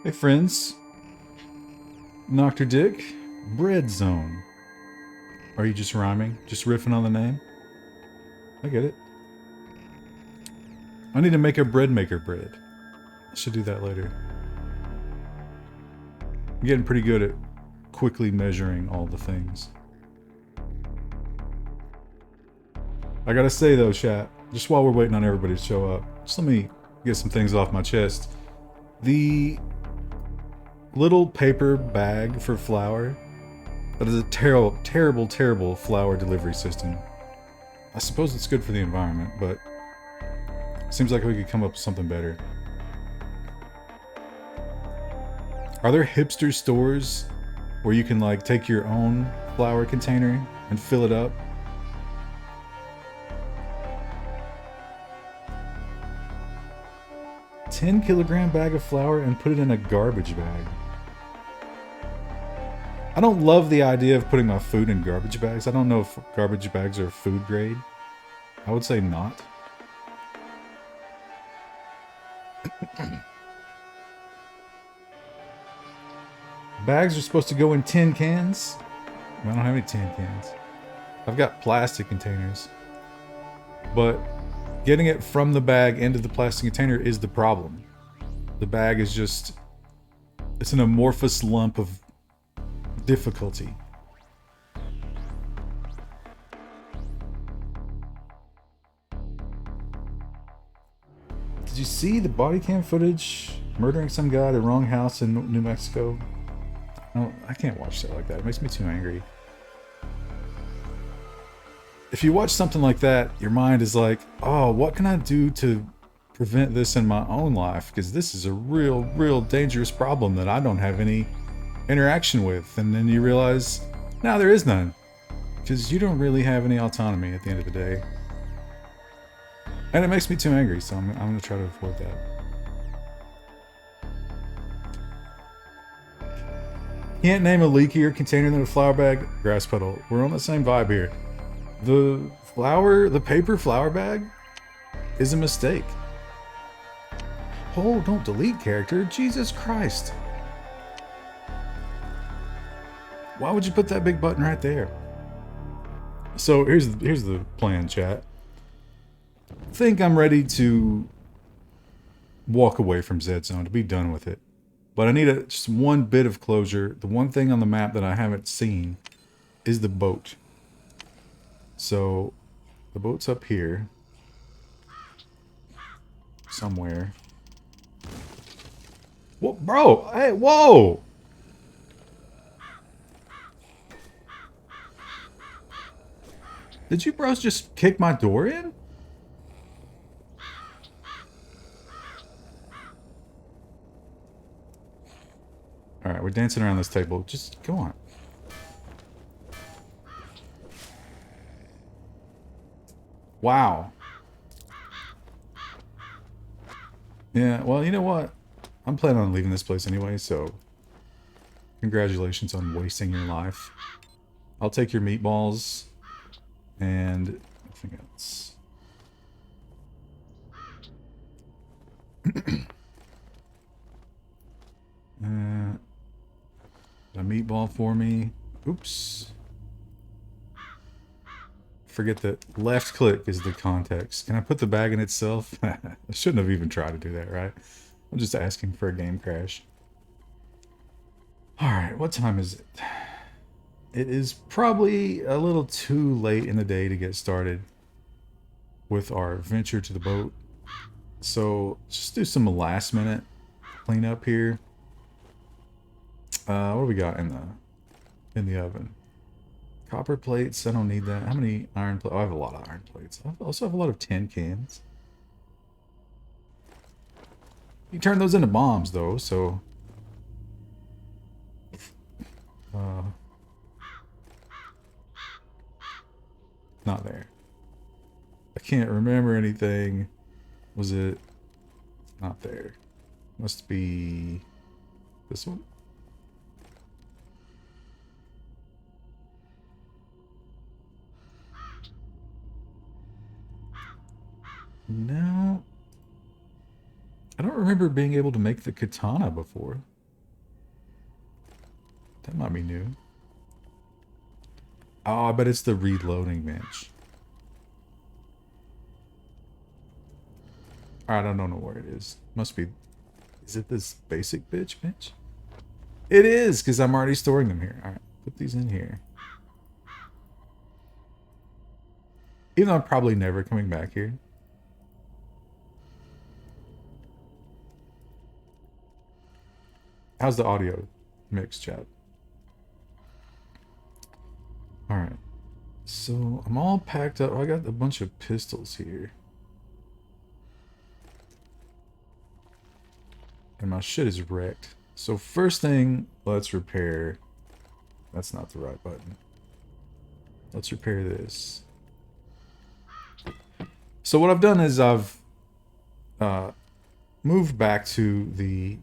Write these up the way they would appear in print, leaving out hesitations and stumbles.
Hey friends, Dr. Dick, Bread Zone. Are you just rhyming? Just riffing on the name? I get it. I need to make a bread maker bread. I should do that later. I'm getting pretty good at quickly measuring all the things. I gotta say though, chat, just while we're waiting on everybody to show up, just let me get some things off my chest. The little paper bag for flour, that is a terrible, terrible, terrible flour delivery system. I suppose it's good for the environment, but it seems like we could come up with something better. Are there hipster stores where you can like take your own flour container and fill it up? A 10-kilogram bag of flour and put it in a garbage bag. I don't love the idea of putting my food in garbage bags. I don't know if garbage bags are food grade. I would say not. Bags are supposed to go in tin cans. I don't have any tin cans. I've got plastic containers. But getting it from the bag into the plastic container is the problem. The bag is just... it's an amorphous lump of difficulty. Did you see the body cam footage murdering some guy at a wrong house in New Mexico? No, I can't watch that like that. It makes me too angry. If you watch something like that, your mind is like, oh, what can I do to prevent this in my own life? Because this is a real, real dangerous problem that I don't have any interaction with. And then you realize, no, there is none. Because you don't really have any autonomy at the end of the day. And it makes me too angry, so I'm going to try to avoid that. Can't name a leakier container than a flour bag. Grass puddle. We're on the same vibe here. The paper flour bag is a mistake. Oh, don't delete character. Jesus Christ. Why would you put that big button right there? So here's the plan, chat. I think I'm ready to walk away from Zed Zone, to be done with it. But I need just one bit of closure. The one thing on the map that I haven't seen is the boat. So the boat's up here somewhere. Whoa, bro! Hey, whoa! Did you bros just kick my door in? Alright, we're dancing around this table. Just go on. Wow. Yeah, well, you know what? I'm planning on leaving this place anyway, so... congratulations on wasting your life. I'll take your meatballs... and... nothing else. A meatball for me. Oops. Forget that left click is the context. Can I put the bag in itself? I shouldn't have even tried to do that, right? I'm just asking for a game crash. Alright, what time is it? It is probably a little too late in the day to get started with our venture to the boat. So, just do some last minute cleanup here. What do we got in the oven? Copper plates, I don't need that. How many iron plates? Oh, I have a lot of iron plates. I also have a lot of tin cans. You turn those into bombs, though, so... not there. I can't remember anything. Was it... not there. Must be... this one? No. I don't remember being able to make the katana before. That might be new. Oh, I bet it's the reloading bench. Alright, I don't know where it is. Must be... Is it this basic bench? It is, because I'm already storing them here. Alright, put these in here. Even though I'm probably never coming back here. How's the audio mix, chat? Alright. So, I'm all packed up. I got a bunch of pistols here. And my shit is wrecked. So first thing, let's repair... That's not the right button. Let's repair this. So what I've done is I've moved back to the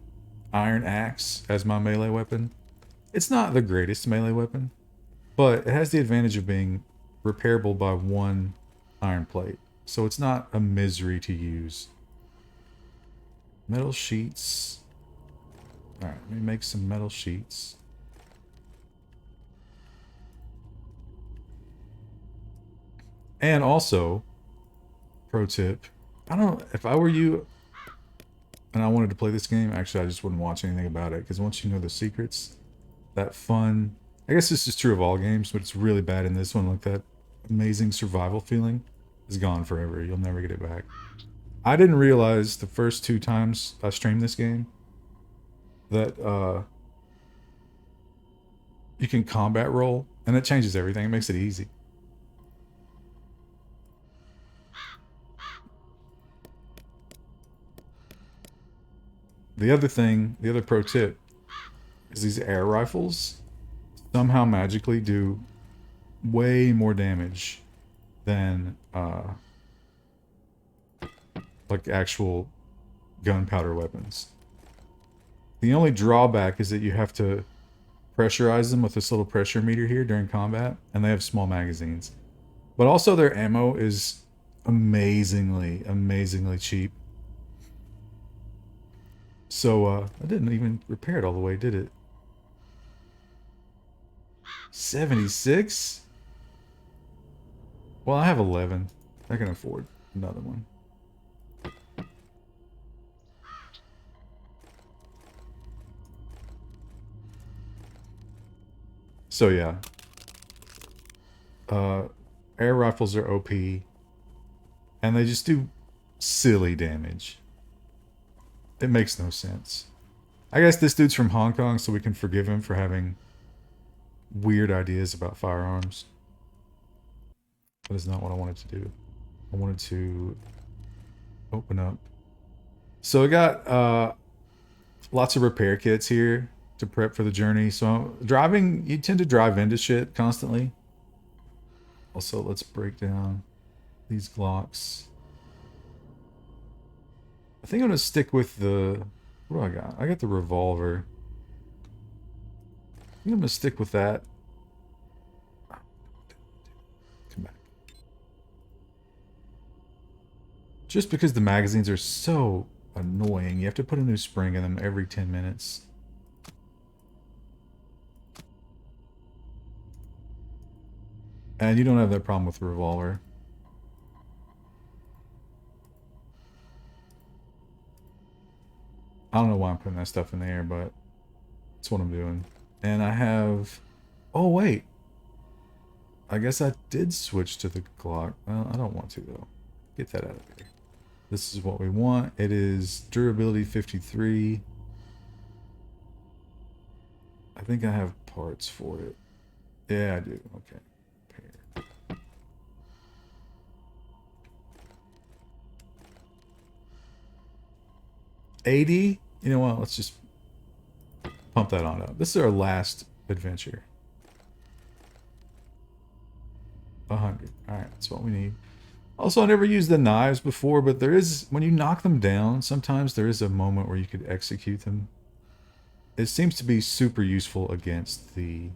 iron axe as my melee weapon. It's not the greatest melee weapon, but it has the advantage of being repairable by one iron plate. So it's not a misery to use. Metal sheets. Alright, let me make some metal sheets. And also, pro tip, I don't know, if I were you and I wanted to play this game, actually I just wouldn't watch anything about it, because once you know the secrets, that fun, I guess this is true of all games, but it's really bad in this one, like that amazing survival feeling is gone forever. You'll never get it back. I didn't realize the first 2 times I streamed this game that you can combat roll, and it changes everything. It makes it easy. The other pro tip is these air rifles somehow magically do way more damage than like actual gunpowder weapons. The only drawback is that you have to pressurize them with this little pressure meter here during combat, and they have small magazines. But also their ammo is amazingly cheap. So, I didn't even repair it all the way, did it? 76? Well, I have 11. I can afford another one. So, yeah. Air rifles are OP. And they just do silly damage. It makes no sense. I guess this dude's from Hong Kong, so we can forgive him for having weird ideas about firearms. That is not what I wanted to do. I wanted to open up. So I got lots of repair kits here to prep for the journey. So driving, you tend to drive into shit constantly. Also, let's break down these Glocks. I think I'm gonna stick with the... What do I got? I got the revolver. I think I'm gonna stick with that. Come back. Just because the magazines are so annoying. You have to put a new spring in them every 10 minutes. And you don't have that problem with the revolver. I don't know why I'm putting that stuff in the air, but that's what I'm doing. And I have... Oh, wait. I guess I did switch to the Glock. Well, I don't want to, though. Get that out of here. This is what we want. It is durability 53. I think I have parts for it. Yeah, I do. Okay. Repair. 80? You know what? Let's just pump that on up. This is our last adventure. 100. Alright, that's what we need. Also, I never used the knives before, but there is... When you knock them down, sometimes there is a moment where you could execute them. It seems to be super useful against the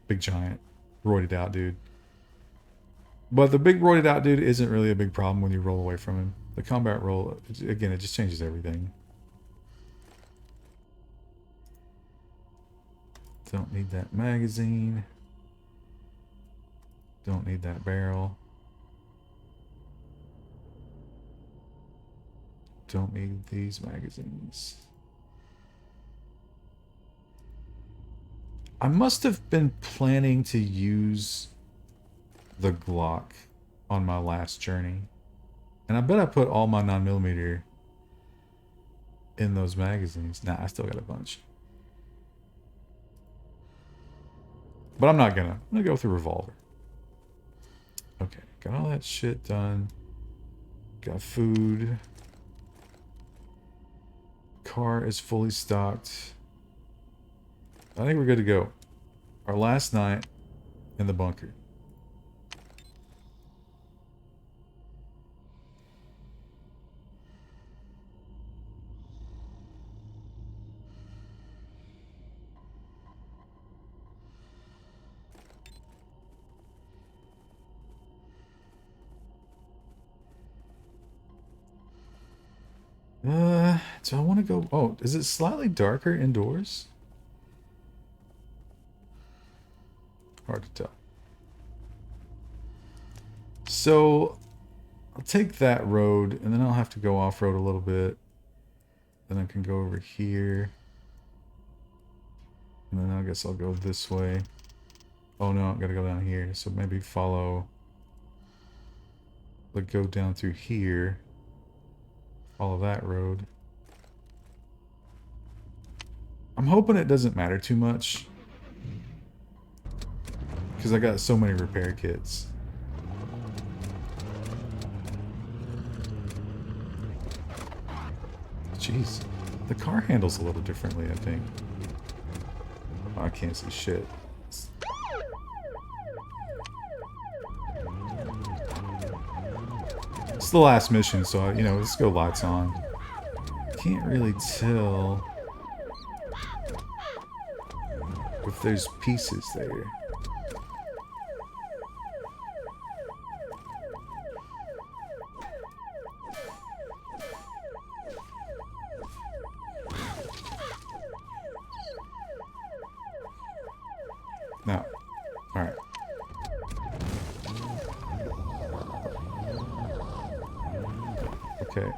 big giant roided out dude. But the big roided out dude isn't really a big problem when you roll away from him. The combat roll, again, it just changes everything. Don't need that magazine. Don't need that barrel. Don't need these magazines. I must have been planning to use the Glock on my last journey. And I bet I put all my 9mm in those magazines. Nah, I still got a bunch. But I'm not gonna. I'm gonna go with the revolver. Okay, got all that shit done. Got food. Car is fully stocked. I think we're good to go. Our last night in the bunker. Do I want to go? Oh, is it slightly darker indoors? Hard to tell. So, I'll take that road, and then I'll have to go off-road a little bit. Then I can go over here. And then I guess I'll go this way. Oh no, I've got to go down here. So maybe follow... Like go down through here. Follow that road. I'm hoping it doesn't matter too much. Because I got so many repair kits. Jeez. The car handles a little differently, I think. Oh, I can't see shit. It's the last mission, so, you know, let's go lights on. Can't really tell if there's pieces there. No. Alright. Okay.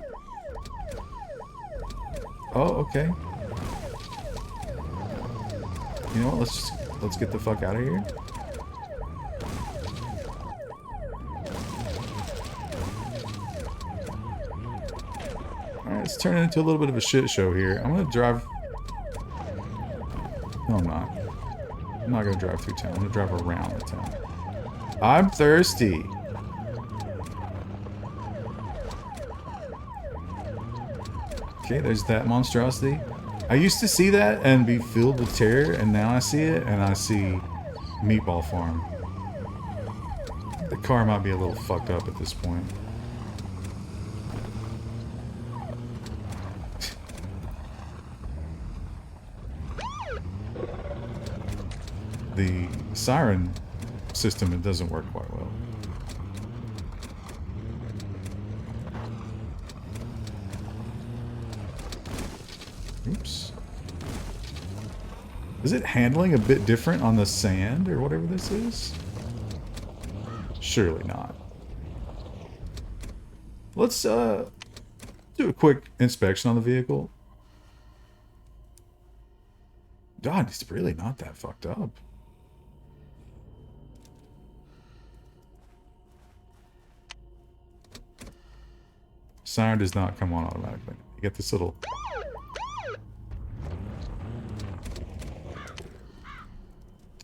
Oh, okay. You know what? Let's get the fuck out of here. Alright, let's turn it into a little bit of a shit show here. I'm gonna drive... No, I'm not. I'm not gonna drive through town. I'm gonna drive around the town. I'm thirsty. Okay, there's that monstrosity. I used to see that and be filled with terror, and now I see it and I see Meatball Farm. The car might be a little fucked up at this point. The siren system, it doesn't work quite well. Oops. Is it handling a bit different on the sand or whatever this is? Surely not. Let's do a quick inspection on the vehicle. God, it's really not that fucked up. Siren does not come on automatically. You get this little...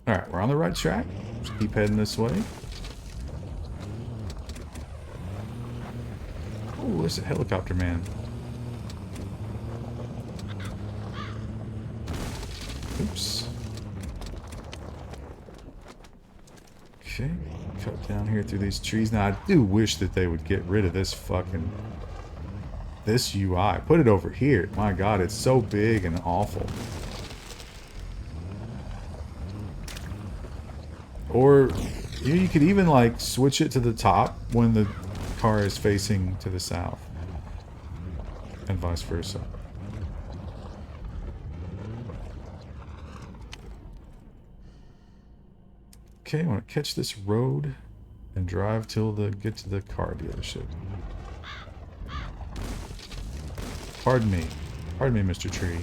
Alright, we're on the right track. Just keep heading this way. Oh, there's a helicopter man. Oops. Okay, cut down here through these trees. Now, I do wish that they would get rid of this fucking... This UI. Put it over here. My god, it's so big and awful. Or you could even like switch it to the top when the car is facing to the south. And vice versa. Okay, I want to catch this road and drive till get to the car dealership. Pardon me. Pardon me, Mr. Tree.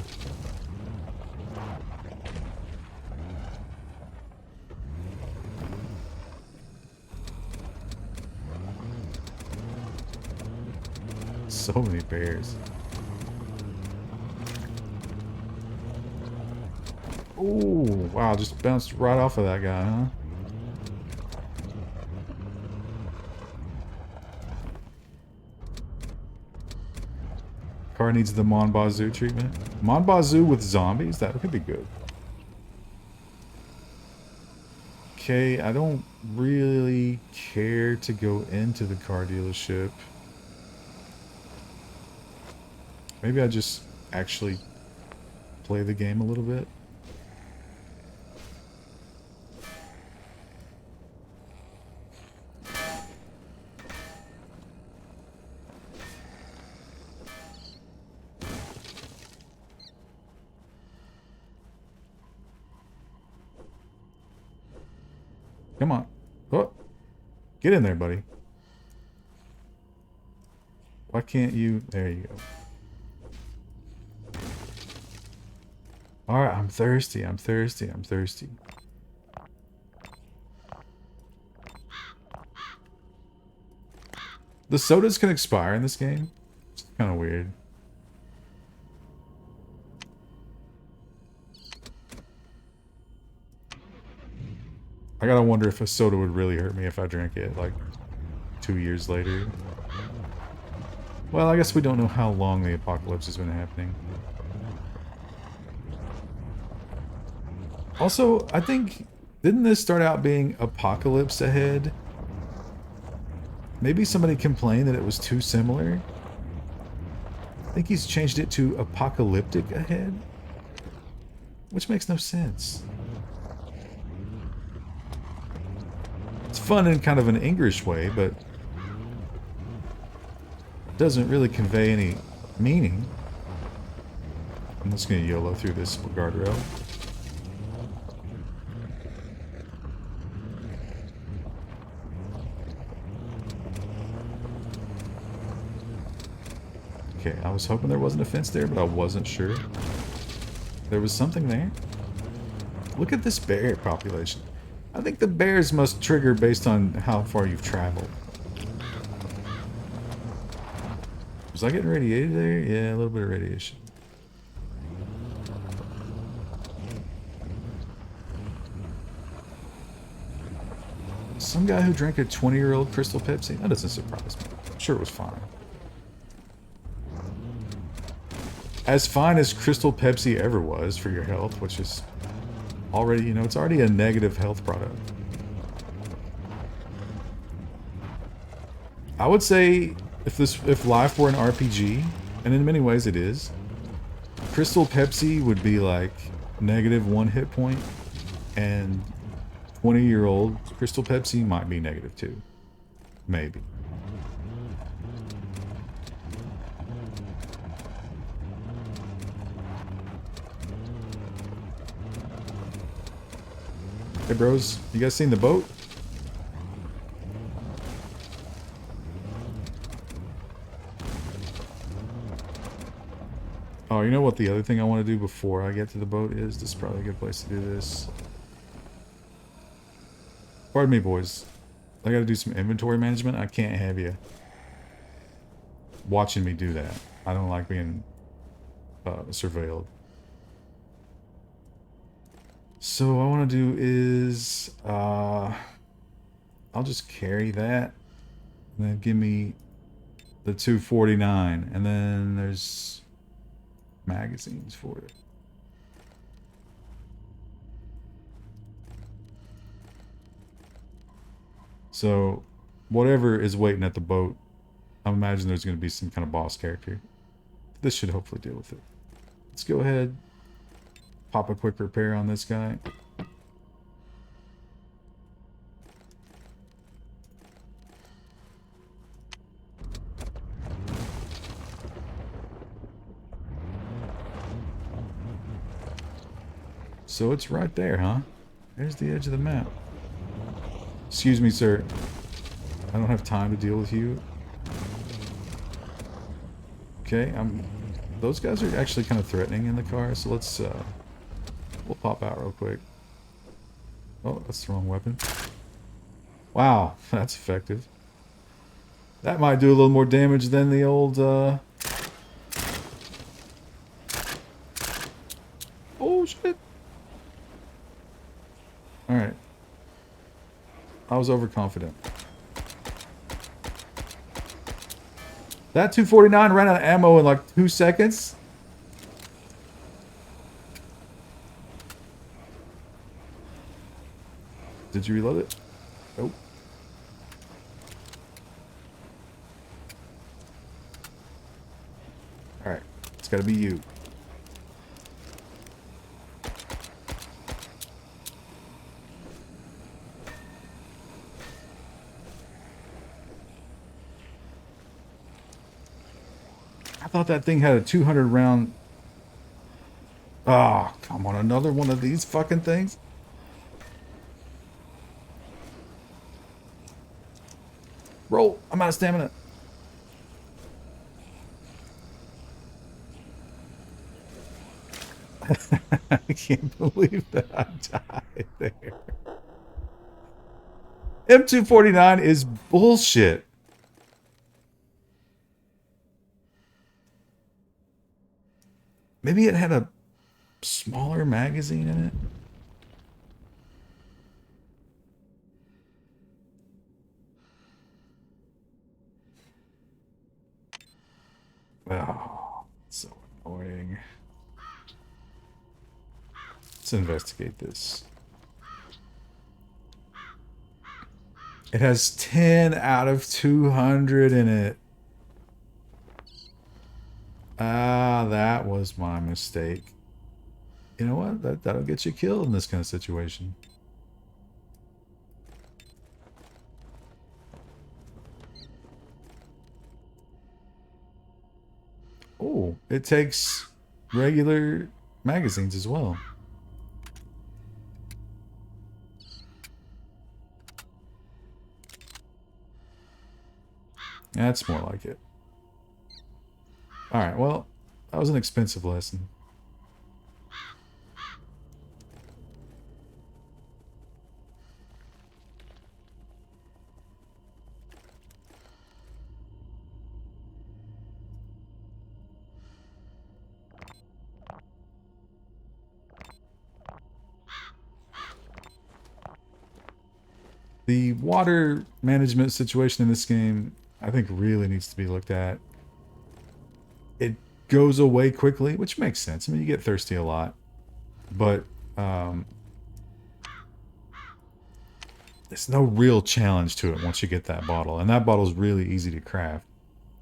So many bears. Ooh, wow, just bounced right off of that guy, huh? Car needs the Mon Bazoo treatment. Mon Bazoo with zombies? That could be good. Okay, I don't really care to go into the car dealership. Maybe I just actually play the game a little bit. Come on. Oh, get in there, buddy. Why can't you? There you go. Alright, I'm thirsty. I'm thirsty. I'm thirsty. The sodas can expire in this game. It's kind of weird. I gotta wonder if a soda would really hurt me if I drank it, like, 2 years later. Well, I guess we don't know how long the apocalypse has been happening. Also, I think, didn't this start out being Apocalypse Ahead? Maybe somebody complained that it was too similar? I think he's changed it to Apocalyptic Ahead? Which makes no sense. It's fun in kind of an English way, but doesn't really convey any meaning. I'm just gonna YOLO through this guardrail. Okay, I was hoping there wasn't a fence there, but I wasn't sure. There was something there. Look at this bear population. I think the bears must trigger based on how far you've traveled. Was I getting radiated there? Yeah, a little bit of radiation. Some guy who drank a 20-year-old Crystal Pepsi? That doesn't surprise me. I'm sure it was fine. As fine as Crystal Pepsi ever was for your health, which is already, you know, it's already a negative health product. I would say if life were an RPG, and in many ways it is, Crystal Pepsi would be like -1 hit point, and 20-year-old Crystal Pepsi might be -2. Maybe. Hey bros, you guys seen the boat? Oh, you know what the other thing I want to do before I get to the boat is? This is probably a good place to do this. Pardon me, boys. I gotta do some inventory management. I can't have you watching me do that. I don't like being surveilled. So what I want to do is I'll just carry that and then give me the 249, and then there's magazines for it. So whatever is waiting at the boat, I imagine there's going to be some kind of boss character. This should hopefully deal with it. Let's go ahead, pop a quick repair on this guy. So it's right there, huh? There's the edge of the map. Excuse me, sir. I don't have time to deal with you. Okay, those guys are actually kind of threatening in the car, so let's, we'll pop out real quick. Oh, that's the wrong weapon. Wow, that's effective. That might do a little more damage than the old, Oh, shit. Alright. I was overconfident. That 249 ran out of ammo in like 2 seconds? Did you reload it? Nope. Alright. It's gotta be you. I thought that thing had a 200 round... Ah, oh, come on, another one of these fucking things? Roll! I'm out of stamina. I can't believe that I died there. M249 is bullshit. Maybe it had a smaller magazine in it. Oh, so annoying. Let's investigate this. It has 10 out of 200 in it. Ah, that was my mistake. You know what? That'll get you killed in this kind of situation. Oh, it takes regular magazines as well. That's more like it. Alright, well, that was an expensive lesson. The water management situation in this game, I think, really needs to be looked at. It goes away quickly, which makes sense. I mean, you get thirsty a lot. But, there's no real challenge to it once you get that bottle. And that bottle's really easy to craft.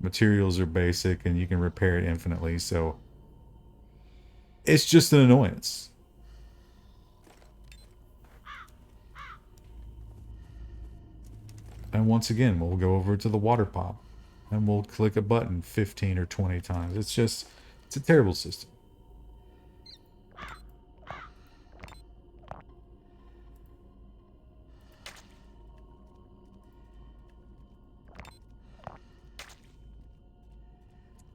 Materials are basic, and you can repair it infinitely, so... It's just an annoyance. And once again, we'll go over to the water pop. And we'll click a button 15 or 20 times. It's a terrible system.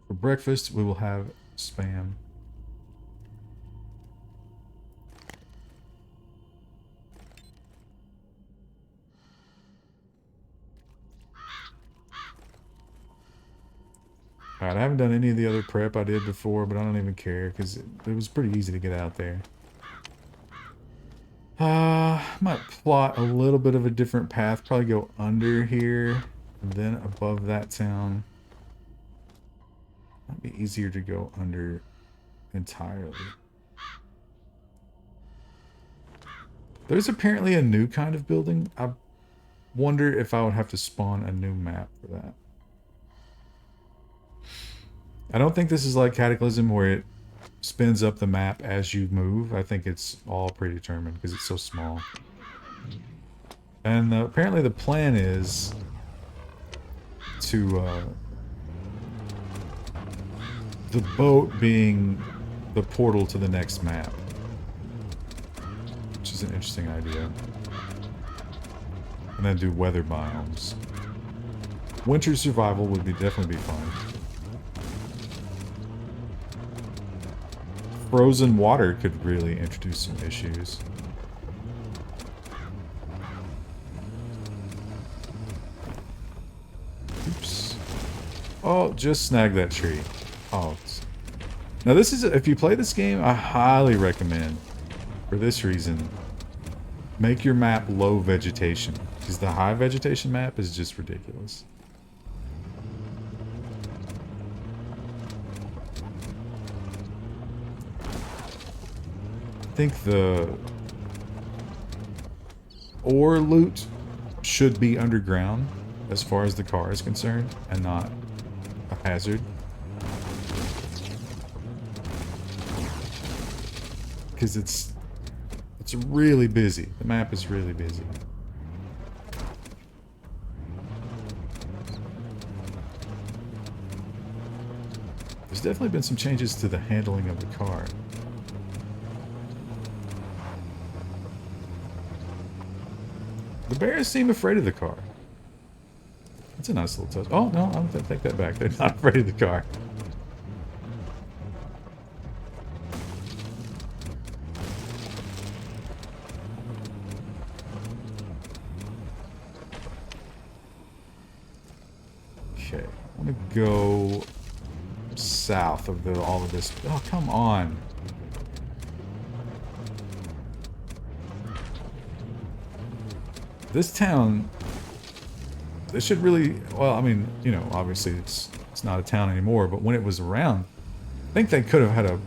For breakfast, we will have Spam. Alright, I haven't done any of the other prep I did before, but I don't even care, because it was pretty easy to get out there. Might plot a little bit of a different path. Probably go under here, and then above that town. Might be easier to go under entirely. There's apparently a new kind of building. I wonder if I would have to spawn a new map for that. I don't think this is like Cataclysm where it spins up the map as you move. I think it's all predetermined because it's so small. And apparently the plan is to the boat being the portal to the next map, which is an interesting idea. And then do weather biomes. Winter survival would definitely be fun. Frozen water could really introduce some issues. Oops. Oh, just snag that tree. Oh. Now this is, if you play this game, I highly recommend, for this reason, make your map low vegetation. Because the high vegetation map is just ridiculous. I think the ore loot should be underground as far as the car is concerned and not a hazard. Because it's really busy. The map is really busy. There's definitely been some changes to the handling of the car. The bears seem afraid of the car. That's a nice little touch. Oh, no, I'm going to take that back. They're not afraid of the car. Okay, I want to go south of all of this. Oh, come on. This town, they should really, well, I mean, you know, obviously it's not a town anymore, but when it was around, I think they could have had a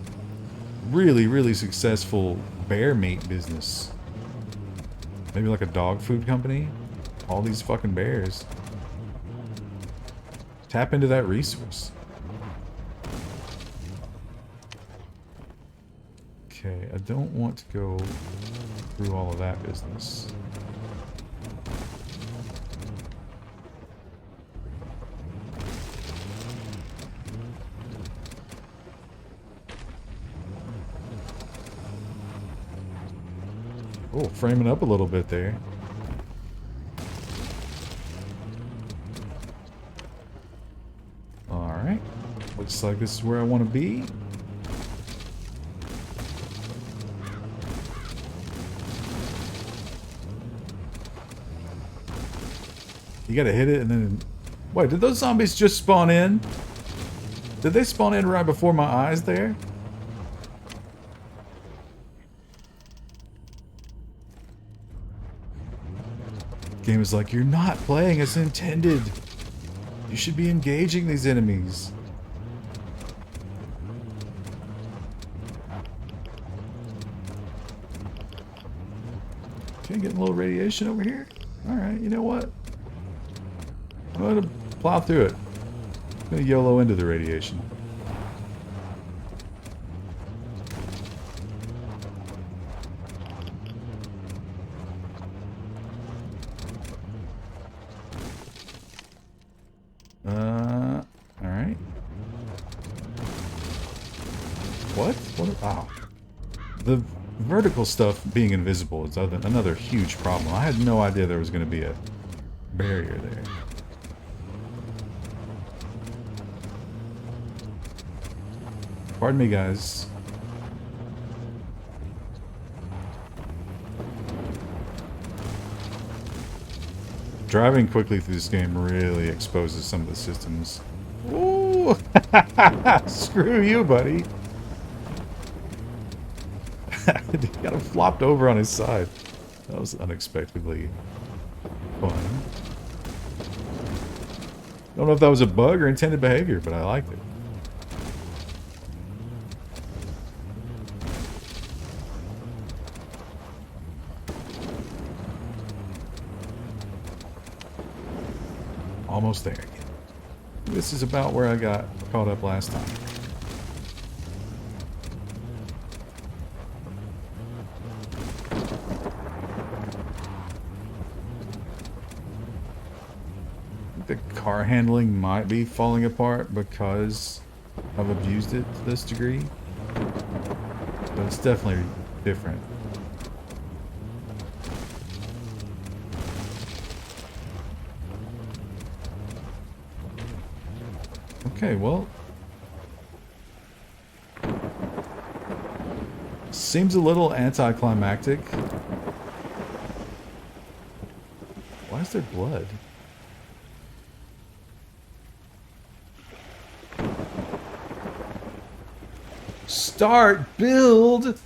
really, really successful bear meat business. Maybe like a dog food company. All these fucking bears. Tap into that resource. Okay, I don't want to go through all of that business. Oh, framing up a little bit there. Alright. Looks like this is where I want to be. You gotta hit it and then... Wait, did those zombies just spawn in? Did they spawn in right before my eyes there? Game is like, you're not playing as intended. You should be engaging these enemies. Okay, getting a little radiation over here. Alright, you know what? I'm gonna plow through it. I'm gonna YOLO into the radiation. Alright. What? Oh. The vertical stuff being invisible is another huge problem. I had no idea there was going to be a barrier there. Pardon me, guys. Driving quickly through this game really exposes some of the systems. Ooh! Screw you, buddy. He got him flopped over on his side. That was unexpectedly fun. Don't know if that was a bug or intended behavior, but I liked it. Almost there again. This is about where I got caught up last time. The car handling might be falling apart because I've abused it to this degree. But it's definitely different. Okay, well. Seems a little anticlimactic. Why is there blood? Start build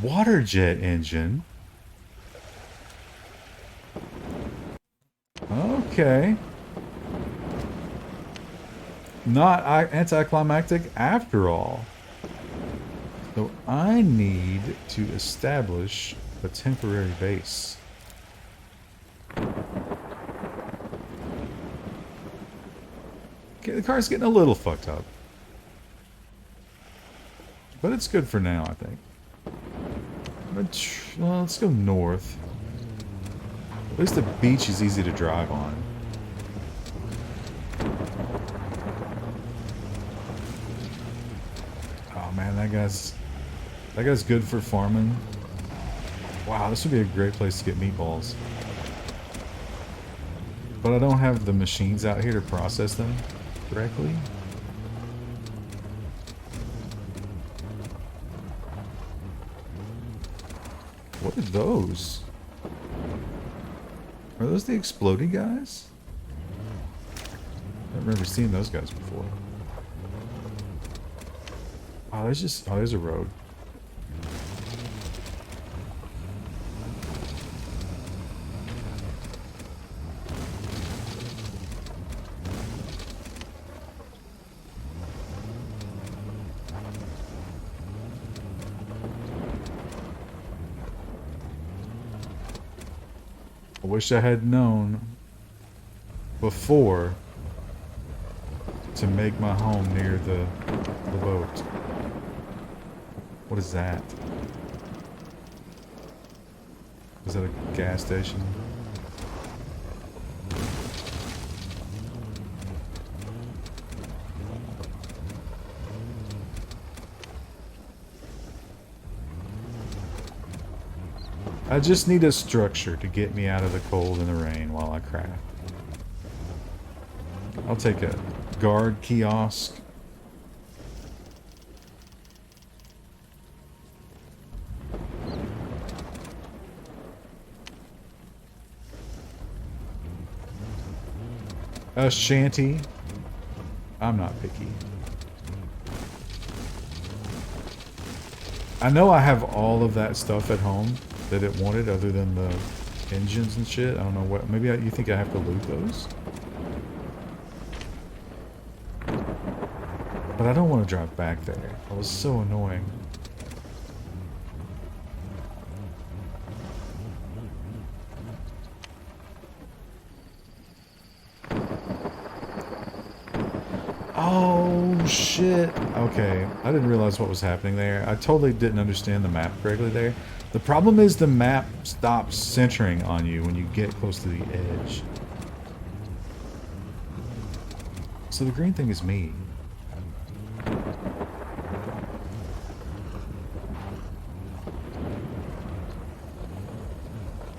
water jet engine. Okay. Not anticlimactic after all. So I need to establish a temporary base. Okay, the car's getting a little fucked up. But it's good for now, I think. But, well, let's go north. At least the beach is easy to drive on. Oh man, that guy's good for farming. Wow, this would be a great place to get meatballs. But I don't have the machines out here to process them correctly. What are those? Are those the exploding guys? I don't remember seeing those guys before. Oh, there's a road. I wish I had known before to make my home near the boat. What is that? Is that a gas station? I just need a structure to get me out of the cold and the rain while I craft. I'll take a guard kiosk. A shanty. I'm not picky. I know I have all of that stuff at home that it wanted other than the engines and shit. I don't know what. Maybe you think I have to loot those? But I don't want to drive back there. That was so annoying. Oh, shit. Okay, I didn't realize what was happening there. I totally didn't understand the map correctly there. The problem is the map stops centering on you when you get close to the edge. So the green thing is me.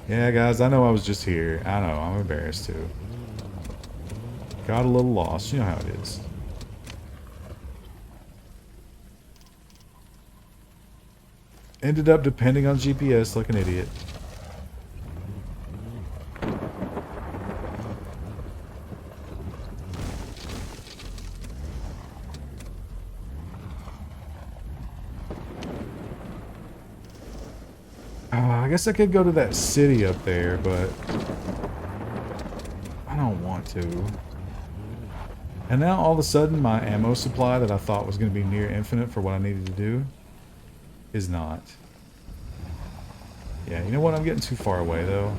Yeah, guys, I know I was just here. I know, I'm embarrassed too. Got a little lost. You know how it is. Ended up depending on GPS like an idiot. I guess I could go to that city up there, but I don't want to. And now all of a sudden my ammo supply that I thought was going to be near infinite for what I needed to do is not. Yeah, you know what? I'm getting too far away though.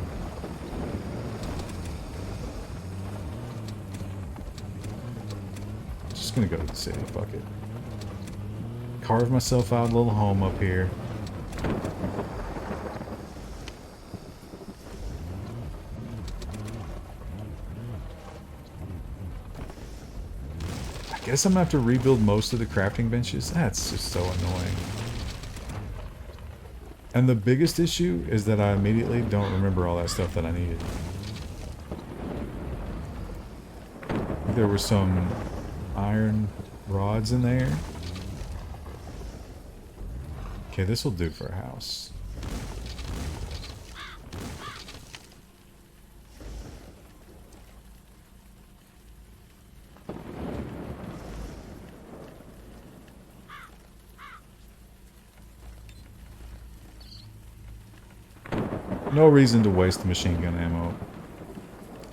Just gonna go to the city, fuck it. Carve myself out a little home up here. I guess I'm gonna have to rebuild most of the crafting benches. That's just so annoying. And the biggest issue is that I immediately don't remember all that stuff that I needed. There were some iron rods in there. Okay, this will do for a house. No reason to waste the machine gun ammo.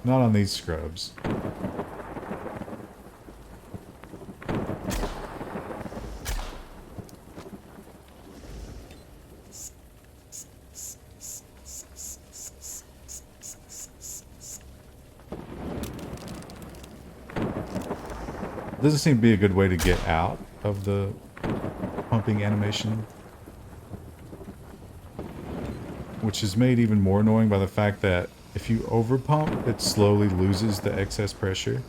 Not on these scrubs. Doesn't seem to be a good way to get out of the pumping animation. Which is made even more annoying by the fact that if you overpump, it slowly loses the excess pressure.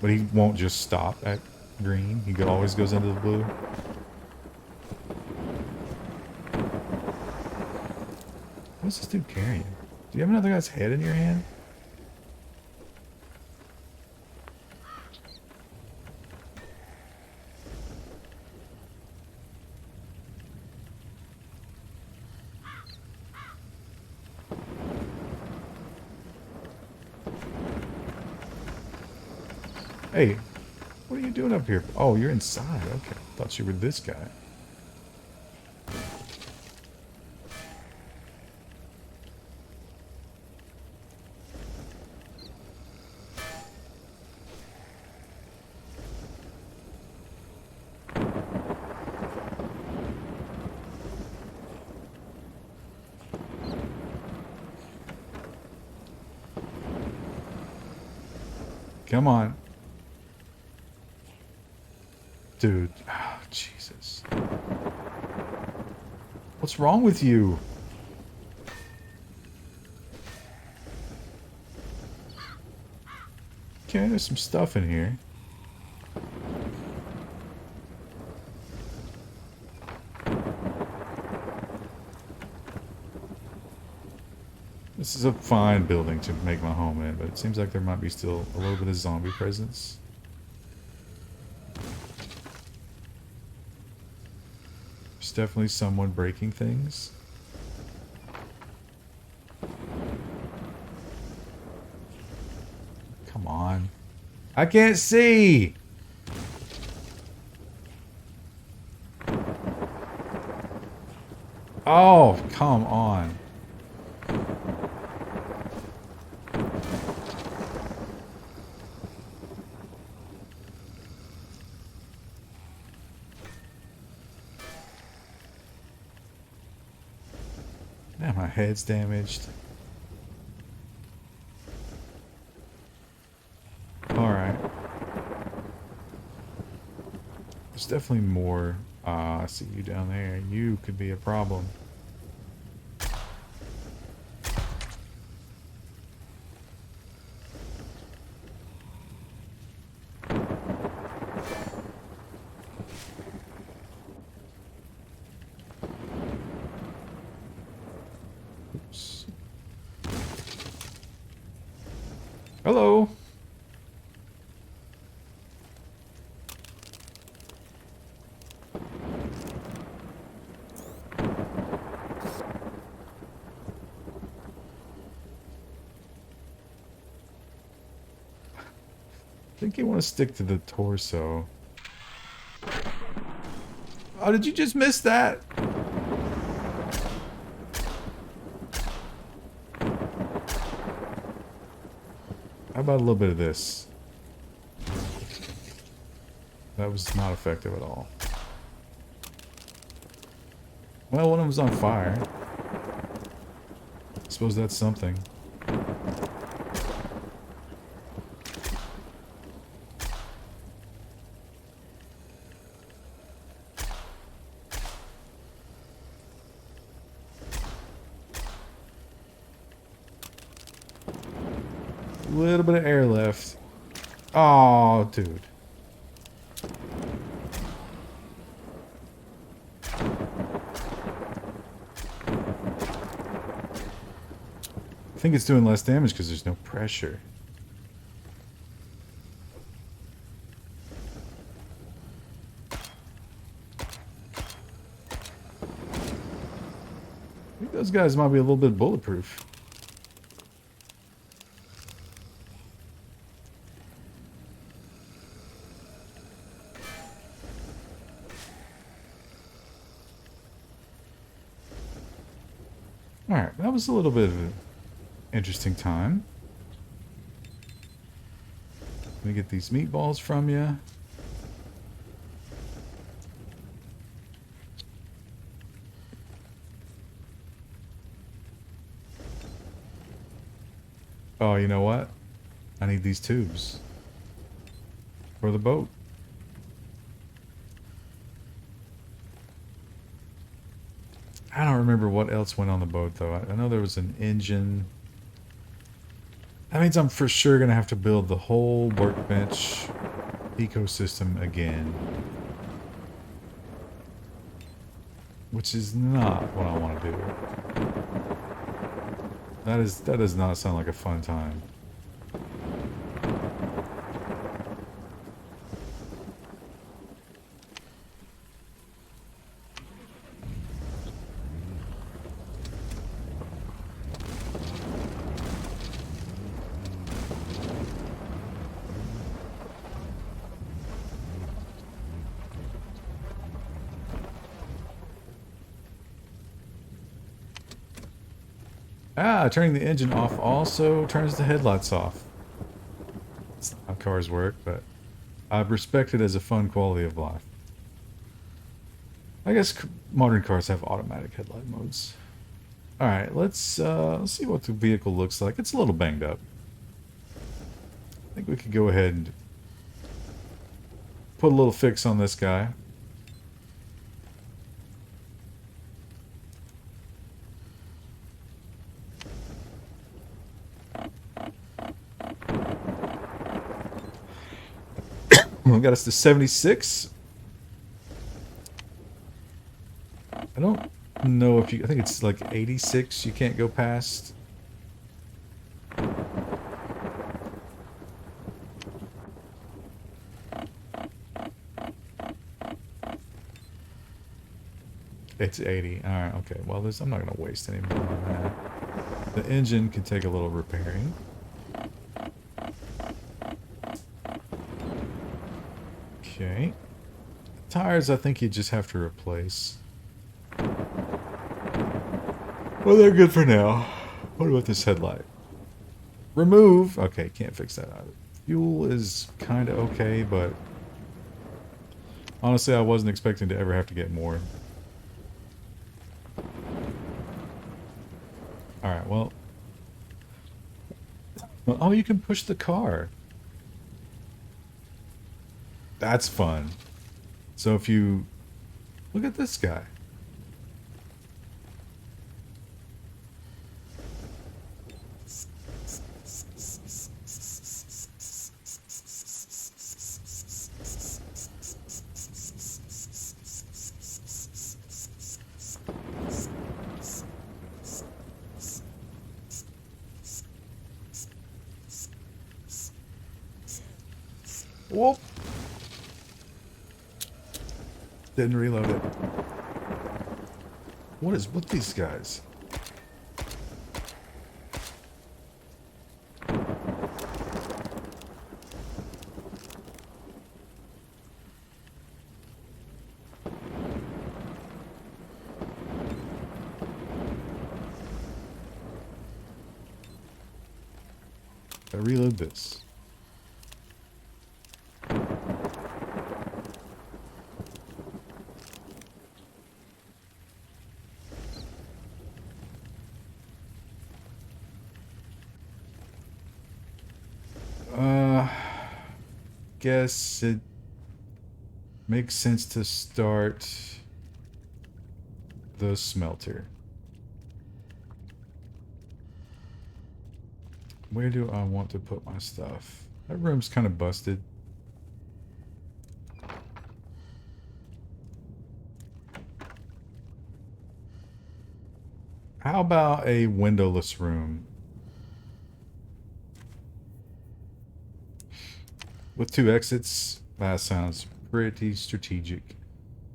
But he won't just stop at green. He always goes into the blue. What's this dude carrying? Do you have another guy's head in your hand? Hey, what are you doing up here? Oh, you're inside. Okay, thought you were this guy. Come on. Dude, oh, Jesus. What's wrong with you? Okay, there's some stuff in here. This is a fine building to make my home in, but it seems like there might be still a little bit of zombie presence. There's definitely someone breaking things. Come on. I can't see! Oh, come on. Man, my head's damaged. Alright. There's definitely more. I see you down there. You could be a problem. Oops. Hello. I think you want to stick to the torso. Oh, did you just miss that? How about a little bit of this? That was not effective at all. Well, one of them's on fire. I suppose that's something. A little bit of air left. Oh, dude. I think it's doing less damage because there's no pressure. those guys might be a little bit bulletproof. Alright, that was a little bit of an interesting time. Let me get these meatballs from you. Oh, you know what? I need these tubes for the boat. I don't remember what else went on the boat, though. I know there was an engine. That means I'm for sure going to have to build the whole workbench ecosystem again. Which is not what I want to do. That does not sound like a fun time. Ah, turning the engine off also turns the headlights off. That's not how cars work, but I respect it as a fun quality of life. I guess modern cars have automatic headlight modes. Alright, let's see what the vehicle looks like. It's a little banged up. I think we could go ahead and put a little fix on this guy. We got us to 76. I don't know if you... I think it's like 86 you can't go past. It's 80. Alright, okay. Well, I'm not going to waste any more on that. The engine can take a little repairing. Okay. Tires, I think you just have to replace. Well, they're good for now. What about this headlight? Remove. Okay, can't fix that either. Fuel is kind of okay, but honestly, I wasn't expecting to ever have to get more. Alright, well. Oh, you can push the car. That's fun. So if you... Look at this guy. Whoop. Didn't reload it. What is with these guys? I reload this. Guess it makes sense to start the smelter. Where do I want to put my stuff? That room's kind of busted. How about a windowless room? With 2 exits, that sounds pretty strategic.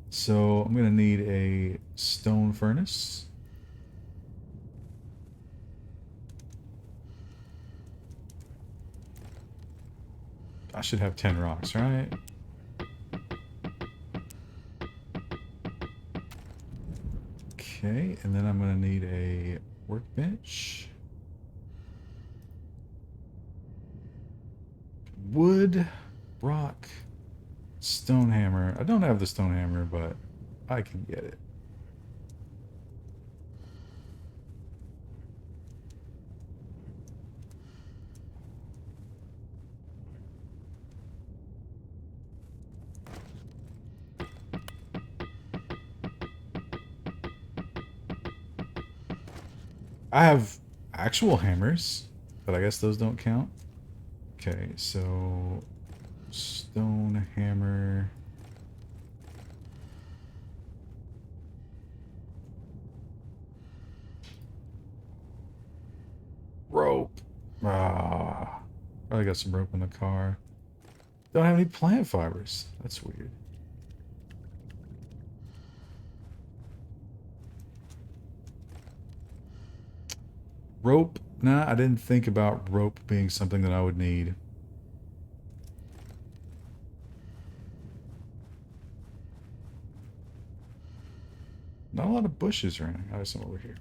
So I'm going to need a stone furnace. I should have 10 rocks, right? Okay, and then I'm gonna need a workbench. Wood, rock, stone hammer. I don't have the stone hammer, but I can get it. I have actual hammers, but I guess those don't count. Okay, so stone hammer. Rope. Ah, probably got some rope in the car. Don't have any plant fibers. That's weird. Rope? Nah, I didn't think about rope being something that I would need. Not a lot of bushes or anything. There's some over here.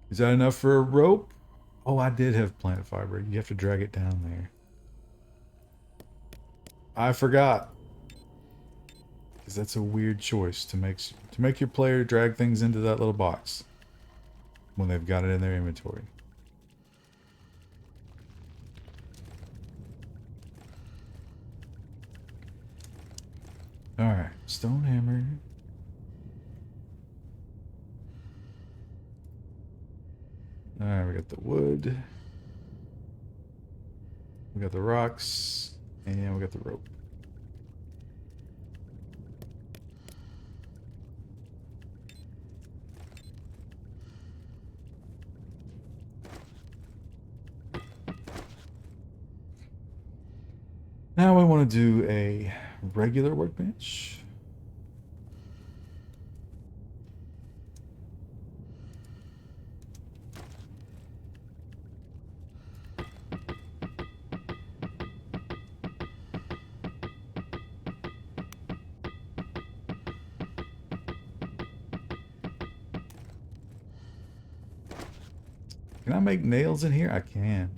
Is that enough for a rope? Oh, I did have plant fiber. You have to drag it down there. I forgot. Because that's a weird choice to make your player drag things into that little box when they've got it in their inventory. Alright, stone hammer. Alright, we got the wood. We got the rocks. And we got the rope. Now I want to do a regular workbench. Can I make nails in here? I can.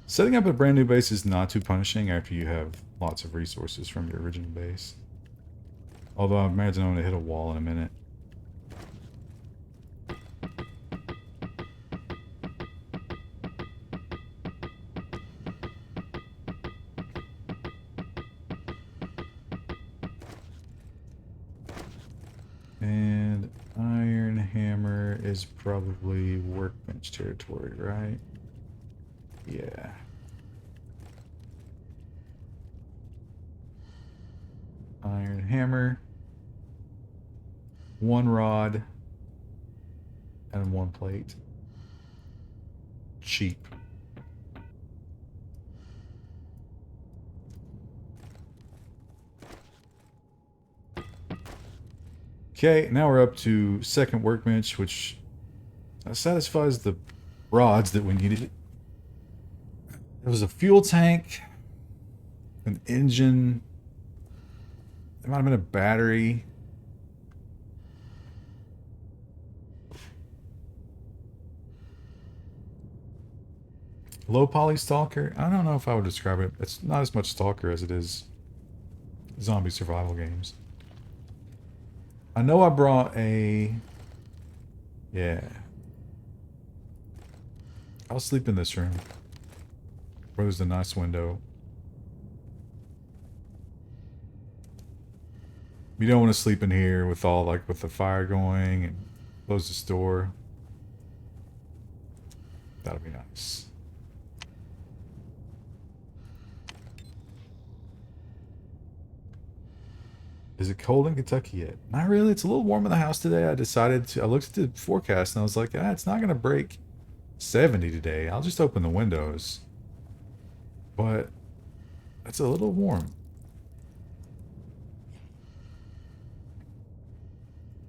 Setting up a brand new base is not too punishing after you have lots of resources from your original base. Although I imagine I'm going to hit a wall in a minute. And iron hammer is probably workbench territory, right? Yeah. Iron hammer. One rod. And one plate. Cheap. Okay, now we're up to second workbench, which satisfies the rods that we needed. It was a fuel tank, an engine, there might have been a battery. Low poly stalker? I don't know if I would describe it. It's not as much stalker as it is zombie survival games. I know I brought a... Yeah. I'll sleep in this room. Where there's a nice window. You don't want to sleep in here with all, like, with the fire going and close the door. That'll be nice. Is it cold in Kentucky yet? Not really. It's a little warm in the house today. I looked at the forecast and I was like, it's not going to break 70 today. I'll just open the windows. But it's a little warm.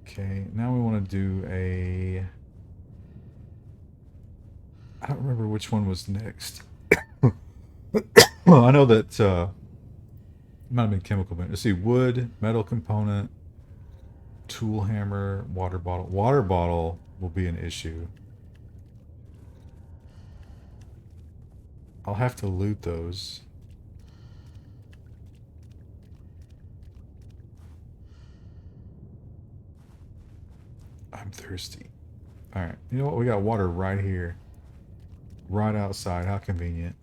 Okay, now we want to do a... I don't remember which one was next. Well, I know that it might have been chemical. Let's see, wood, metal component, tool hammer, water bottle. Water bottle will be an issue. I'll have to loot those. I'm thirsty. Alright, you know what? We got water right here. Right outside. How convenient.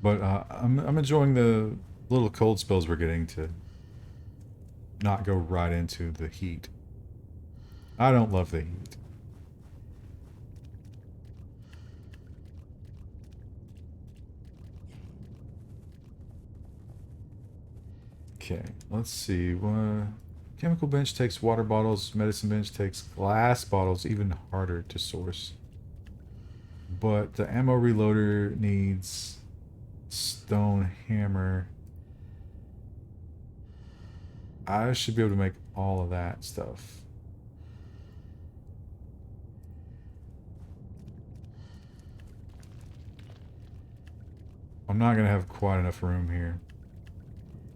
But I'm enjoying the little cold spells we're getting to not go right into the heat. I don't love the heat. Okay, let's see. Chemical bench takes water bottles. Medicine bench takes glass bottles, even harder to source. But the ammo reloader needs stone hammer. I should be able to make all of that stuff. I'm not going to have quite enough room here.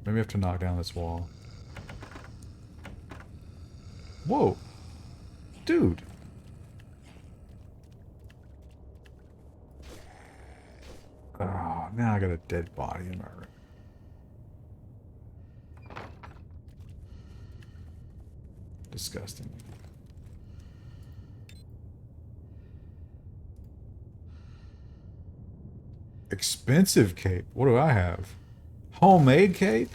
Maybe I have to knock down this wall. Whoa! Dude! Oh, now I got a dead body in my room. Disgusting. Expensive cape? What do I have? Homemade cape?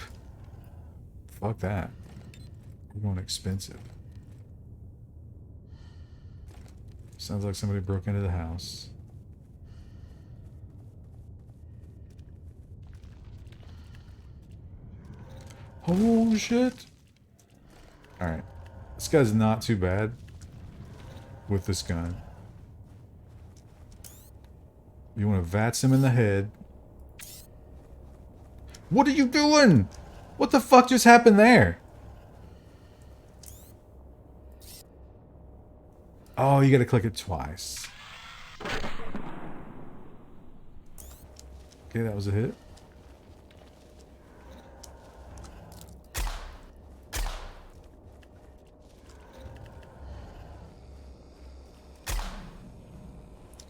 Fuck that. We're going expensive. Sounds like somebody broke into the house. Oh shit. Alright. This guy's not too bad with this gun. You want to vats him in the head. What are you doing? What the fuck just happened there? Oh, you gotta click it twice. Okay, that was a hit.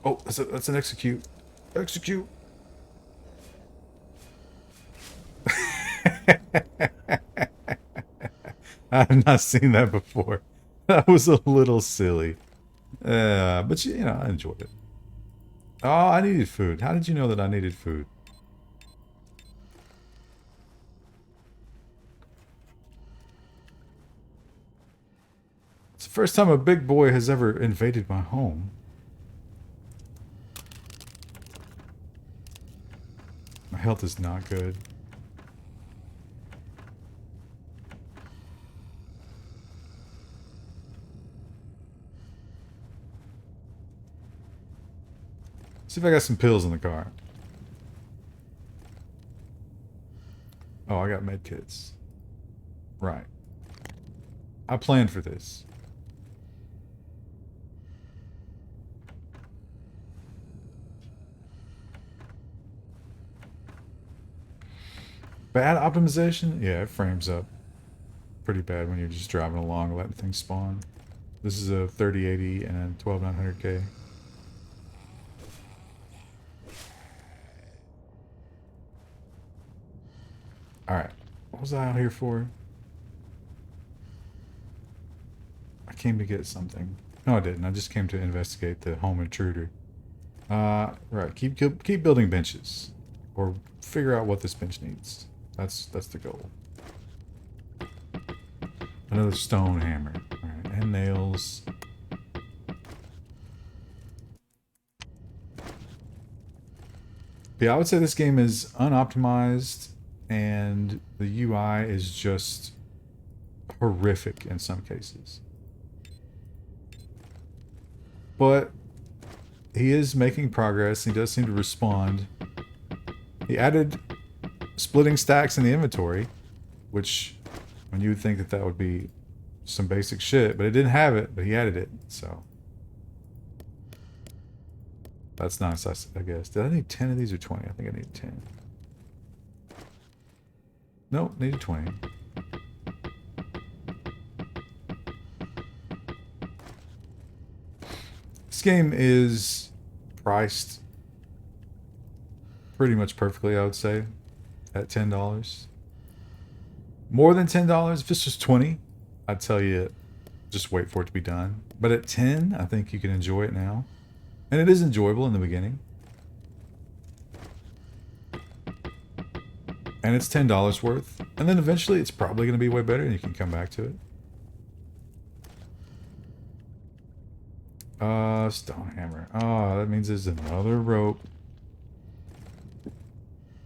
Oh, that's an execute. Execute. I've not seen that before. That was a little silly. But you know, I enjoyed it. Oh, I needed food. How did you know that I needed food? It's the first time a big boy has ever invaded my home. My health is not good. See if I got some pills in the car. Oh, I got med kits. Right. I planned for this. Bad optimization? Yeah, it frames up pretty bad when you're just driving along letting things spawn. This is a 3080 and 12900K. Alright. What was I out here for? I came to get something. No, I didn't. I just came to investigate the home intruder. Right. Keep building benches, or figure out what this bench needs. That's the goal. Another stone hammer. All right, and nails. But yeah, I would say this game is unoptimized, and the UI is just horrific in some cases. But he is making progress. He does seem to respond. He added splitting stacks in the inventory, which, when you would think that that would be some basic shit, but it didn't have it, but he added it, so. That's nice, I guess. Did I need 10 of these or 20? I think I need 10. Nope, needed 20. This game is priced pretty much perfectly, I would say, at $10. More than $10, if this was 20, I'd tell you just wait for it to be done. But at 10, I think you can enjoy it now. And it is enjoyable in the beginning. And it's $10 worth. And then eventually it's probably going to be way better and you can come back to it. Stone hammer. Oh, that means there's another rope.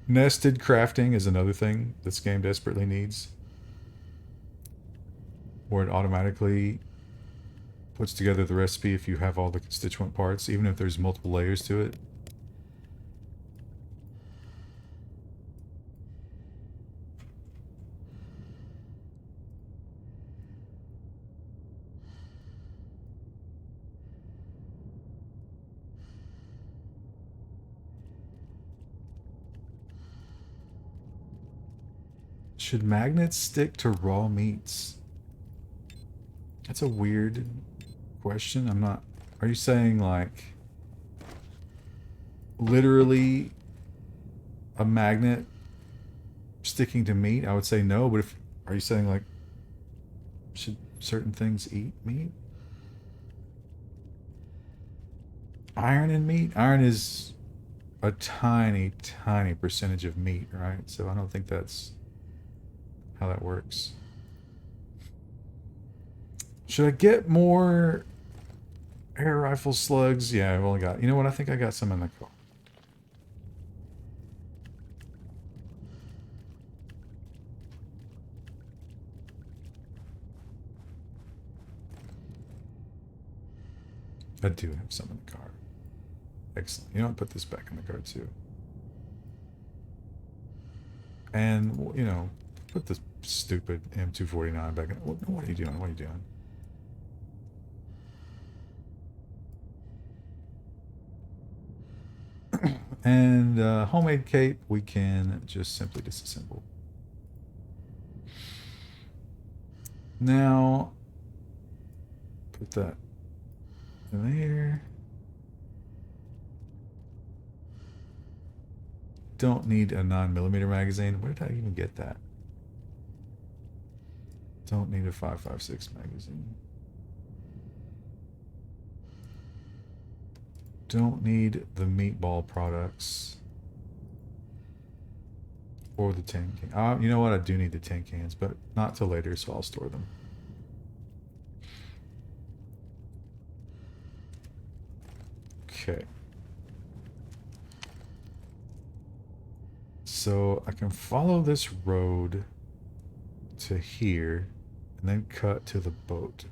Nested crafting is another thing this game desperately needs. Where it automatically puts together the recipe if you have all the constituent parts, even if there's multiple layers to it. Should magnets stick to raw meats? That's a weird question. I'm not... Are you saying, like, literally a magnet sticking to meat? I would say no, but if... Are you saying, like, should certain things eat meat? Iron in meat? Iron is a tiny, tiny percentage of meat, right? So I don't think that's how that works. Should I get more air rifle slugs? Yeah, I've only got... You know what? I think I got some in the car. I do have some in the car. Excellent. You know, I'll put this back in the car too. And, you know, put this stupid M249 back in. What are you doing? What are you doing? And homemade cape, we can just simply disassemble. Now, put that in there. Don't need a 9mm magazine. Where did I even get that? Don't need a 5.56 magazine. Don't need the meatball products. Or the tin can. You know what? I do need the tin cans, but not till later, so I'll store them. Okay. So I can follow this road to here and then cut to the boat.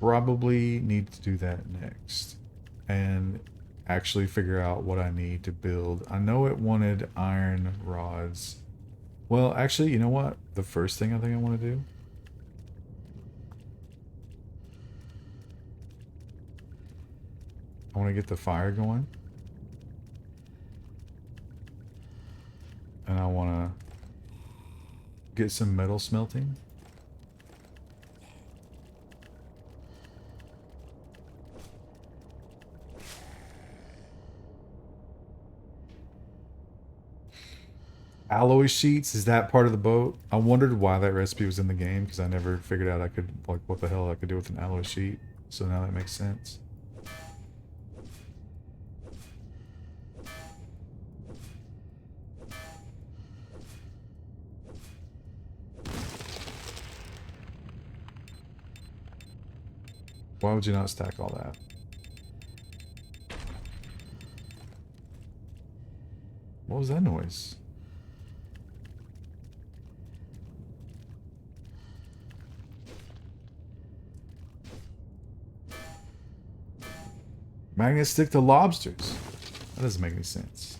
Probably need to do that next and actually figure out what I need to build. I know it wanted iron rods. Well, actually, you know what? The first thing I think I want to do, I want to get the fire going. And I want to get some metal smelting. Alloy sheets, is that part of the boat? I wondered why that recipe was in the game because I never figured out I could, like, what the hell I could do with an alloy sheet. So now that makes sense. Why would you not stack all that? What was that noise? Magnets stick to lobsters. That doesn't make any sense.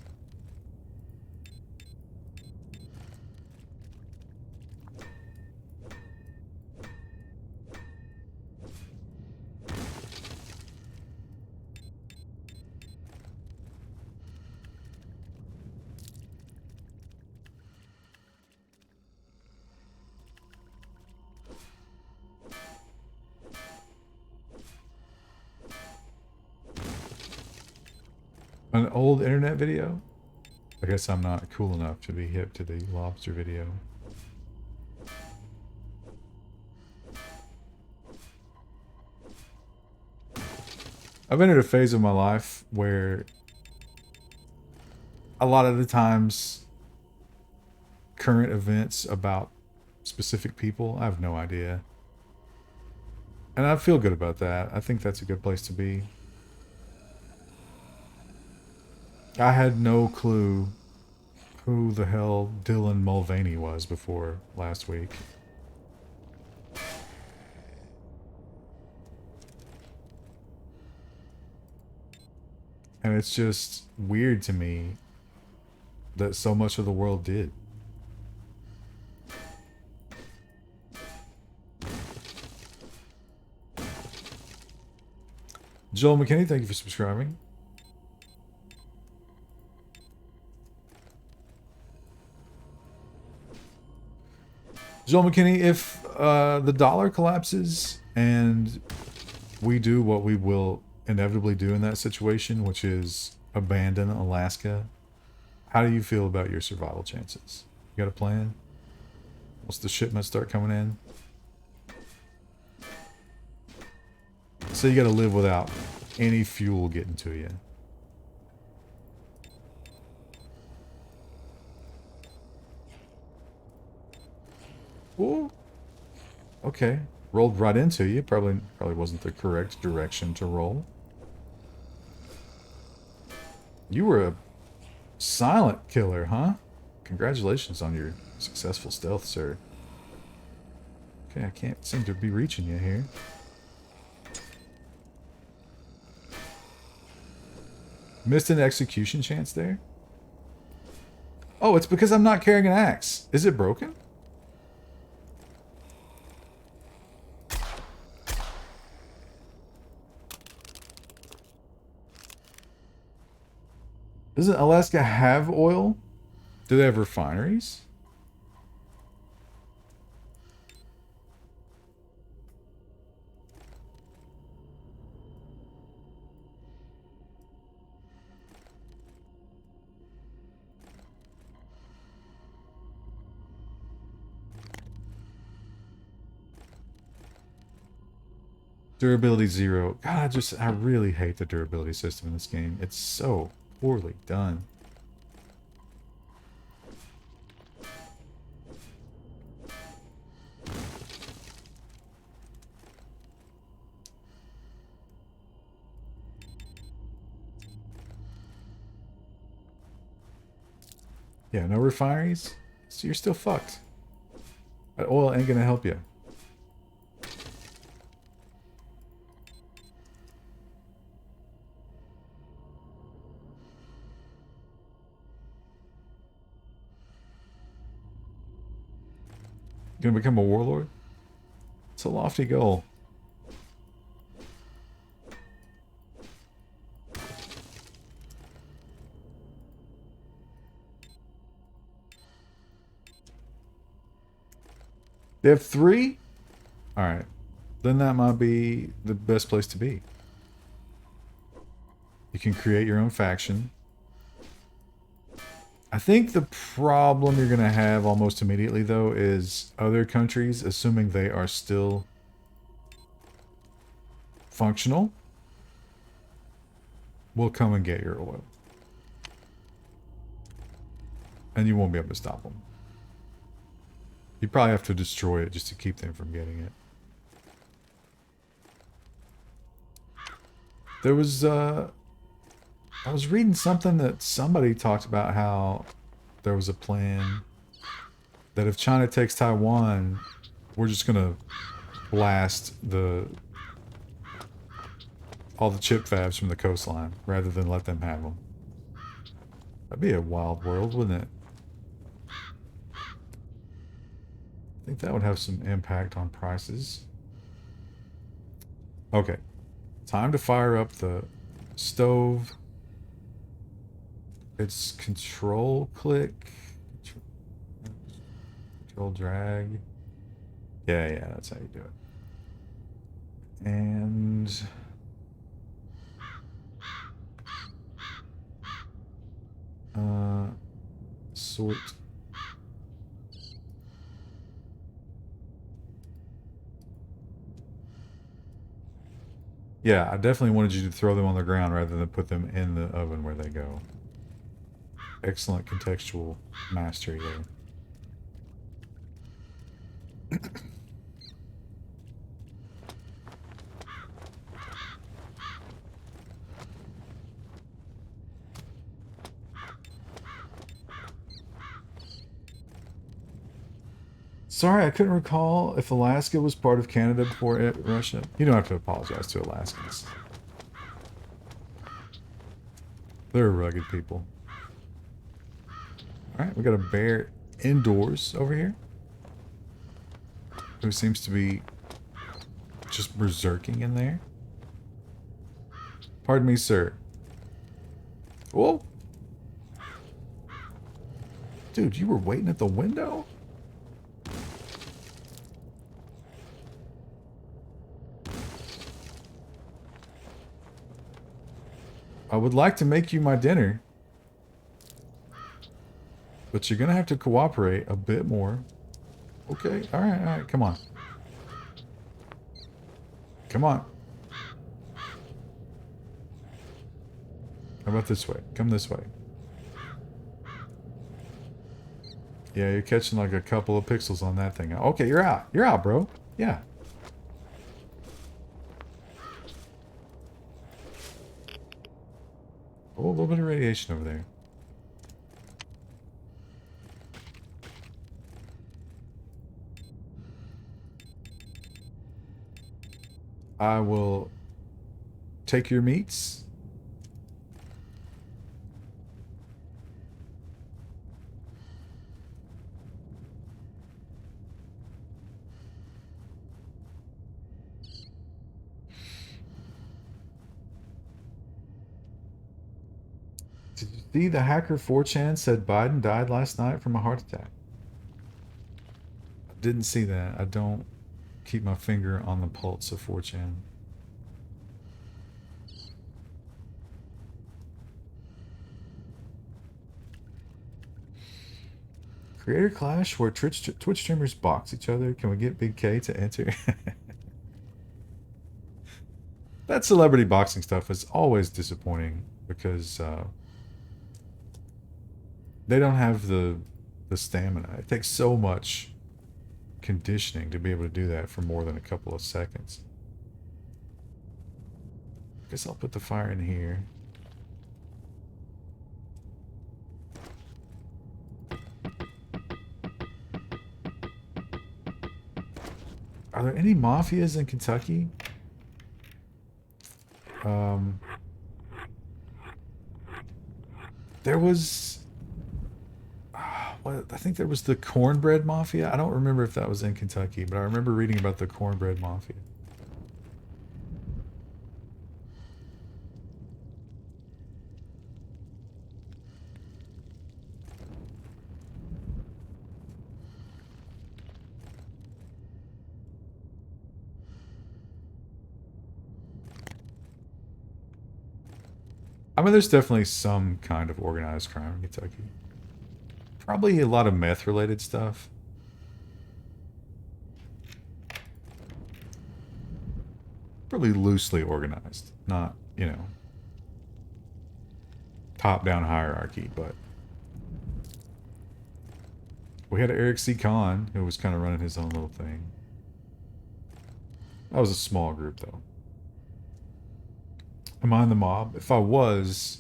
An old internet video? I guess I'm not cool enough to be hip to the lobster video. I've entered a phase of my life where a lot of the times current events about specific people, I have no idea. And I feel good about that. I think that's a good place to be. I had no clue who the hell Dylan Mulvaney was before last week. And it's just weird to me that so much of the world did. Joel McKinney, thank you for subscribing. Joel McKinney, if the dollar collapses and we do what we will inevitably do in that situation, which is abandon Alaska, how do you feel about your survival chances? You got a plan? Once the shipments start coming in? So you got to live without any fuel getting to you. Ooh. Okay. Rolled right into you. Probably wasn't the correct direction to roll. You were a silent killer, huh? Congratulations on your successful stealth, sir. Okay, I can't seem to be reaching you here. Missed an execution chance there? Oh, it's because I'm not carrying an axe. Is it broken? Doesn't Alaska have oil? Do they have refineries? Durability 0. God, I really hate the durability system in this game. It's so poorly done. Yeah, no refineries? So you're still fucked. That oil ain't gonna help you. Gonna become a warlord? It's a lofty goal. They have 3? Alright. Then that might be the best place to be. You can create your own faction. I think the problem you're going to have almost immediately, though, is other countries, assuming they are still functional, will come and get your oil. And you won't be able to stop them. You probably have to destroy it just to keep them from getting it. There was, I was reading something that somebody talked about how there was a plan that if China takes Taiwan, we're just gonna blast all the chip fabs from the coastline rather than let them have them. That'd be a wild world, wouldn't it? I think that would have some impact on prices. Okay. Time to fire up the stove. It's control click. Control drag. Yeah, that's how you do it. And sort. Yeah, I definitely wanted you to throw them on the ground rather than put them in the oven where they go. Excellent contextual mastery there. Sorry, I couldn't recall if Alaska was part of Canada before Russia. You don't have to apologize to Alaskans. They're rugged people. Alright, we got a bear indoors over here, who seems to be just berserking in there. Pardon me, sir. Whoa! Dude, you were waiting at the window? I would like to make you my dinner, but you're gonna have to cooperate a bit more. Okay, alright, come on. Come on. How about this way? Come this way. Yeah, you're catching like a couple of pixels on that thing. Okay, you're out. You're out, bro. Yeah. Oh, a little bit of radiation over there. I will take your meats. Did you see the hacker 4chan said Biden died last night from a heart attack? I didn't see that. I don't keep my finger on the pulse of 4chan. Creator Clash where Twitch streamers box each other. Can we get Big K to enter? That celebrity boxing stuff is always disappointing because they don't have the stamina. It takes so much conditioning to be able to do that for more than a couple of seconds. Guess I'll put the fire in here. Are there any mafias in Kentucky? There was... I think there was the Cornbread Mafia. I don't remember if that was in Kentucky, but I remember reading about the Cornbread Mafia. I mean, there's definitely some kind of organized crime in Kentucky. Probably a lot of meth-related stuff. Really loosely organized. Not, you know, top-down hierarchy, but... We had Eric C. Kahn, who was kind of running his own little thing. That was a small group, though. Am I in the mob? If I was,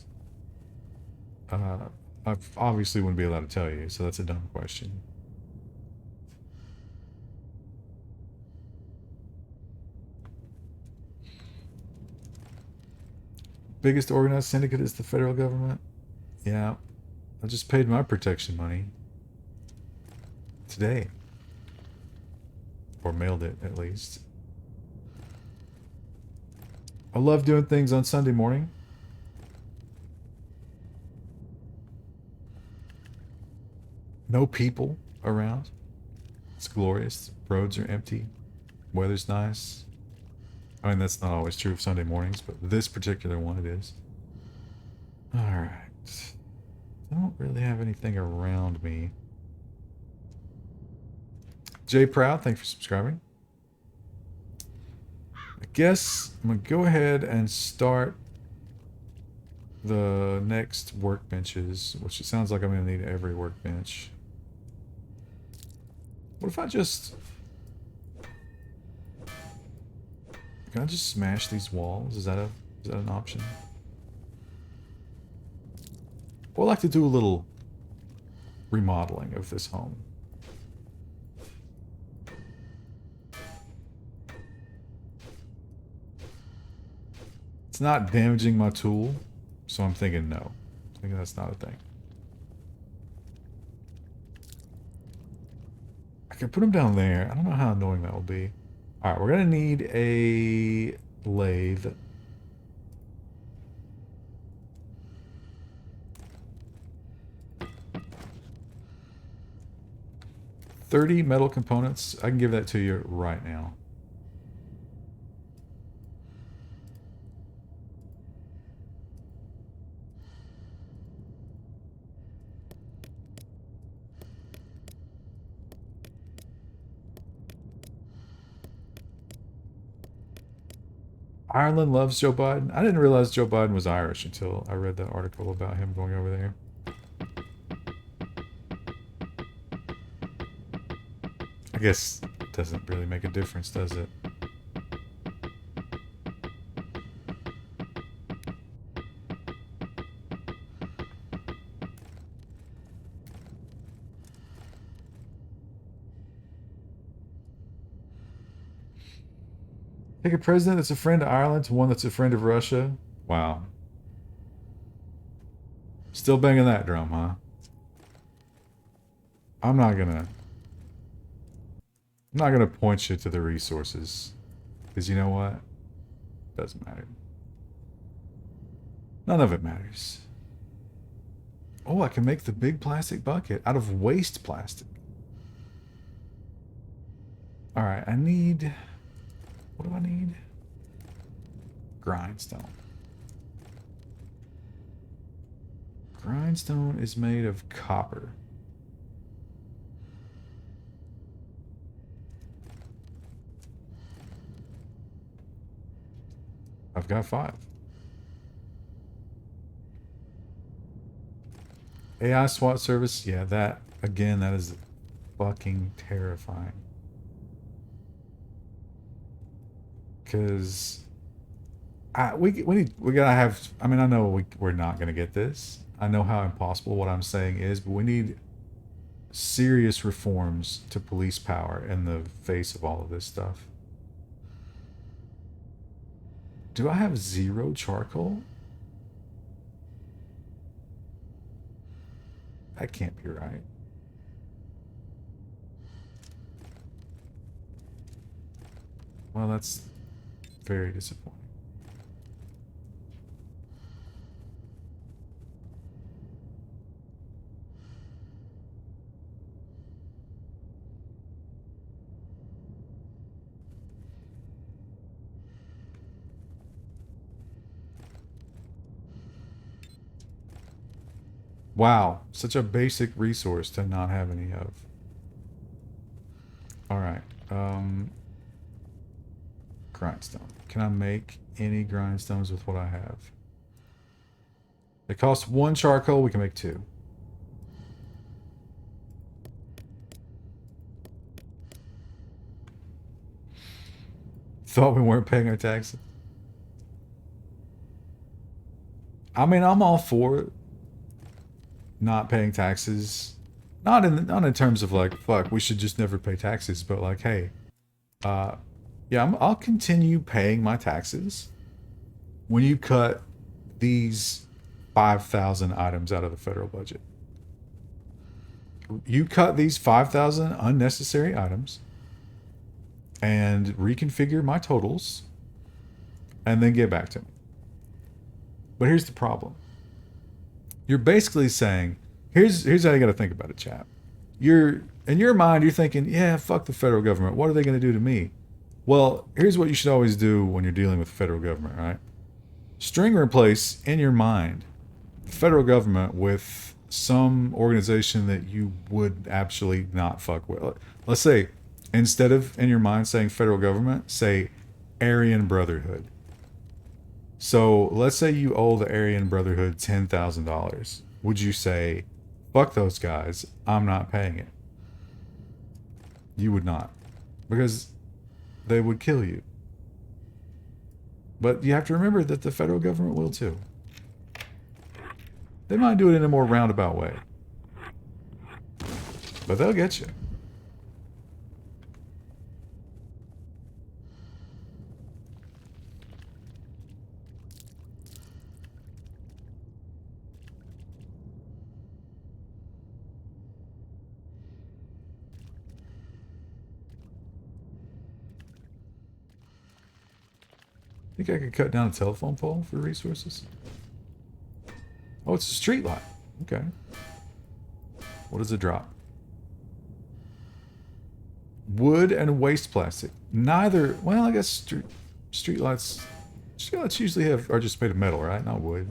I obviously wouldn't be allowed to tell you, so that's a dumb question. Biggest organized syndicate is the federal government? Yeah. I just paid my protection money. Today. Or mailed it, at least. I love doing things on Sunday morning. No people around. It's glorious. Roads are empty. Weather's nice. I mean, that's not always true of Sunday mornings, but this particular one it is. Alright. I don't really have anything around me. Jay Proud, thanks for subscribing. I guess I'm going to go ahead and start the next workbenches, which it sounds like I'm going to need every workbench. What if I just... Can I just smash these walls? Is that an option? I'd like to do a little remodeling of this home. It's not damaging my tool, so I'm thinking no. I think that's not a thing. I can put them down there. I don't know how annoying that will be. Alright, we're going to need a lathe. $30 metal components. I can give that to you right now. Ireland loves Joe Biden. I didn't realize Joe Biden was Irish until I read that article about him going over there. I guess it doesn't really make a difference, does it? Pick a president that's a friend of Ireland to one that's a friend of Russia. Wow. Still banging that drum, huh? I'm not gonna point you to the resources. Because you know what? Doesn't matter. None of it matters. Oh, I can make the big plastic bucket out of waste plastic. Alright, I need... What do I need? Grindstone. Grindstone is made of copper. I've got 5. AI SWAT service, yeah, that, again, that is fucking terrifying. Because we gotta have, I mean, I know we're not gonna get this. I know how impossible what I'm saying is, but we need serious reforms to police power in the face of all of this stuff. Do I have 0 charcoal? That can't be right. Well, that's very disappointing. Wow, such a basic resource to not have any of. Alright, grindstone. Can I make any grindstones with what I have? It costs 1 charcoal, we can make 2. Thought we weren't paying our taxes. I mean, I'm all for not paying taxes. Not in terms of like, fuck, we should just never pay taxes, but like, hey, uh, yeah, I'll continue paying my taxes when you cut these 5,000 items out of the federal budget. You cut these 5,000 unnecessary items and reconfigure my totals and then get back to me. But here's the problem. You're basically saying, here's how you got to think about it, chap. You're in your mind, you're thinking, yeah, fuck the federal government. What are they going to do to me? Well, here's what you should always do when you're dealing with the federal government, right? String replace in your mind the federal government with some organization that you would actually not fuck with. Let's say, instead of in your mind saying federal government, say Aryan Brotherhood. So let's say you owe the Aryan Brotherhood $10,000. Would you say, fuck those guys, I'm not paying it? You would not. Because they would kill you. But you have to remember that the federal government will too. They might do it in a more roundabout way. But they'll get you. Think I could cut down a telephone pole for resources? Oh, it's a street light. Okay. What does it drop? Wood and waste plastic. Neither. Well, I guess street lights. Street lights usually are just made of metal, right? Not wood.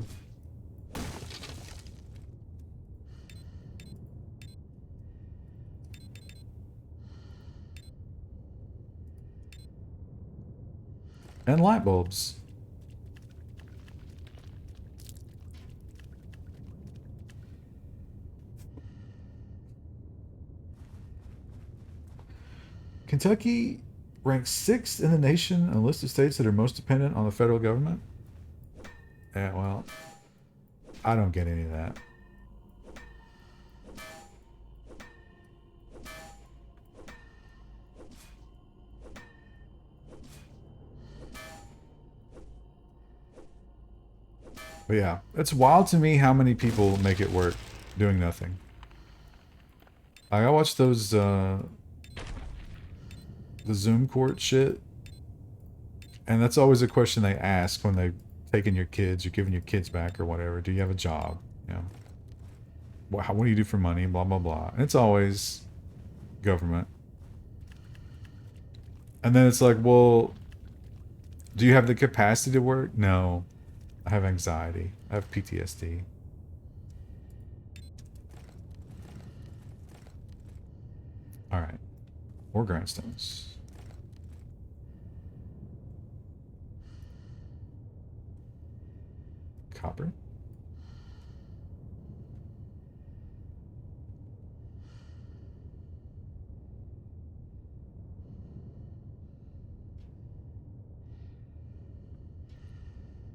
And light bulbs. Kentucky ranks 6th in the nation on a list of states that are most dependent on the federal government. Yeah, well, I don't get any of that. But yeah, it's wild to me how many people make it work doing nothing. I watched those, the Zoom court shit. And that's always a question they ask when they're taking your kids, you're giving your kids back or whatever. Do you have a job? You know, what do you do for money? Blah, blah, blah. And it's always government. And then it's like, well, do you have the capacity to work? No. I have anxiety. I have PTSD. Alright. More grindstones. Copper.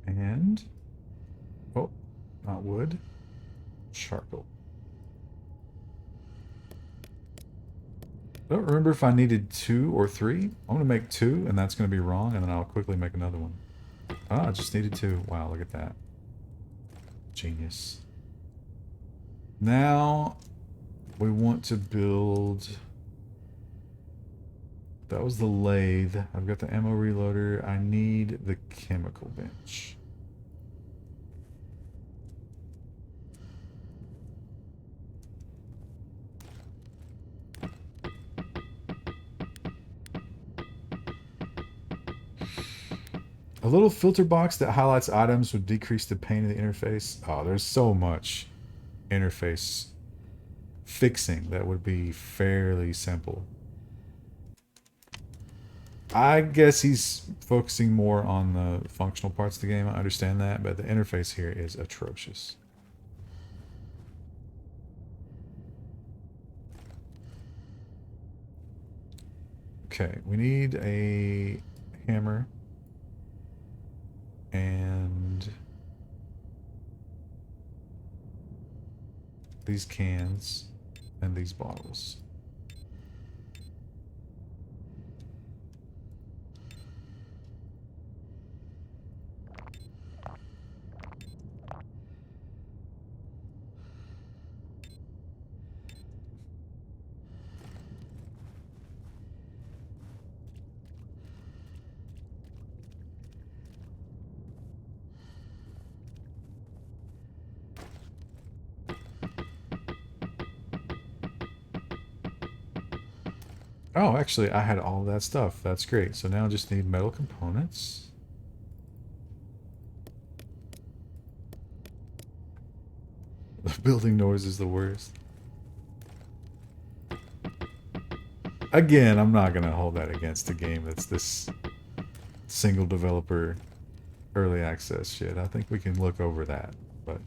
And, oh, not wood, charcoal. I don't remember if I needed 2 or 3. I'm going to make 2, and that's going to be wrong, and then I'll quickly make another one. Ah, I just needed 2. Wow, look at that. Genius. Now, we want to build... That was the lathe. I've got the ammo reloader. I need the chemical bench. A little filter box that highlights items would decrease the pain of the interface. Oh, there's so much interface fixing that would be fairly simple. I guess he's focusing more on the functional parts of the game. I understand that, but the interface here is atrocious. Okay, we need a hammer and these cans and these bottles. Oh, actually, I had all that stuff. That's great. So now I just need metal components. The building noise is the worst. Again, I'm not going to hold that against a game that's this single developer early access shit. I think we can look over that. But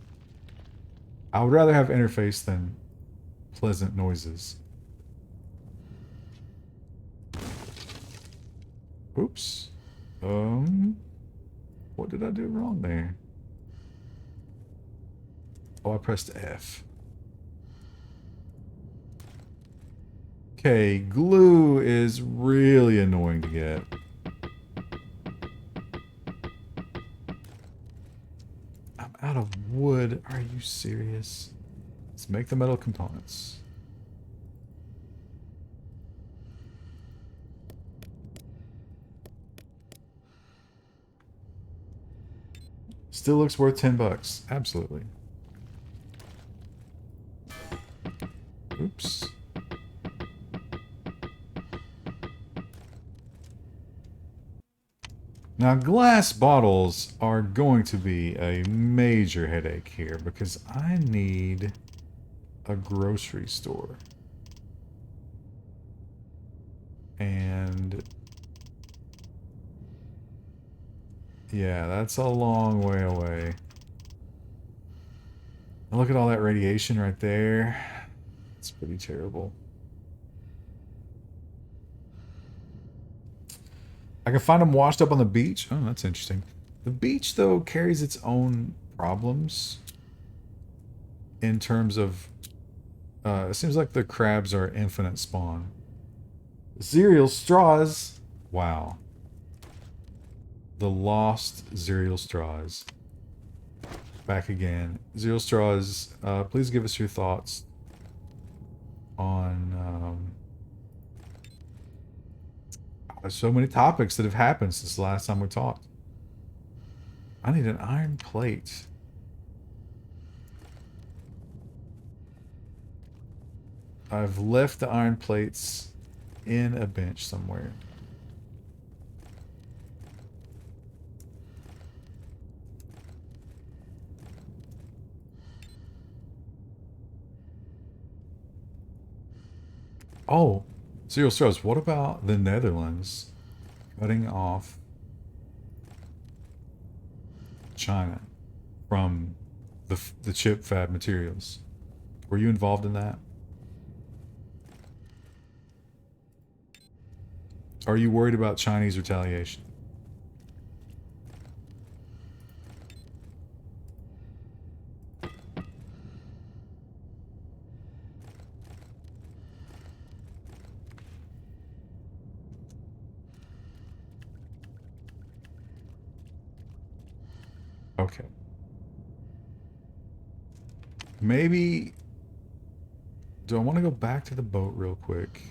I would rather have interface than pleasant noises. Oops. What did I do wrong there? Oh, I pressed F. Okay, glue is really annoying to get. I'm out of wood. Are you serious? Let's make the metal components. Still looks worth 10 bucks. Absolutely. Oops. Now, glass bottles are going to be a major headache here because I need a grocery store. And yeah, that's a long way away. And look at all that radiation right there. It's pretty terrible. I can find them washed up on the beach. Oh, that's interesting. The beach, though, carries its own problems in terms of... it seems like the crabs are infinite spawn. Cereal straws. Wow. The lost cereal straws. Back again. Cereal straws, please give us your thoughts on... there's so many topics that have happened since the last time we talked. I need an iron plate. I've left the iron plates in a bench somewhere. Oh, cereal straws. What about the Netherlands cutting off China from the chip fab materials? Were you involved in that? Are you worried about Chinese retaliation? Okay. Maybe... Do I want to go back to the boat real quick?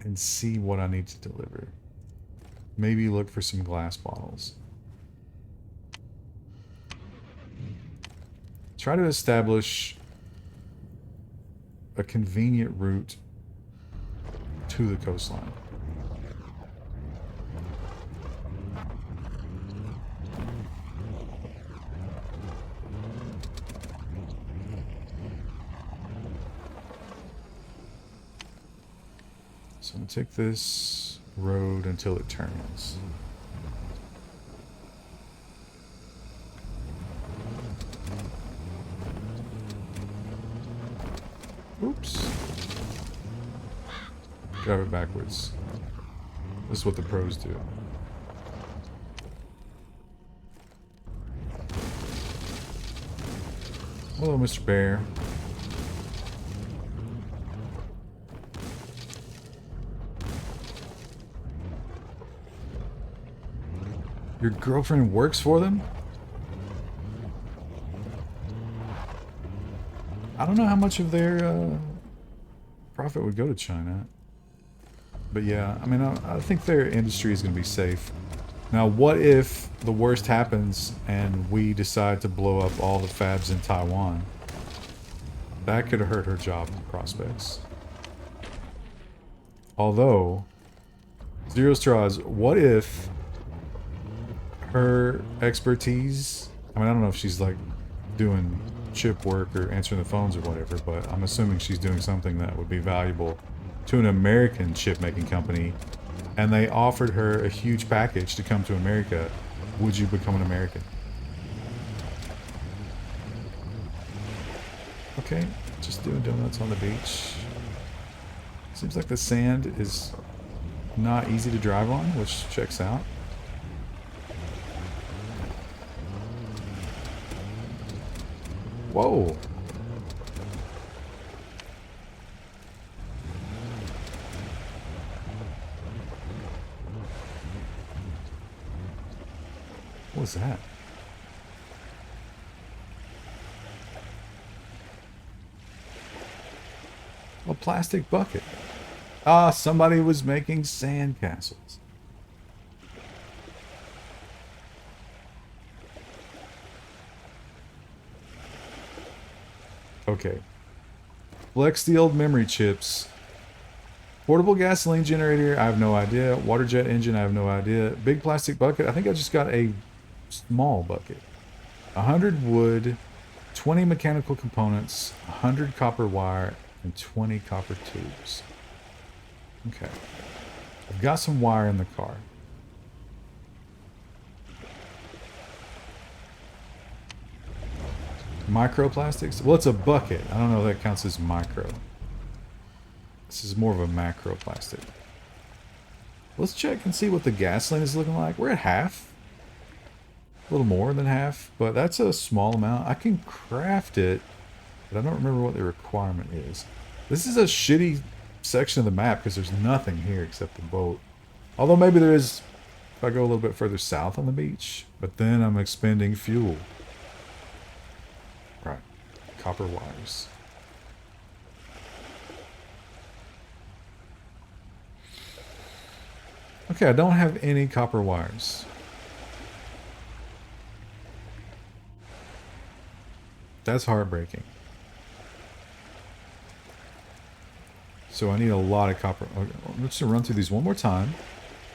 And see what I need to deliver. Maybe look for some glass bottles. Try to establish a convenient route to the coastline. So I'm going to take this road until it turns. Oops. Drive it backwards. This is what the pros do. Hello, Mr. Bear. Your girlfriend works for them? I don't know how much of their profit would go to China. But yeah, I mean, I think their industry is going to be safe. Now, what if the worst happens and we decide to blow up all the fabs in Taiwan? That could hurt her job prospects. Although, Zero Straws, what if her expertise... I mean, I don't know if she's like doing chip work or answering the phones or whatever, but I'm assuming she's doing something that would be valuable to an American chip making company, and they offered her a huge package to come to America. Would you become an American? Okay, just doing donuts on the beach. Seems like the sand is not easy to drive on, which checks out. Whoa! What was that? A plastic bucket. Ah, somebody was making sand castles. Okay. Flex the old memory chips. Portable gasoline generator, I have no idea. Water jet engine, I have no idea. Big plastic bucket, I think I just got a small bucket. 100 wood, 20 mechanical components, 100 copper wire, and 20 copper tubes. Okay. I've got some wire in the car. Microplastics? Well, it's a bucket. I don't know if that counts as micro. This is more of a macro plastic. Let's check and see what the gasoline is looking like. We're at half. A little more than half, but that's a small amount. I can craft it, but I don't remember what the requirement is. This is a shitty section of the map because there's nothing here except the boat. Although maybe there is if I go a little bit further south on the beach, but then I'm expending fuel. Right. Copper wires. Okay, I don't have any copper wires. That's heartbreaking. So I need a lot of copper. Okay, let's just run through these one more time.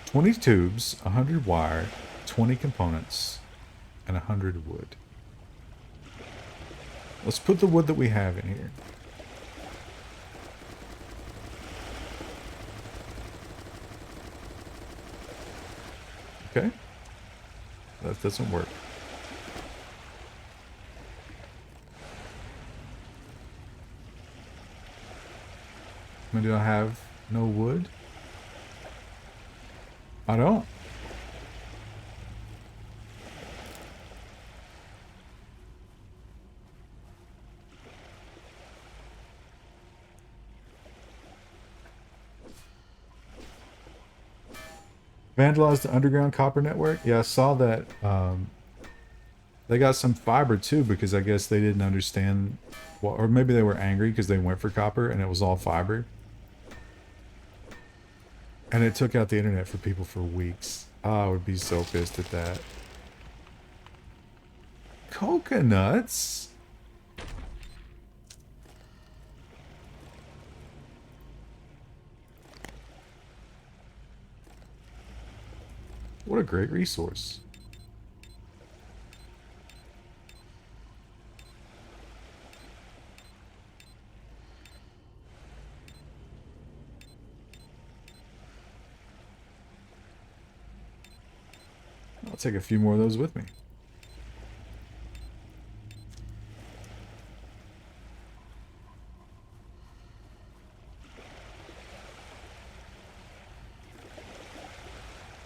20 tubes, 100 wire, 20 components, and 100 wood. Let's put the wood that we have in here. Okay. That doesn't work. I mean, do I have no wood? I don't. Vandalized the underground copper network? Yeah, I saw that. They got some fiber too because I guess they didn't understand, or maybe they were angry because they went for copper and it was all fiber. And it took out the internet for people for weeks. Oh, I would be so pissed at that. Coconuts? What a great resource. I'll take a few more of those with me.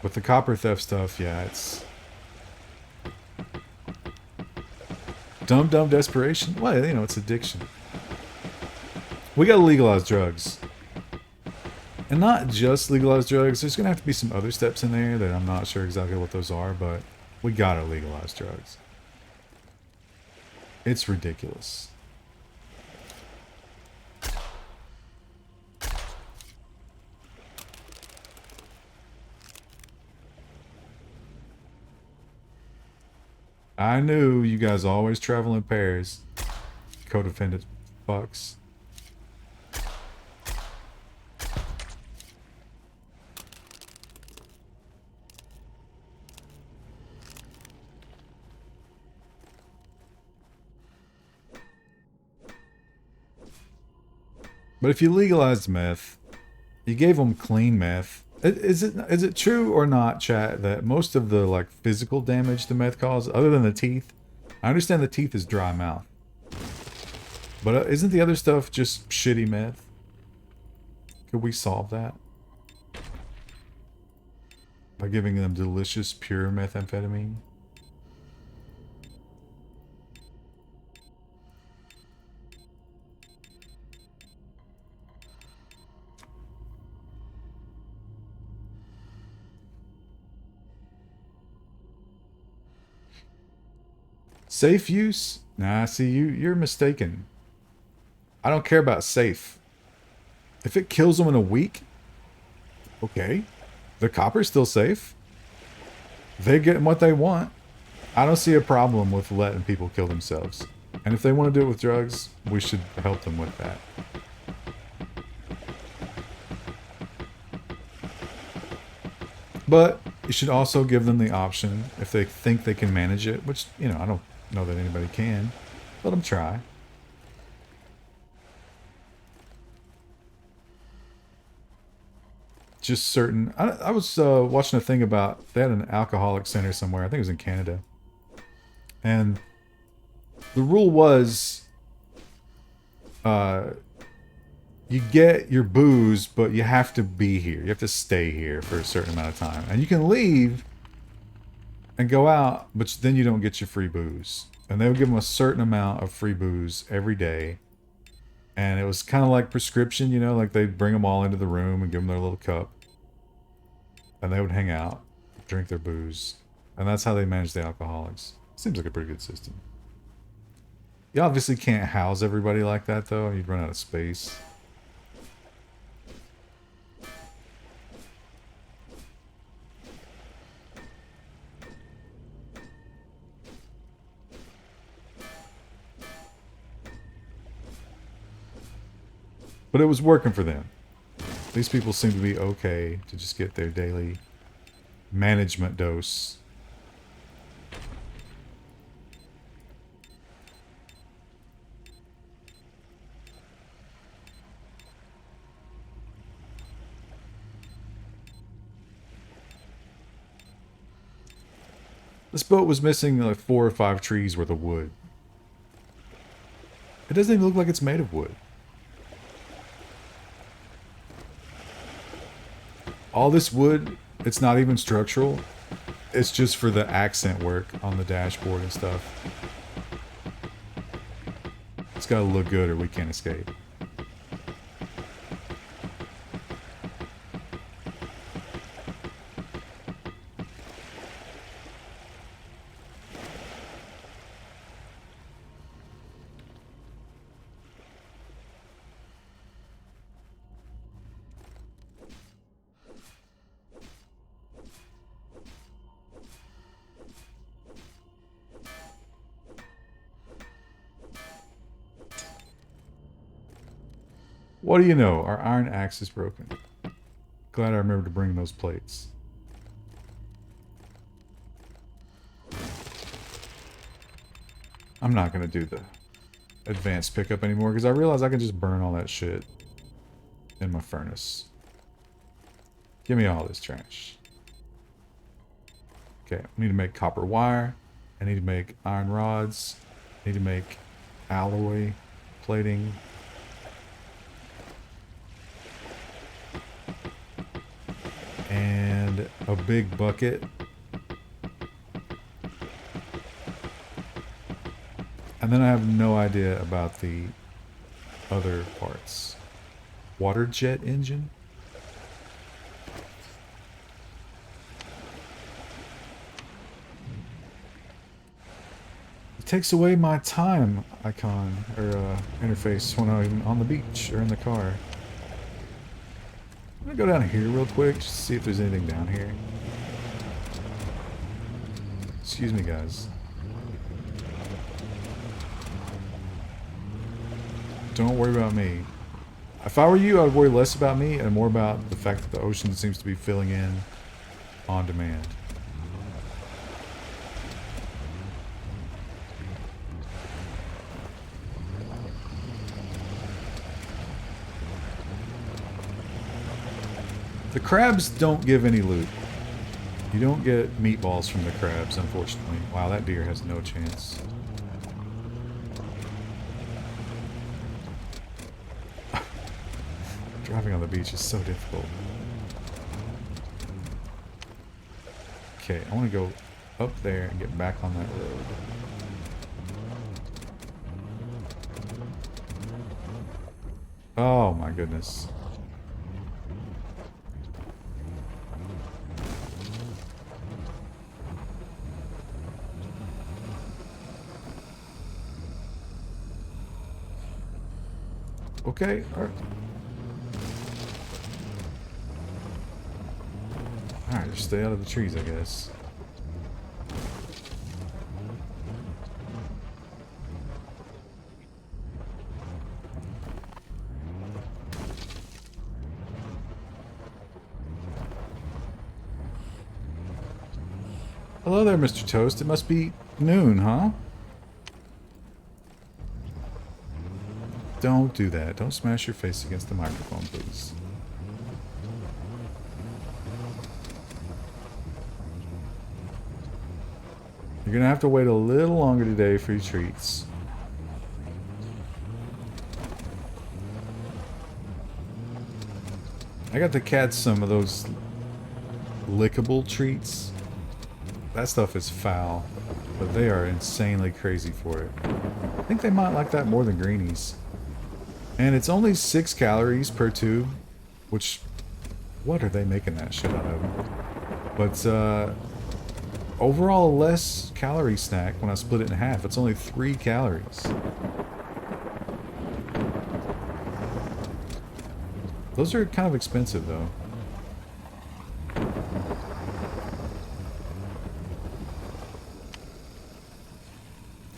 With the copper theft stuff, yeah, it's... Dumb desperation? Well, you know, it's addiction. We gotta legalize drugs. And not just legalize drugs. There's gonna have to be some other steps in there that I'm not sure exactly what those are, but we gotta legalize drugs. It's ridiculous. I knew you guys always travel in pairs. Codependent fucks. But if you legalized meth, you gave them clean meth. Is it true or not, chat, that most of the like physical damage the meth causes, other than the teeth, I understand the teeth is dry mouth, but isn't the other stuff just shitty meth? Could we solve that by giving them delicious pure methamphetamine? Safe use? Nah, see, you're mistaken. I don't care about safe. If it kills them in a week, okay. The copper's still safe. They're getting what they want. I don't see a problem with letting people kill themselves. And if they want to do it with drugs, we should help them with that. But you should also give them the option, if they think they can manage it, which, you know, I don't know that anybody can. Let them try. Just certain... I was watching a thing about... They had an alcoholic center somewhere. I think it was in Canada. And the rule was... you get your booze, but you have to be here. You have to stay here for a certain amount of time. And you can leave and go out, but then you don't get your free booze. And they would give them a certain amount of free booze every day. And it was kind of like prescription, you know, like they'd bring them all into the room and give them their little cup. And they would hang out, drink their booze. And that's how they manage the alcoholics. Seems like a pretty good system. You obviously can't house everybody like that, though. You'd run out of space. But it was working for them. These people seem to be okay to just get their daily management dose. This boat was missing like 4 or 5 trees worth of wood. It doesn't even look like it's made of wood. All this wood, it's not even structural. It's just for the accent work on the dashboard and stuff. It's gotta look good or we can't escape. What do you know? Our iron axe is broken. Glad I remembered to bring those plates. I'm not going to do the advanced pickup anymore because I realize I can just burn all that shit in my furnace. Give me all this trash. Okay, I need to make copper wire. I need to make iron rods. I need to make alloy plating. And a big bucket. And And then I have no idea about the other parts. Water jet engine? It takes away my time icon, or interface when I'm on the beach or in the car. I'm gonna go down here real quick, just to see if there's anything down here. Excuse me, guys. Don't worry about me. If I were you, I would worry less about me and more about the fact that the ocean seems to be filling in on demand. The crabs don't give any loot. You don't get meatballs from the crabs, unfortunately. Wow, that deer has no chance. Driving on the beach is so difficult. Okay, I want to go up there and get back on that road. Oh my goodness. Okay, alright. Alright, just stay out of the trees, I guess. Hello there, Mr. Toast. It must be noon, huh? Don't do that. Don't smash your face against the microphone, please. You're gonna have to wait a little longer today for your treats. I got the cats some of those lickable treats. That stuff is foul, but they are insanely crazy for it. I think they might like that more than greenies. And it's only 6 calories per tube, which, what are they making that shit out of? But, overall less calorie snack when I split it in half. It's only 3 calories. Those are kind of expensive, though.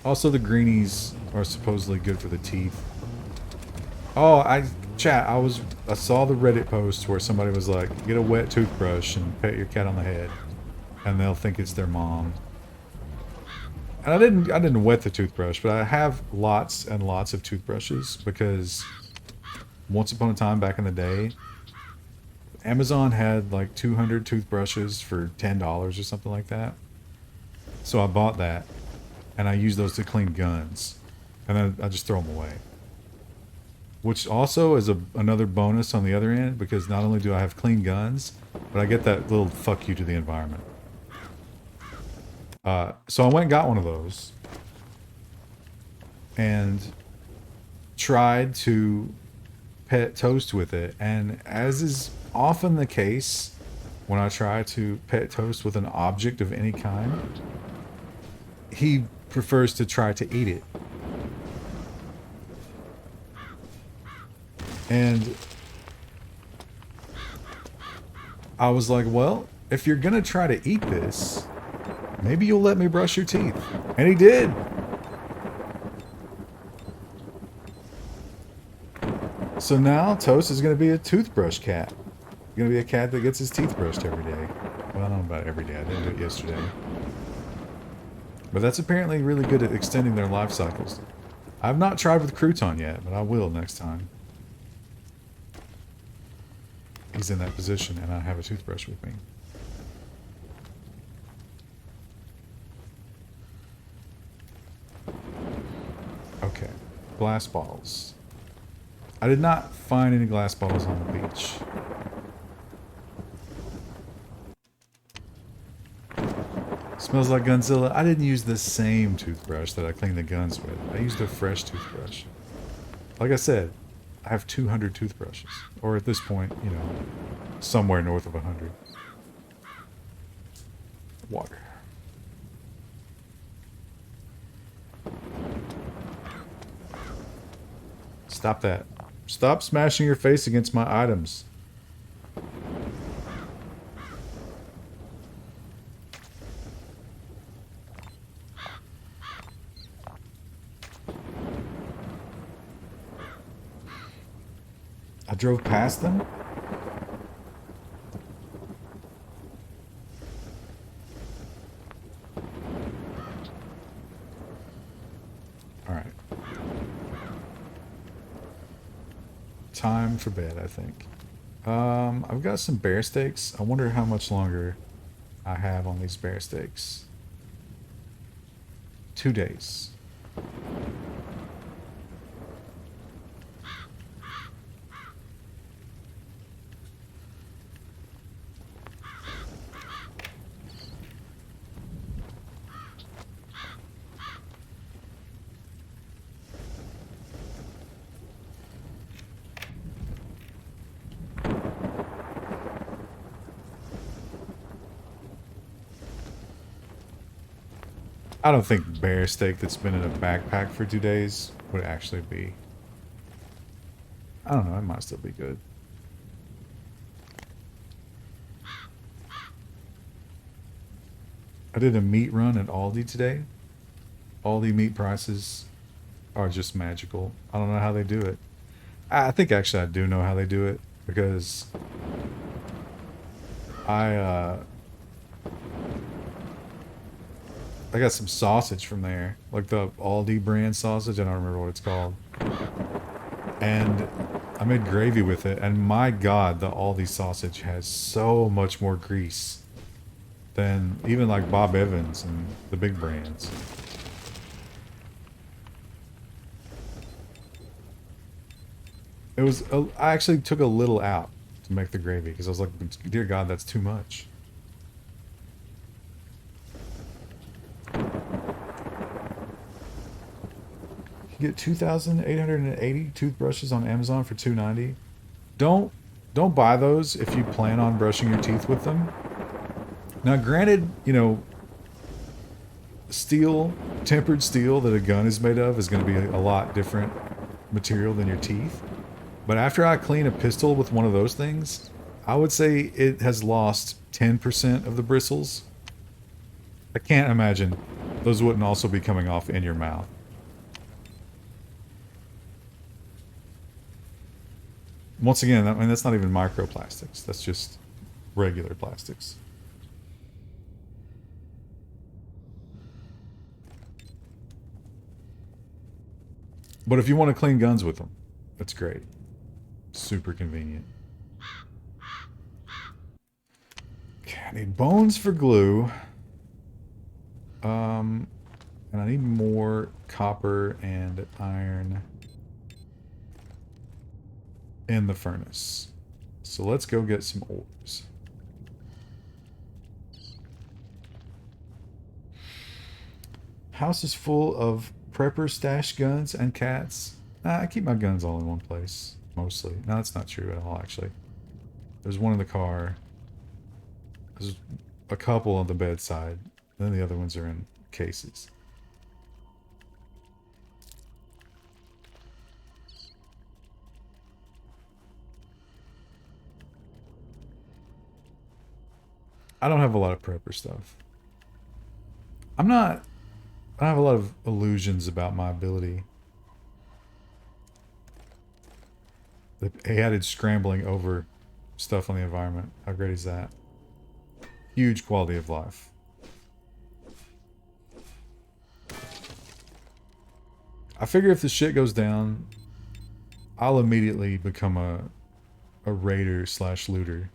Also, the greenies are supposedly good for the teeth. Oh, I saw the Reddit post where somebody was like, get a wet toothbrush and pet your cat on the head, and they'll think it's their mom. And I didn't wet the toothbrush, but I have lots and lots of toothbrushes because once upon a time back in the day, Amazon had like 200 toothbrushes for $10 or something like that. So I bought that, and I use those to clean guns, and then I just throw them away. Which also is another bonus on the other end, because not only do I have clean guns, but I get that little fuck you to the environment. So I went and got one of those, and tried to pet Toast with it, and as is often the case when I try to pet Toast with an object of any kind, he prefers to try to eat it. And I was like, well, if you're gonna try to eat this, maybe you'll let me brush your teeth. And he did. So now Toast is gonna be a toothbrush cat. He's gonna be a cat that gets his teeth brushed every day. Well, I don't know about every day. I didn't do it yesterday. But that's apparently really good at extending their life cycles. I've not tried with Crouton yet, but I will next time. He's in that position and I have a toothbrush with me. Okay, glass bottles. I did not find any glass bottles on the beach. Smells like Gunzilla. I didn't use the same toothbrush that I cleaned the guns with. I used a fresh toothbrush. Like I said, I have 200 toothbrushes. Or at this point, you know, somewhere north of 100. Water. Stop that. Stop smashing your face against my items. I drove past them? Alright. Time for bed, I think. I've got some bear steaks. I wonder how much longer I have on these bear steaks. 2 days. I don't think bear steak that's been in a backpack for 2 days would actually be... I don't know, it might still be good. I did a meat run at Aldi today. Aldi meat prices are just magical. I don't know how they do it. I think actually I do know how they do it because I got some sausage from there, like the Aldi brand sausage. I don't remember what it's called. And I made gravy with it, and my God, the Aldi sausage has so much more grease than even like Bob Evans and the big brands. It was, I actually took a little out to make the gravy because I was like, dear God, that's too much. You get 2,880 toothbrushes on Amazon for $2.90. Don't buy those if you plan on brushing your teeth with them. Now, granted, you know, steel, tempered steel that a gun is made of is going to be a lot different material than your teeth. But after I clean a pistol with one of those things, I would say it has lost 10% of the bristles. I can't imagine those wouldn't also be coming off in your mouth. Once again, I mean, that's not even microplastics. That's just regular plastics. But if you want to clean guns with them, that's great. Super convenient. Okay, I need bones for glue. And I need more copper and iron in the furnace. So let's go get some ores. House is full of prepper stash guns and cats. I keep my guns all in one place, mostly. No, that's not true at all, actually. There's one in the car. There's a couple on the bedside. Then the other ones are in cases. I don't have a lot of prepper stuff. I don't have a lot of illusions about my ability. They added scrambling over stuff on the environment. How great is that? Huge quality of life. I figure if the shit goes down, I'll immediately become a raider slash looter.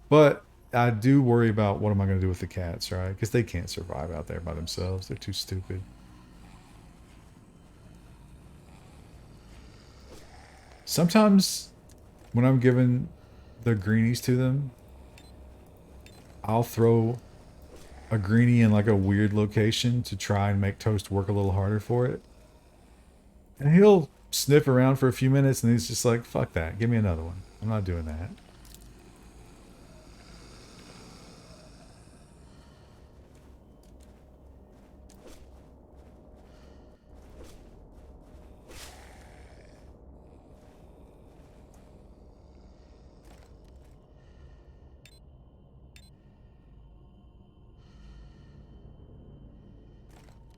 But I do worry about what am I going to do with the cats, right? Because they can't survive out there by themselves. They're too stupid. Sometimes when I'm giving the greenies to them, I'll throw a greenie in like a weird location to try and make Toast work a little harder for it. And he'll sniff around for a few minutes and he's just like, fuck that, give me another one. I'm not doing that.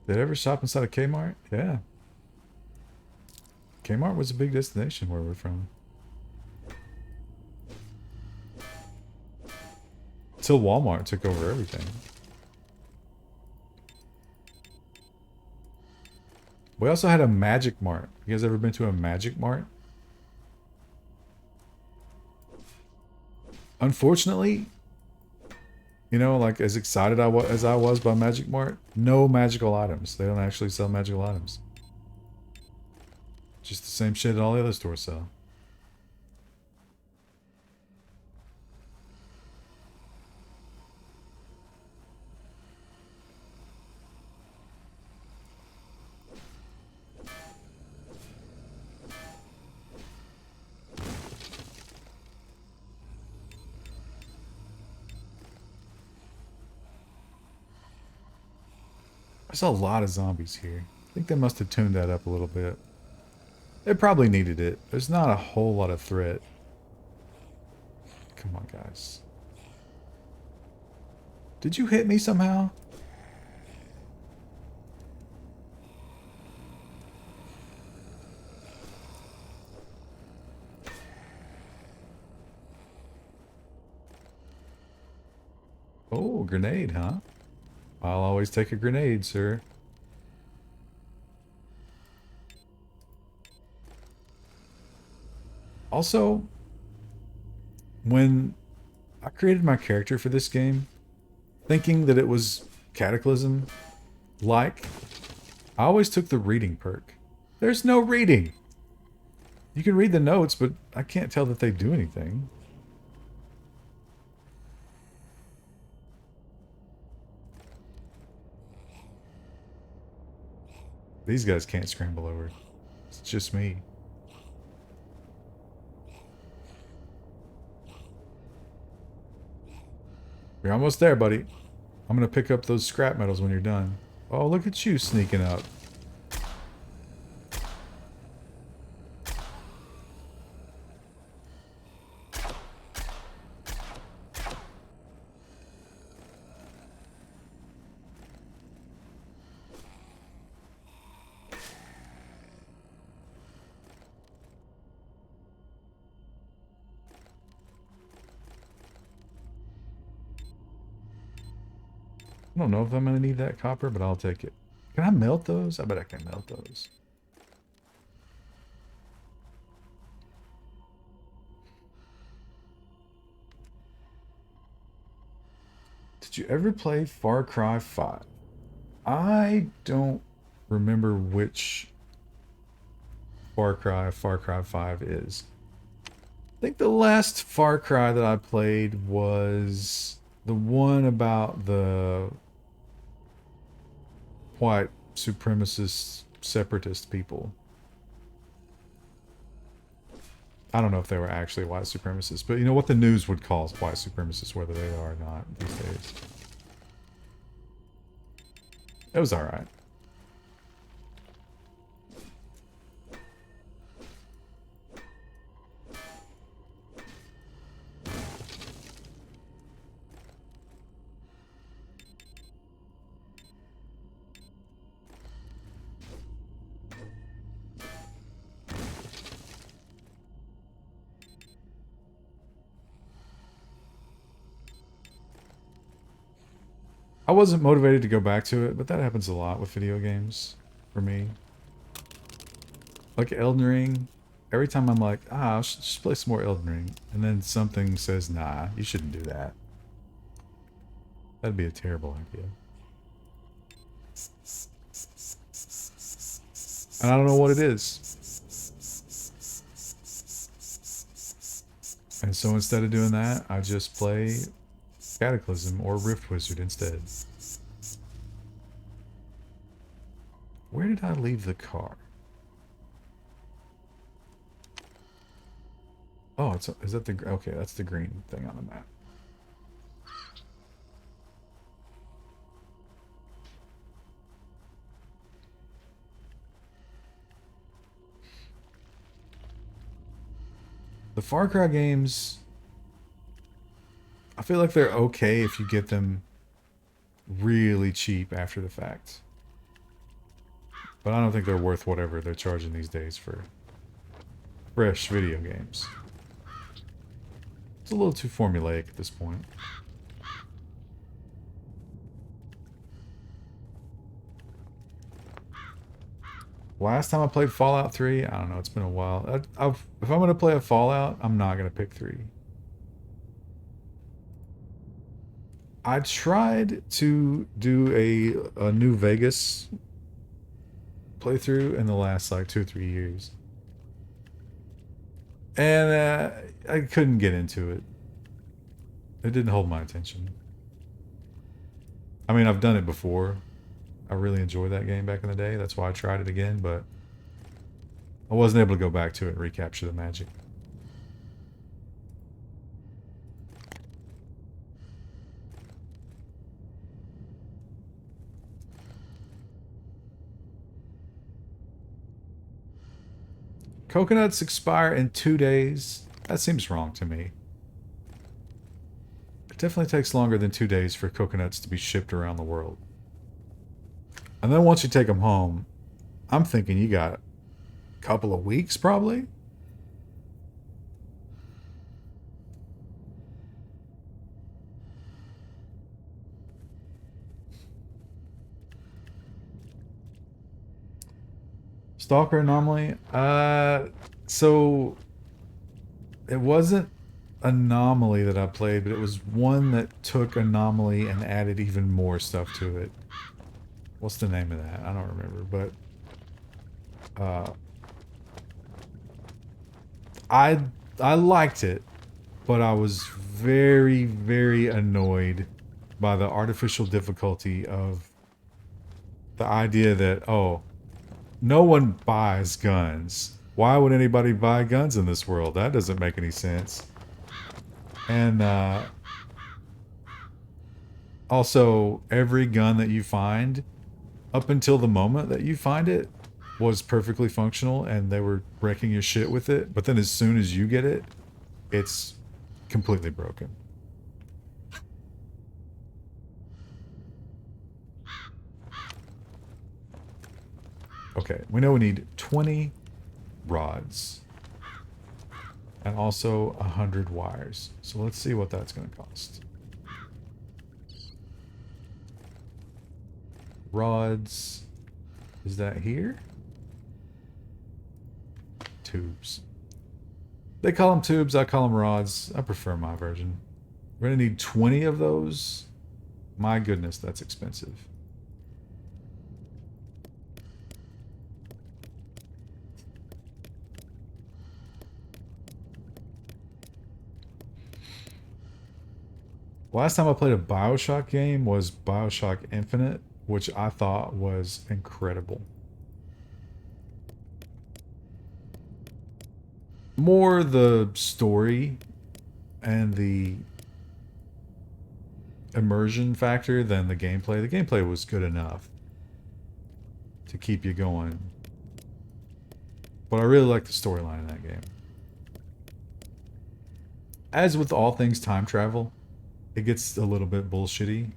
Did I ever shop inside a Kmart? Yeah. Kmart was a big destination where we're from. Till Walmart took over everything. We also had a Magic Mart. You guys ever been to a Magic Mart? Unfortunately, you know, like as excited as I was by Magic Mart, no magical items. They don't actually sell magical items. Just the same shit that all the other stores sell. There's a lot of zombies here. I think they must have tuned that up a little bit. They probably needed it. There's not a whole lot of threat. Come on, guys. Did you hit me somehow? Oh, grenade, huh? I'll always take a grenade, sir. Also, when I created my character for this game, thinking that it was Cataclysm, like, I always took the reading perk. There's no reading! You can read the notes, but I can't tell that they do anything. These guys can't scramble over. It's just me. You're almost there, buddy. I'm gonna pick up those scrap metals when you're done. Oh, look at you sneaking up. I don't know if I'm going to need that copper, but I'll take it. Can I melt those? I bet I can melt those. Did you ever play Far Cry 5? I don't remember which Far Cry 5 is. I think the last Far Cry that I played was the one about the white supremacist separatist people. I don't know if they were actually white supremacists, but you know what the news would call white supremacists, whether they are or not these days. It was alright. I wasn't motivated to go back to it, but that happens a lot with video games for me. Like Elden Ring, every time I'm like, I should just play some more Elden Ring, and then something says, nah, you shouldn't do that. That'd be a terrible idea. And I don't know what it is. And so instead of doing that, I just play Cataclysm or Rift Wizard instead. Where did I leave the car? Oh, is that the... Okay, that's the green thing on the map. The Far Cry games, I feel like they're okay if you get them really cheap after the fact. But I don't think they're worth whatever they're charging these days for fresh video games. It's a little too formulaic at this point. Last time I played Fallout 3, I don't know, it's been a while. If I'm going to play a Fallout, I'm not going to pick 3. I tried to do a New Vegas playthrough in the last like 2 or 3 years. And I couldn't get into it. It didn't hold my attention. I mean, I've done it before. I really enjoyed that game back in the day. That's why I tried it again, but I wasn't able to go back to it and recapture the magic. Coconuts expire in 2 days. That seems wrong to me. It definitely takes longer than 2 days for coconuts to be shipped around the world. And then once you take them home, I'm thinking you got a couple of weeks probably. Stalker Anomaly? So it wasn't Anomaly that I played, but it was one that took Anomaly and added even more stuff to it. What's the name of that? I don't remember, but I liked it, but I was very, very annoyed by the artificial difficulty of the idea that, oh, no one buys guns. Why would anybody buy guns in this world? That doesn't make any sense. And also, every gun that you find, up until the moment that you find it, was perfectly functional and they were wrecking your shit with it. But then as soon as you get it, it's completely broken. Okay, we know we need 20 rods. And also 100 wires. So let's see what that's going to cost. Rods. Is that here? Tubes. They call them tubes, I call them rods. I prefer my version. We're going to need 20 of those. My goodness, that's expensive. Last time I played a BioShock game was BioShock Infinite, which I thought was incredible. More the story and the immersion factor than the gameplay. The gameplay was good enough to keep you going. But I really like the storyline in that game. As with all things time travel, it gets a little bit bullshitty.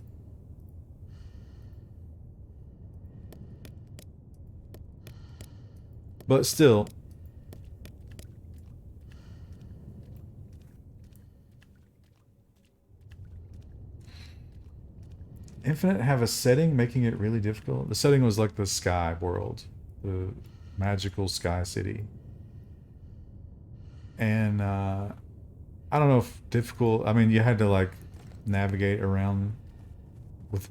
But still, Infinite have a setting making it really difficult. The setting was like the sky world, the magical sky city. And I don't know if difficult, I mean, you had to like navigate around with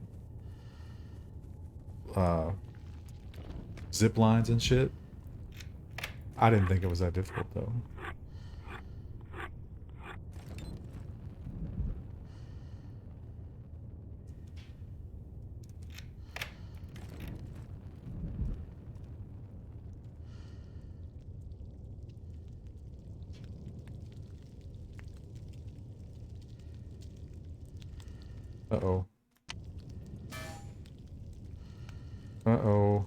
zip lines and shit. I didn't think it was that difficult though. Uh-oh. Uh-oh.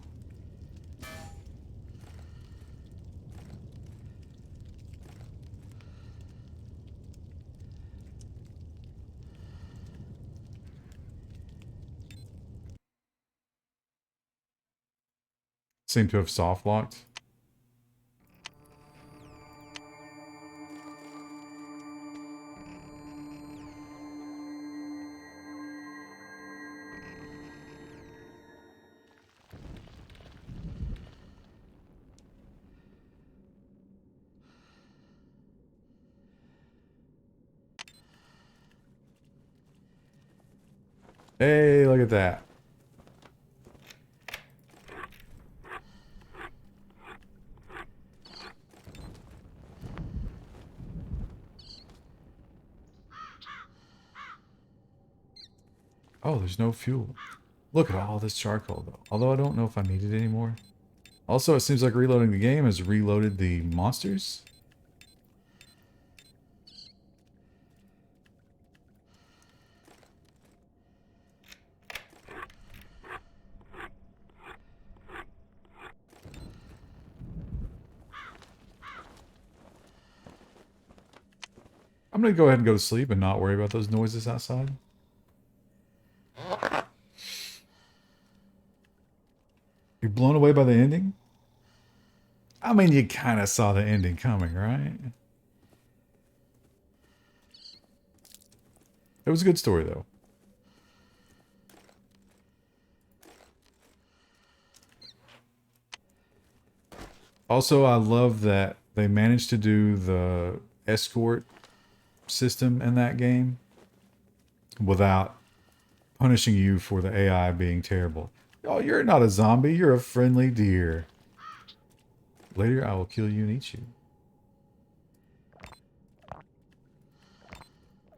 Seem to have soft locked. Hey, look at that. Oh, there's no fuel. Look at all this charcoal, though. Although I don't know if I need it anymore. Also, it seems like reloading the game has reloaded the monsters. I'm gonna go ahead and go to sleep and not worry about those noises outside. You're blown away by the ending? I mean, you kind of saw the ending coming, right? It was a good story, though. Also, I love that they managed to do the escort system in that game without punishing you for the AI being terrible. Oh, you're not a zombie. You're a friendly deer. Later, I will kill you and eat you.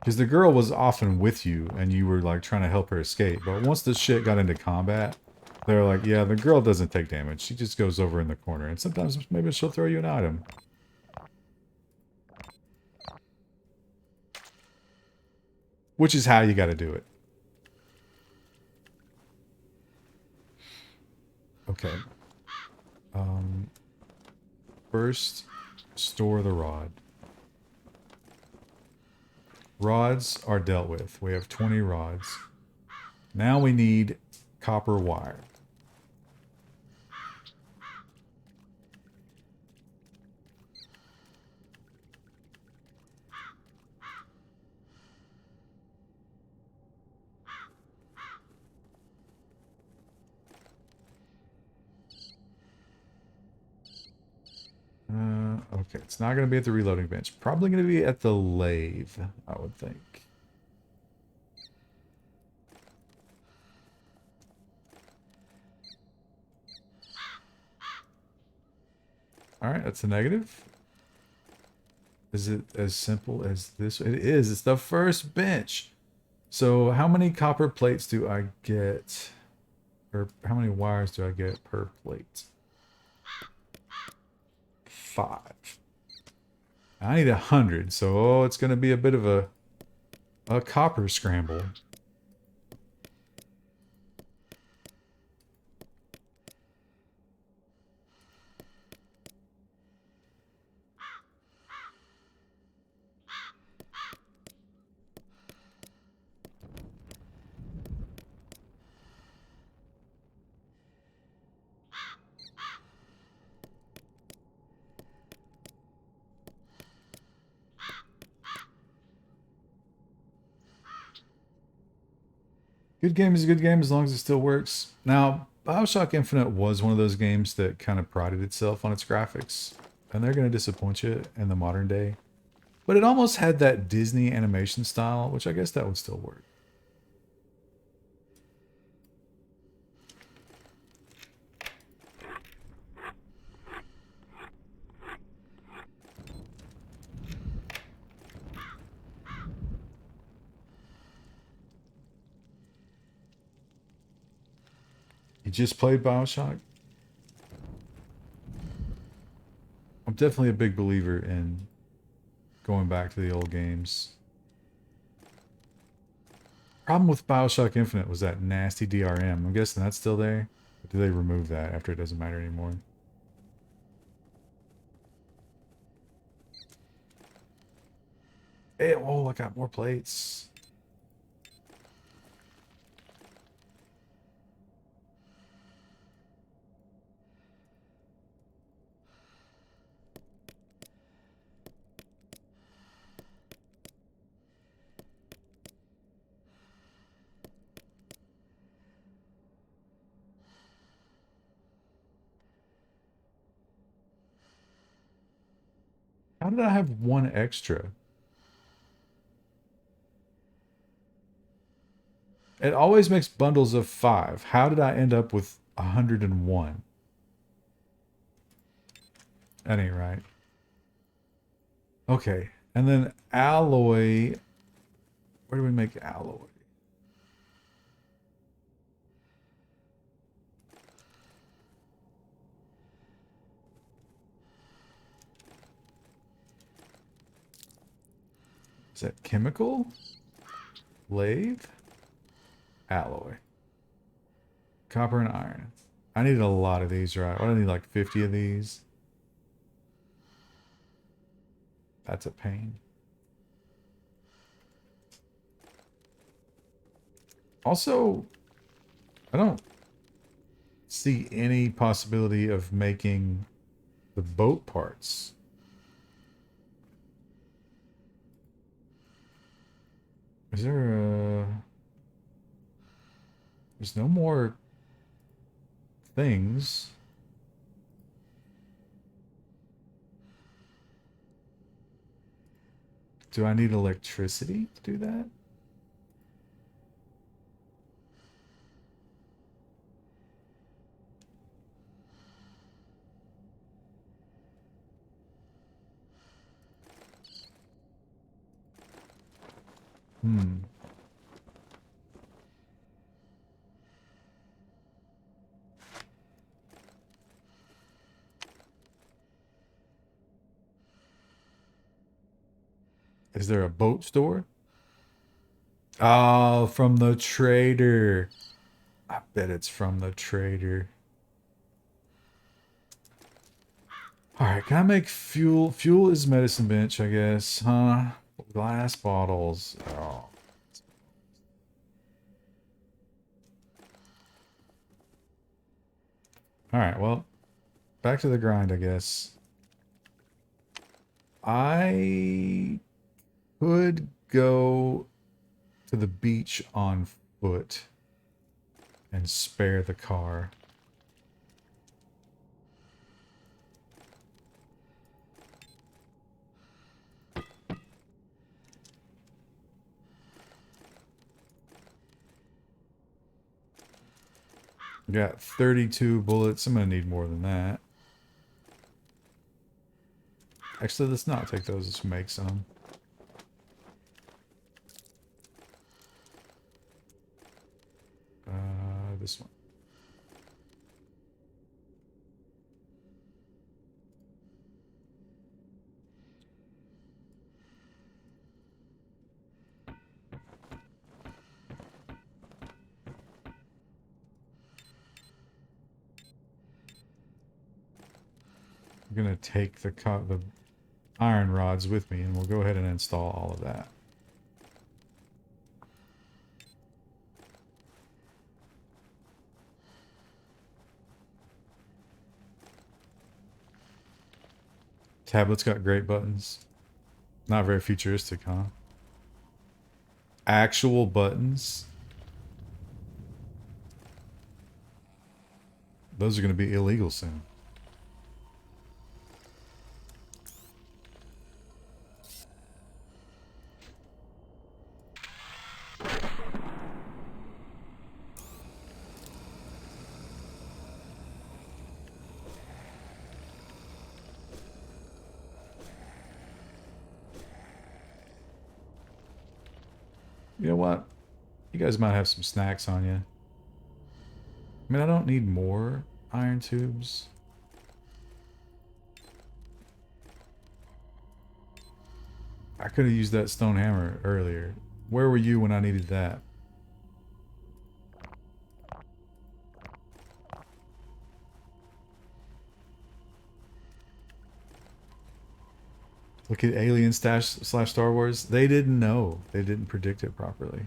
Because the girl was often with you, and you were, like, trying to help her escape. But once the shit got into combat, they were like, yeah, the girl doesn't take damage. She just goes over in the corner. And sometimes maybe she'll throw you an item. Which is how you got to do it. Okay. First, store the rod. Rods are dealt with. We have 20 rods. Now we need copper wire. Okay, it's not going to be at the reloading bench. Probably going to be at the lathe, I would think. Alright, that's a negative. Is it as simple as this? It is. It's the first bench. So how many copper plates do I get? Or how many wires do I get per plate? 5. I need 100, so it's going to be a bit of a copper scramble. Good game is a good game as long as it still works. Now, BioShock Infinite was one of those games that kind of prided itself on its graphics, and they're going to disappoint you in the modern day. But it almost had that Disney animation style, which I guess that would still work. You just played BioShock? I'm definitely a big believer in going back to the old games. Problem with Bioshock Infinite was that nasty DRM. I'm guessing that's still there. Or do they remove that after it doesn't matter anymore? Hey, oh, I got more plates. How did I have one extra? It always makes bundles of 5. How did I end up with 101? That ain't right. Okay. And then alloy. Where do we make alloy? Is that chemical? Lathe? Alloy. Copper and iron. I need a lot of these, right? I need like 50 of these. That's a pain. Also, I don't see any possibility of making the boat parts. Is there a... There's no more things. Do I need electricity to do that? Hmm. Is there a boat store? Oh, from the trader. I bet it's from the trader. Alright, can I make fuel? Fuel is medicine bench, I guess, huh? Glass bottles. Oh. Alright, well, back to the grind, I guess. I could go to the beach on foot and spare the car. Got 32 bullets. I'm gonna need more than that. Actually, let's not take those. Let's make some. This one. I'm gonna take the iron rods with me, and we'll go ahead and install all of that. Tablet's got great buttons. Not very futuristic, huh? Actual buttons. Those are going to be illegal soon. You know what? You guys might have some snacks on you. I mean, I don't need more iron tubes. I could have used that stone hammer earlier. Where were you when I needed that? Look at Alien slash Star Wars. They didn't know. They didn't predict it properly.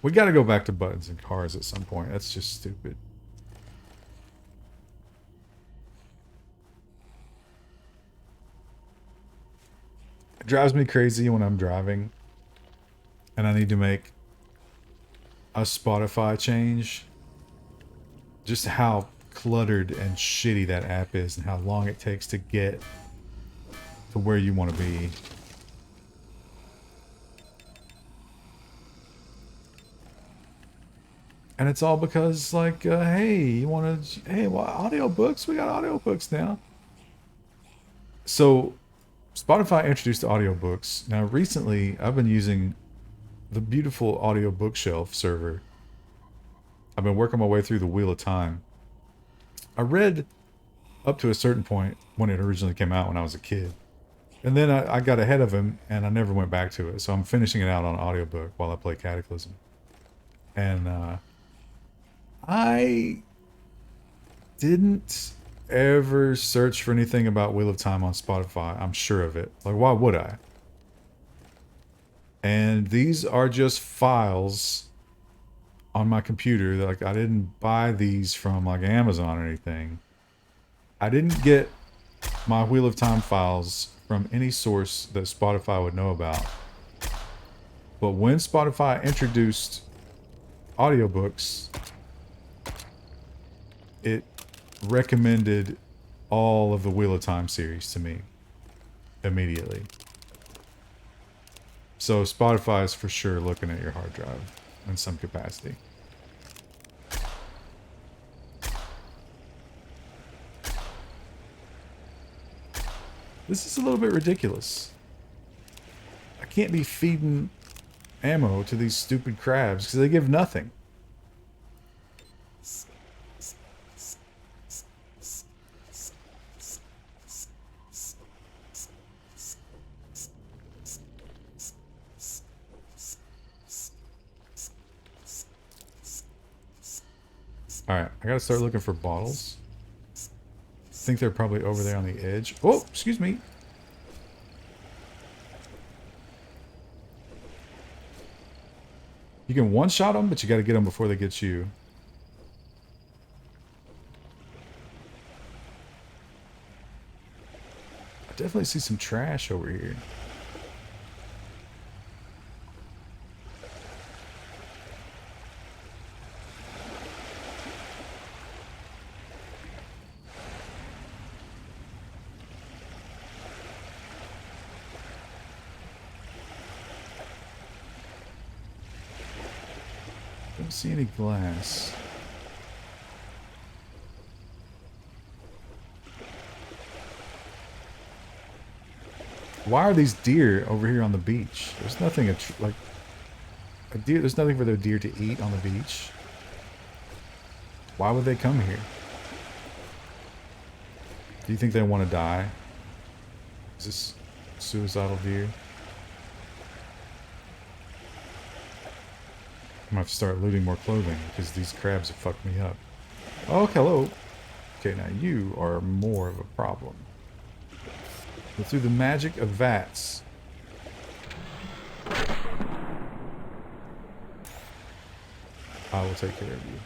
We got to go back to buttons and cars at some point. That's just stupid. It drives me crazy when I'm driving and I need to make a Spotify change. Just how cluttered and shitty that app is and how long it takes to get to where you want to be. And it's all because, like, hey, you want to, hey, well, audiobooks? We got audiobooks now. So, Spotify introduced audiobooks. Now, recently, I've been using the beautiful audio bookshelf server. I've been working my way through the Wheel of Time. I read up to a certain point when it originally came out when I was a kid. And then I got ahead of him, and I never went back to it. So I'm finishing it out on audiobook while I play Cataclysm. And, I didn't ever search for anything about Wheel of Time on Spotify. I'm sure of it. Like, why would I? And these are just files on my computer. Like, I didn't buy these from like Amazon or anything. I didn't get my Wheel of Time files from any source that Spotify would know about. But when Spotify introduced audiobooks, it recommended all of the Wheel of Time series to me immediately. So Spotify is for sure looking at your hard drive in some capacity. This is a little bit ridiculous. I can't be feeding ammo to these stupid crabs because they give nothing. Alright, I gotta start looking for bottles. I think they're probably over there on the edge. Oh, excuse me. You can one-shot them, but you gotta get them before they get you. I definitely see some trash over here. Don't see any glass. Why are these deer over here on the beach? There's nothing like a deer. There's nothing for their deer to eat on the beach. Why would they come here? Do you think they want to die? Is this suicidal deer? I'm gonna have to start looting more clothing because these crabs have fucked me up. Oh, hello. Okay, now you are more of a problem. But through the magic of vats. I will take care of you.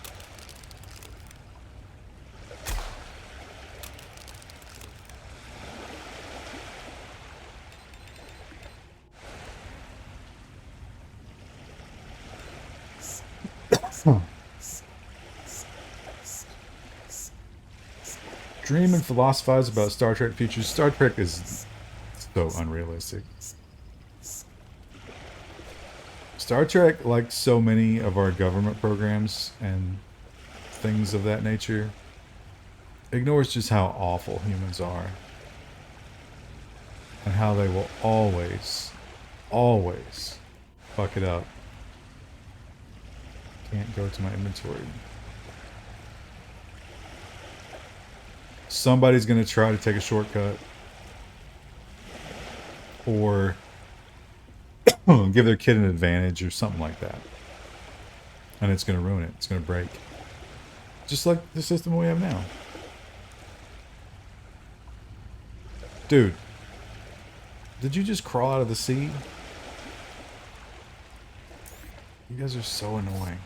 Dream and philosophize about Star Trek futures. Star Trek is so unrealistic. Star Trek, like so many of our government programs and things of that nature, ignores just how awful humans are. And how they will always, always fuck it up. Can't go to my inventory. Somebody's going to try to take a shortcut. Or give their kid an advantage or something like that. And it's going to ruin it. It's going to break. Just like the system we have now. Dude, did you just crawl out of the sea? You guys are so annoying.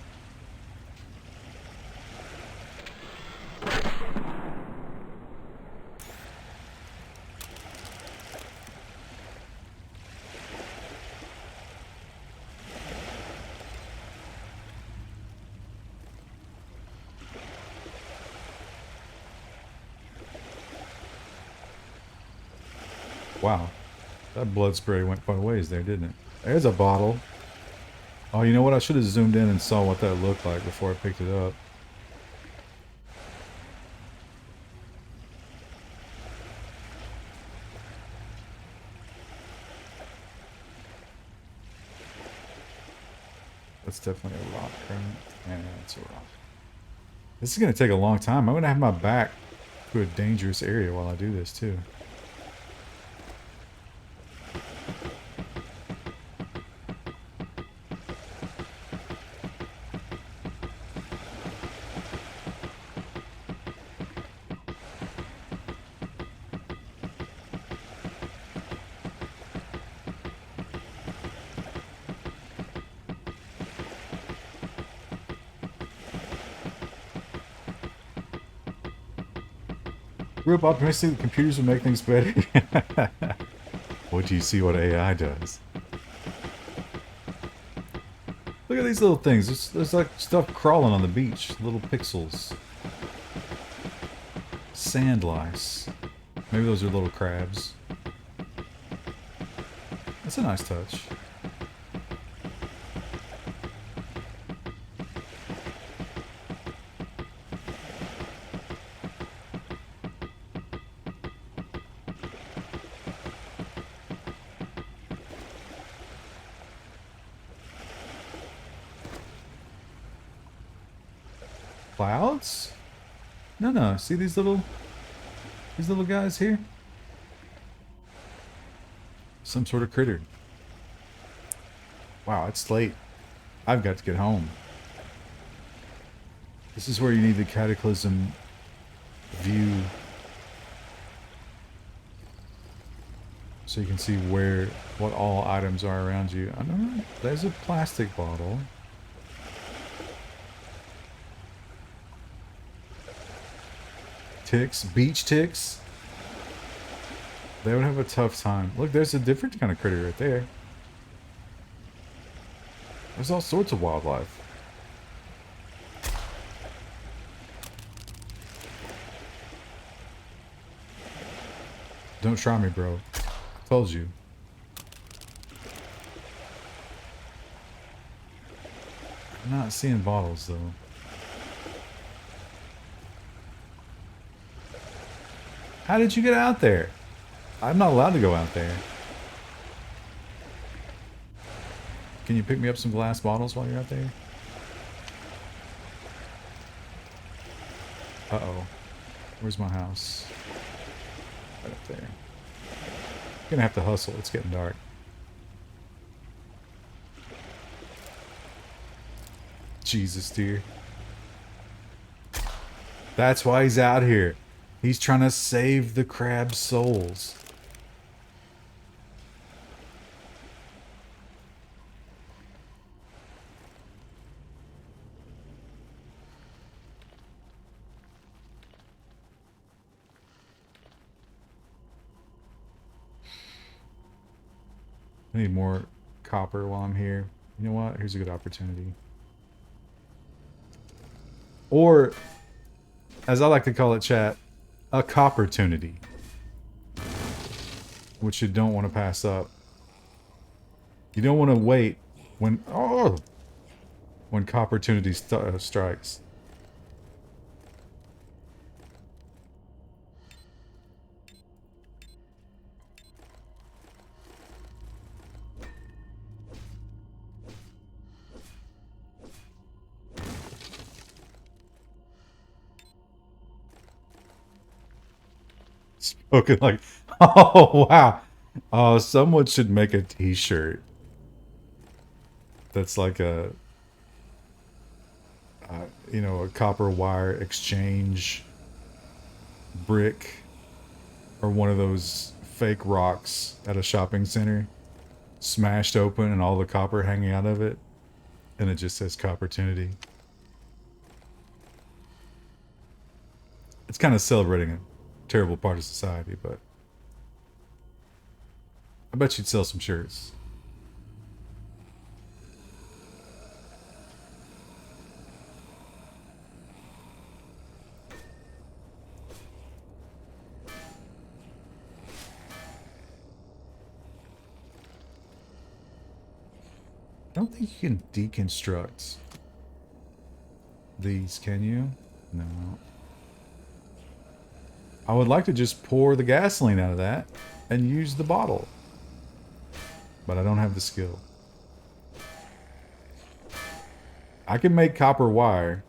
Wow. That blood spray went quite a ways there, didn't it? There's a bottle. Oh, you know what? I should have zoomed in and saw what that looked like before I picked it up. That's definitely a rock, right? Yeah, it's a rock. This is going to take a long time. I'm going to have my back to a dangerous area while I do this, too. Grew up optimistic that computers would make things better. What do you see what AI does? Look at these little things. There's like stuff crawling on the beach. Little pixels. Sand lice. Maybe those are little crabs. That's a nice touch. Clouds? No. See these little guys here? Some sort of critter. Wow, it's late. I've got to get home. This is where you need the cataclysm view. So you can see what all items are around you. I don't know. There's a plastic bottle. Ticks, beach ticks. They would have a tough time. Look, there's a different kind of critter right there. There's all sorts of wildlife. Don't try me, bro. Told you. I'm not seeing bottles, though. How did you get out there? I'm not allowed to go out there. Can you pick me up some glass bottles while you're out there? Uh-oh. Where's my house? Right up there. Gonna have to hustle. It's getting dark. Jesus, dear. That's why he's out here. He's trying to save the crab's souls. I need more copper while I'm here. You know what? Here's a good opportunity. Or, as I like to call it, chat, a copportunity. Which you don't want to pass up. You don't want to wait when copportunity strikes. Spoken like, oh wow. Oh, someone should make a t-shirt that's like a you know, a copper wire exchange brick, or one of those fake rocks at a shopping center, smashed open and all the copper hanging out of it, and it just says Copportunity. It's kind of celebrating a terrible part of society, but I bet you'd sell some shirts. I don't think you can deconstruct these, can you? No. I would like to just pour the gasoline out of that and use the bottle. But I don't have the skill. I can make copper wire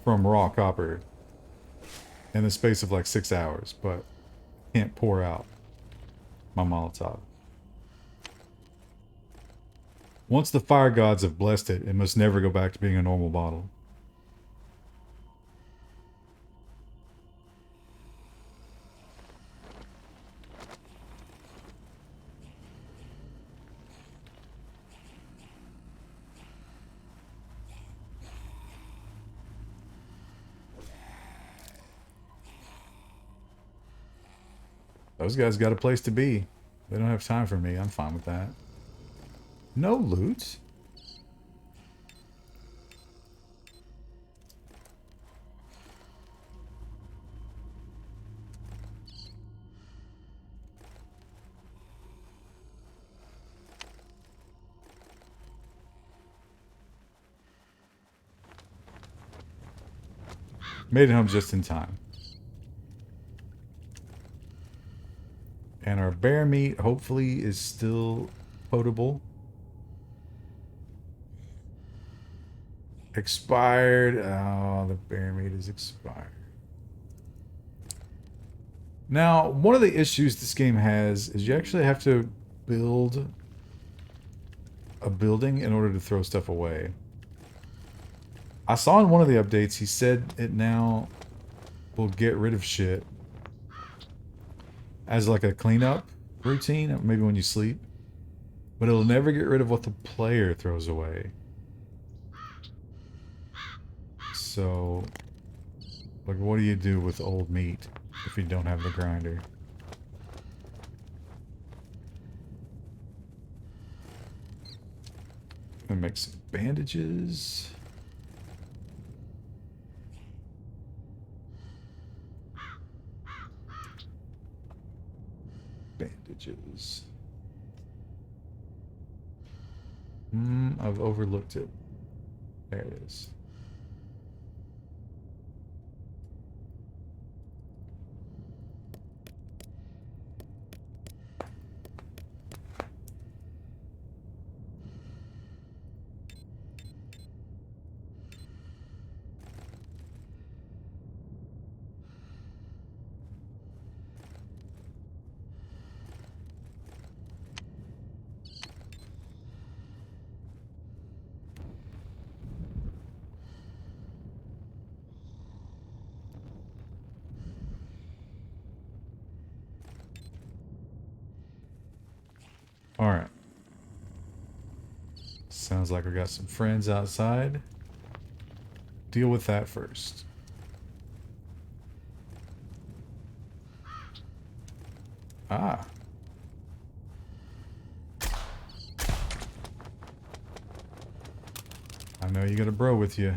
from raw copper in the space of like 6 hours, but can't pour out my Molotov. Once the fire gods have blessed it, it must never go back to being a normal bottle. Those guys got a place to be. They don't have time for me. I'm fine with that. No loot? Made it home just in time. And our bear meat hopefully is still potable. Expired. Oh, the bear meat is expired. Now, one of the issues this game has is you actually have to build a building in order to throw stuff away. I saw in one of the updates, he said it now will get rid of shit as like a cleanup routine, maybe when you sleep. But it'll never get rid of what the player throws away. So, like, what do you do with old meat if you don't have the grinder? I'm gonna make some bandages. Bandages. I've overlooked it. There it is. Alright. Sounds like we got some friends outside. Deal with that first. Ah. I know you got a bro with you.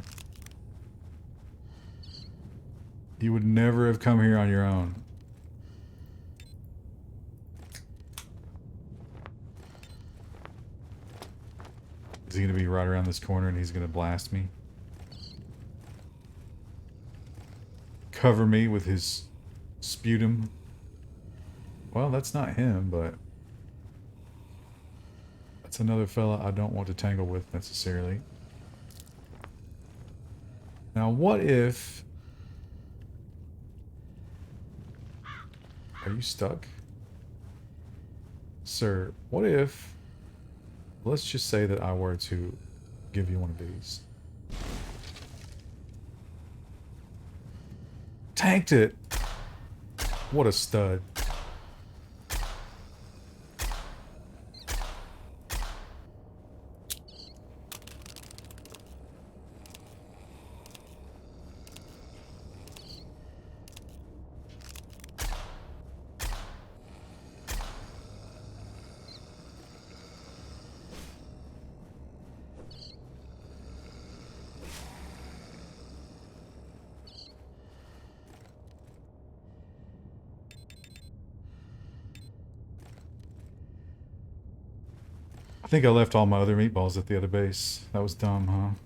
You would never have come here on your own. Is he going to be right around this corner and he's going to blast me? Cover me with his sputum? Well, that's not him, but that's another fella I don't want to tangle with necessarily. Now, what if... Are you stuck? Sir, what if... Let's just say that I were to give you one of these. Tanked it! What a stud. I think I left all my other meatballs at the other base. That was dumb, huh?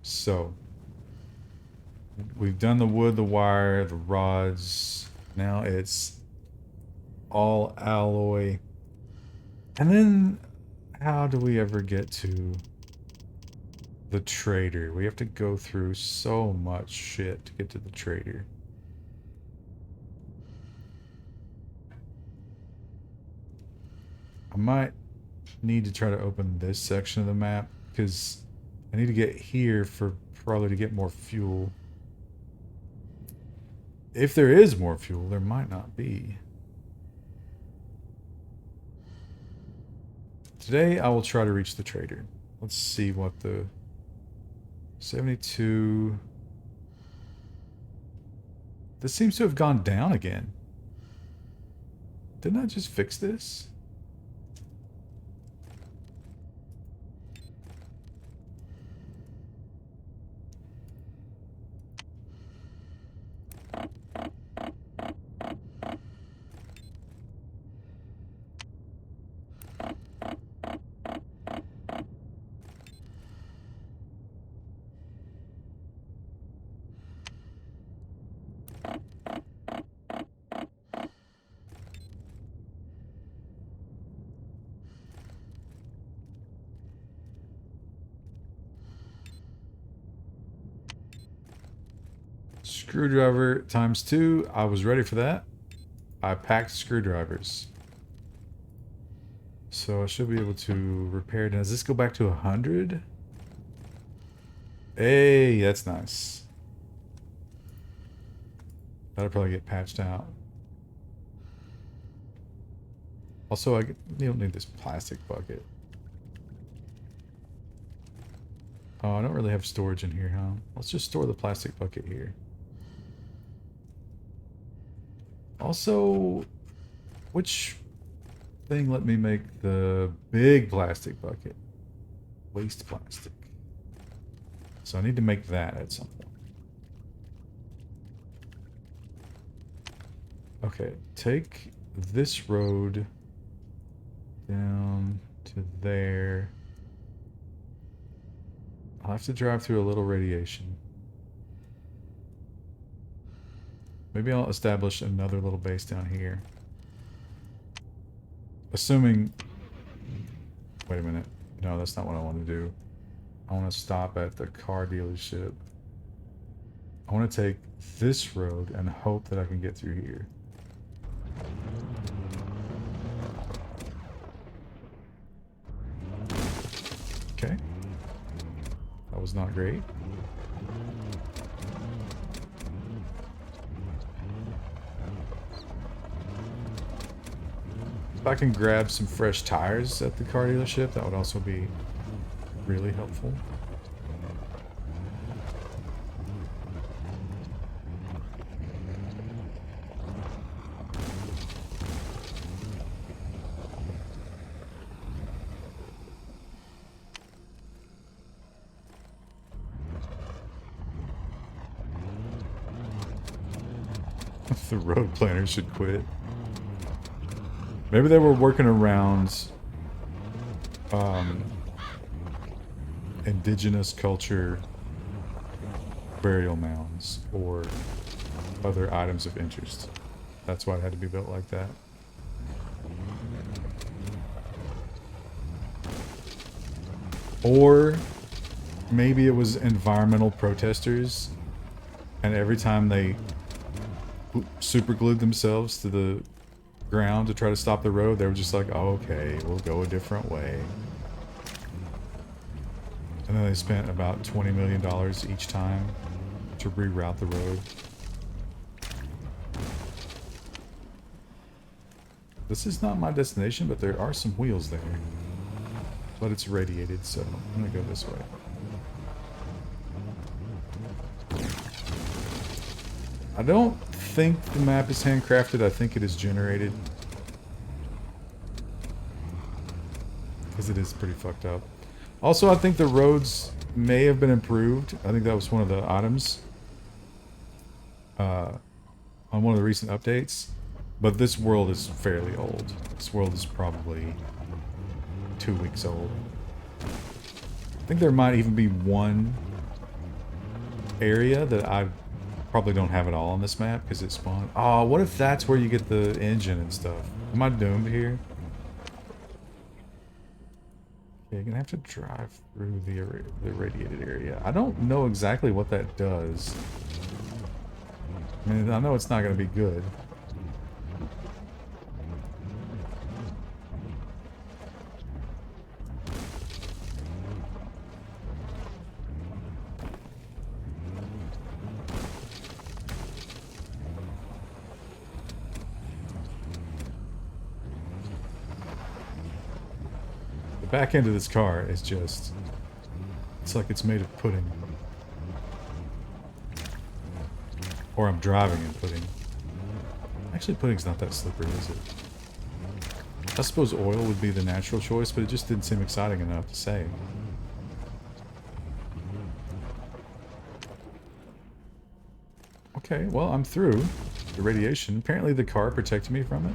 So, we've done the wood, the wire, the rods. Now it's all alloy. And then, how do we ever get to the trader? We have to go through so much shit to get to the trader. I might need to try to open this section of the map, because I need to get here for probably to get more fuel. If there is more fuel, there might not be. Today, I will try to reach the trader. Let's see what the 72... This seems to have gone down again. Didn't I just fix this? Screwdriver ×2. I was ready for that. I packed screwdrivers. So I should be able to repair it. Does this go back to 100? Hey, that's nice. That'll probably get patched out. Also, you don't need this plastic bucket. Oh, I don't really have storage in here, huh? Let's just store the plastic bucket here. Also, which thing let me make the big plastic bucket? Waste plastic. So I need to make that at some point. Okay, take this road down to there. I'll have to drive through a little radiation. Maybe I'll establish another little base down here. Assuming... Wait a minute. No, that's not what I want to do. I want to stop at the car dealership. I want to take this road and hope that I can get through here. Okay. That was not great. If I can grab some fresh tires at the car dealership, that would also be really helpful. The road planner should quit. Maybe they were working around um, indigenous culture burial mounds or other items of interest. That's why it had to be built like that. Or maybe it was environmental protesters, and every time they super glued themselves to the ground to try to stop the road, they were just like, oh, okay, we'll go a different way. And then they spent about $20 million each time to reroute the road. This is not my destination, but there are some wheels there. But it's radiated, so I'm gonna go this way. I don't think the map is handcrafted, I think it is generated. Because it is pretty fucked up. Also, I think the roads may have been improved. I think that was one of the items on one of the recent updates. But this world is fairly old. This world is probably 2 weeks old. I think there might even be one area that I probably don't have at all on this map because it spawned. Oh, what if that's where you get the engine and stuff? Am I doomed here? Okay, you're gonna have to drive through the irradiated area. I don't know exactly what that does. I mean, I know it's not gonna be good. Back end of this car is just... It's like it's made of pudding. Or I'm driving in pudding. Actually, pudding's not that slippery, is it? I suppose oil would be the natural choice, but it just didn't seem exciting enough to say. Okay, well, I'm through the radiation. Apparently the car protected me from it.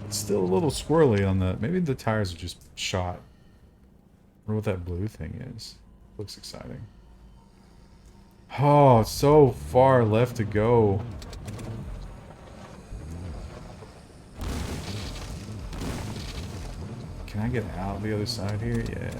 Still a little squirrely on the... Maybe the tires are just shot. I wonder what that blue thing is. Looks exciting. Oh, it's so far left to go. Can I get out the other side here? Yeah.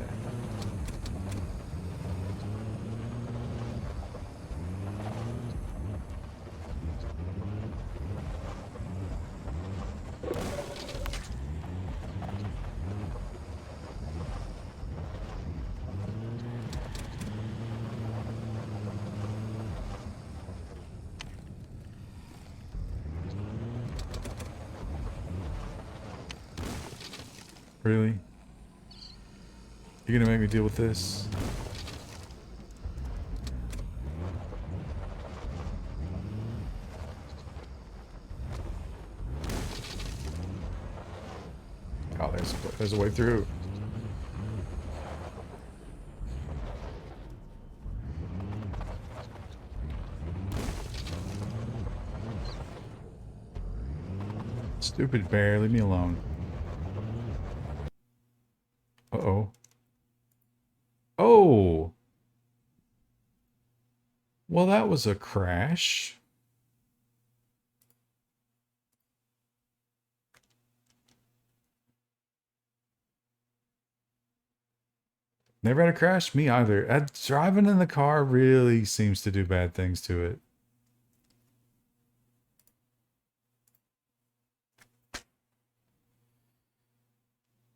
Really? You're gonna make me deal with this? Oh, there's a way through. Stupid bear, leave me alone. Uh-oh. Oh! Well, that was a crash. Never had a crash? Me either. Driving in the car really seems to do bad things to it.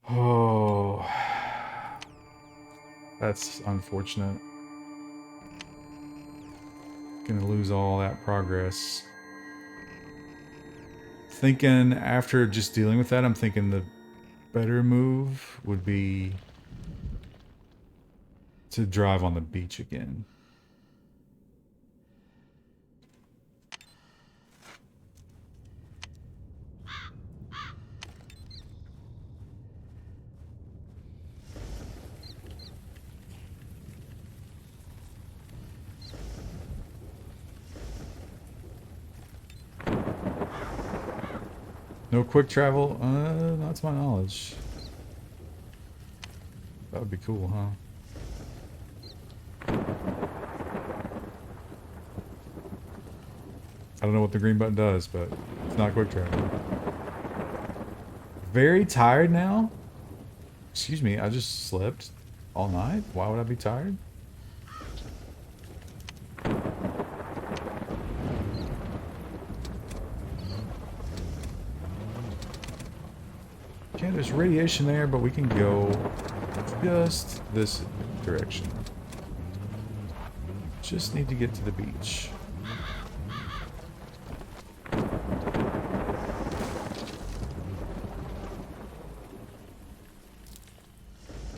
Oh. That's unfortunate. Gonna lose all that progress. Thinking after just dealing with that, I'm thinking the better move would be to drive on the beach again. No quick travel? Not to my knowledge. That would be cool, huh? I don't know what the green button does, but it's not quick travel. Very tired now? Excuse me, I just slept all night? Why would I be tired? Okay, there's radiation there, but we can go just this direction. Just need to get to the beach.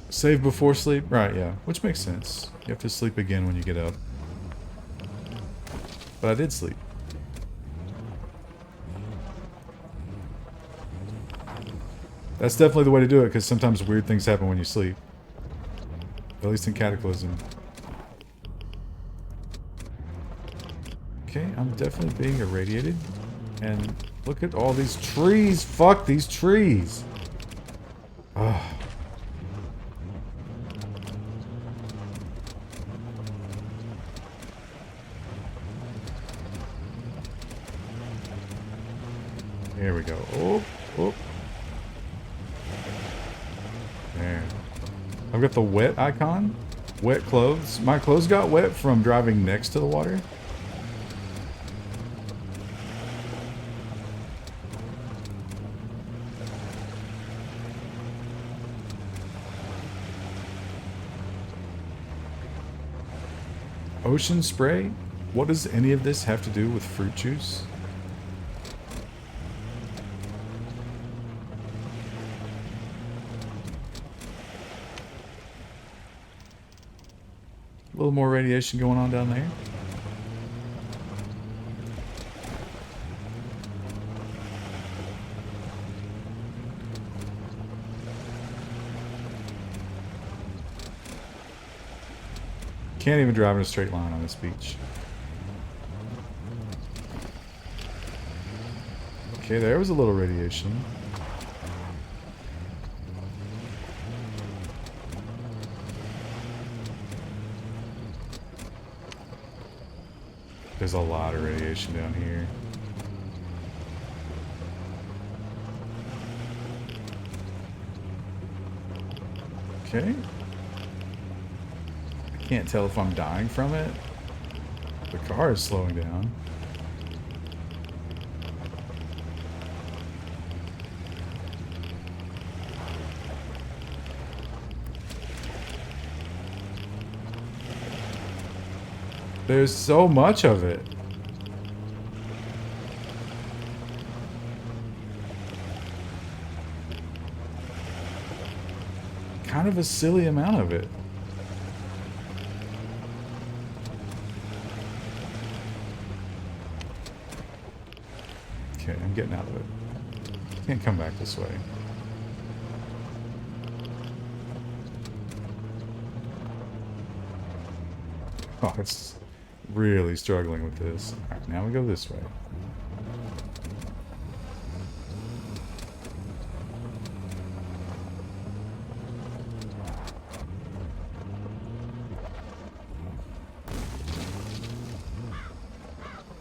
Save before sleep? Right, yeah. Which makes sense. You have to sleep again when you get up. But I did sleep. That's definitely the way to do it, because sometimes weird things happen when you sleep. At least in Cataclysm. Okay, I'm definitely being irradiated. And look at all these trees! Fuck these trees! Ugh. Here we go. Oh, oh. There. I've got the wet icon. Wet clothes. My clothes got wet from driving next to the water. Ocean spray? What does any of this have to do with fruit juice? A little more radiation going on down there. Can't even drive in a straight line on this beach. Okay, there was a little radiation. There's a lot of radiation down here. Okay. I can't tell if I'm dying from it. The car is slowing down. There's so much of it. Kind of a silly amount of it. Okay, I'm getting out of it. Can't come back this way. Oh, it's really struggling with this. Alright, now we go this way.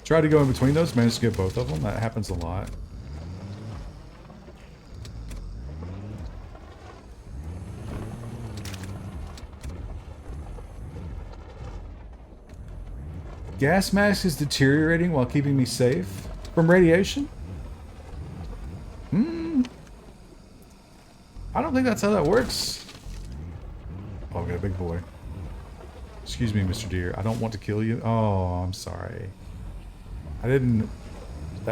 Tried to go in between those, managed to get both of them. That happens a lot. Gas mask is deteriorating while keeping me safe from radiation? I don't think that's how that works. Oh, we got a big boy. Excuse me, Mr. Deer. I don't want to kill you. Oh, I'm sorry. That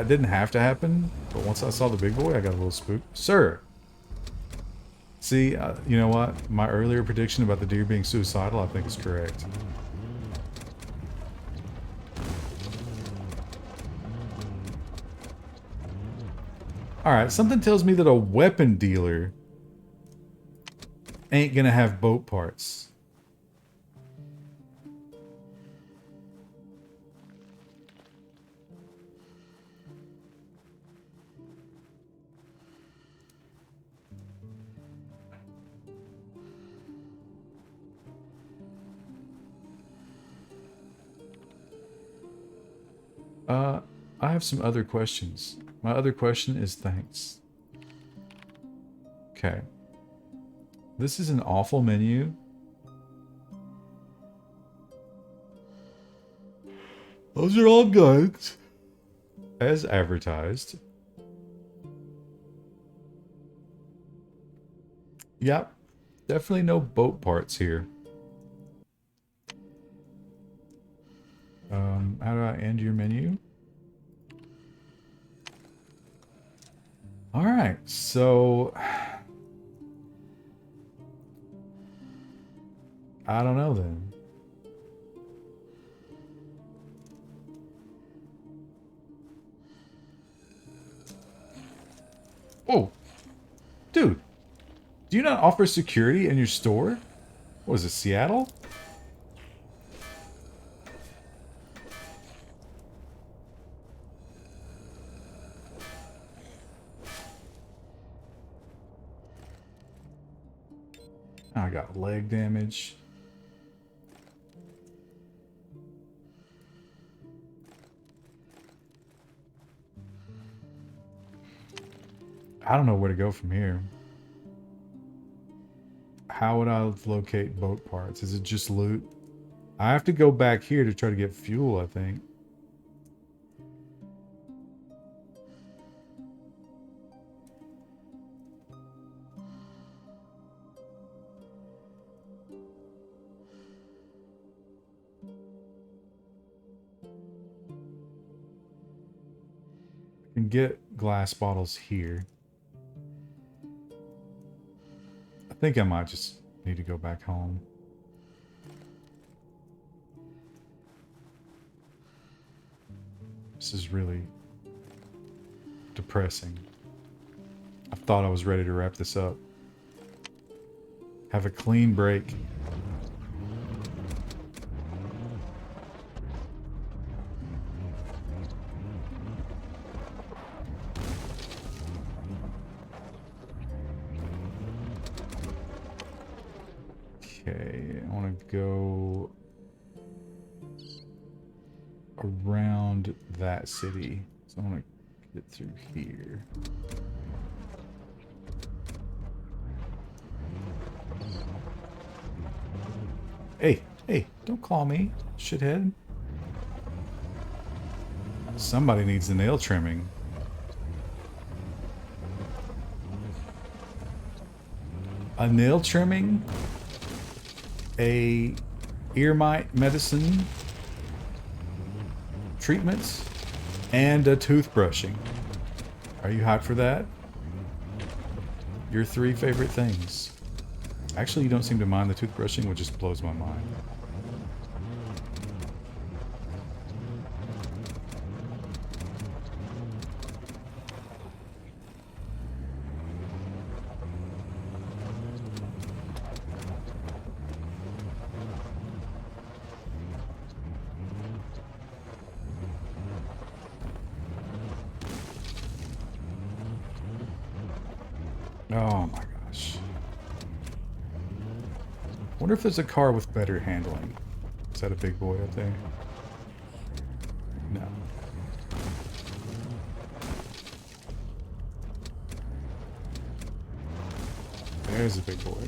didn't have to happen, but once I saw the big boy, I got a little spooked. Sir! See, you know what? My earlier prediction about the deer being suicidal, I think is correct. Alright, something tells me that a weapon dealer ain't gonna have boat parts. I have some other questions. My other question is thanks. Okay. This is an awful menu. Those are all guns. As advertised. Yep. Definitely no boat parts here. How do I end your menu? Alright, so... I don't know then. Oh! Dude! Do you not offer security in your store? What is it, Seattle? I got leg damage. I don't know where to go from here. How would I locate boat parts? Is it just loot? I have to go back here to try to get fuel, I think. I can get glass bottles here. I think I might just need to go back home. This is really depressing. I thought I was ready to wrap this up. Have a clean break. Okay, I want to go around that city. So I want to get through here. Hey, hey, don't call me, shithead. Somebody needs the nail trimming. A nail trimming? A ear mite medicine treatments, and a toothbrushing. Are you hyped for that? Your 3 favorite things. Actually, you don't seem to mind the toothbrushing, which just blows my mind. Oh my gosh. Wonder if there's a car with better handling. Is that a big boy up there? No. There's a big boy.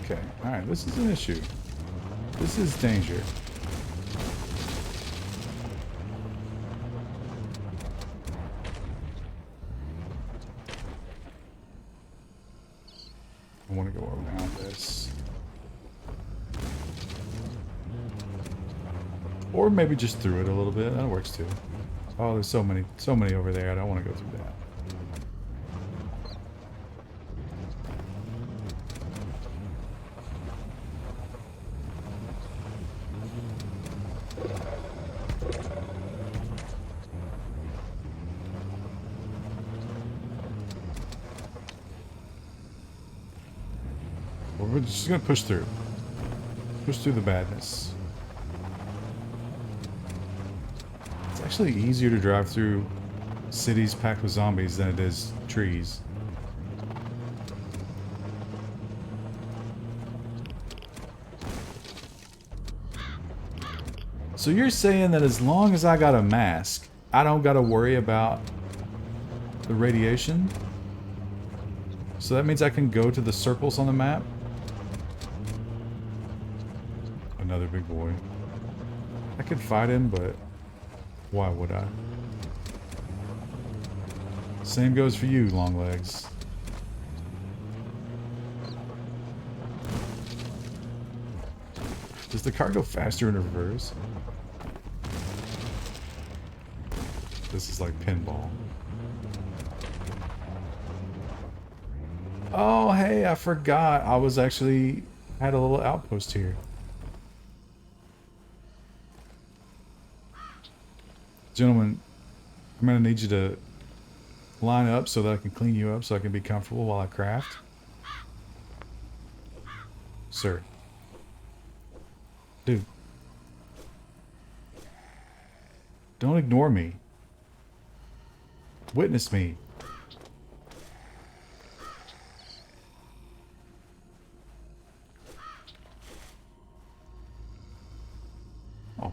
Okay, alright, this is an issue. This is danger. I want to go around this. Or maybe just through it a little bit. That works too. Oh, there's so many over there. I don't want to go through that. we're just gonna push through. Push through the badness. It's actually easier to drive through cities packed with zombies than it is trees. So you're saying that as long as I got a mask, I don't gotta worry about the radiation? So that means I can go to the circles on the map? Another big boy. I could fight him, but why would I? Same goes for you, long legs. Does the car go faster in reverse? This is like pinball. Oh, hey, I forgot. I was actually had a little outpost here. Gentlemen, I'm gonna need you to line up so that I can clean you up so I can be comfortable while I craft. Sir. Dude. Don't ignore me. Witness me. Oh,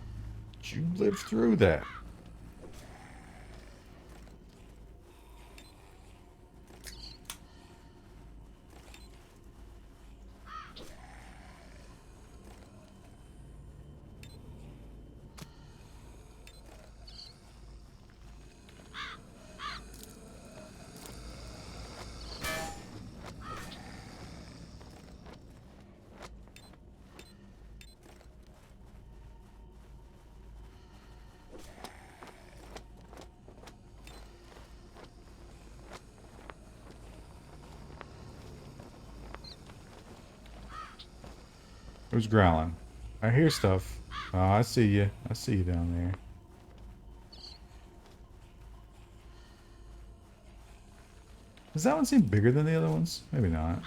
you lived through that. Who's growling? I hear stuff. Oh, I see you. I see you down there. Does that one seem bigger than the other ones? Maybe not.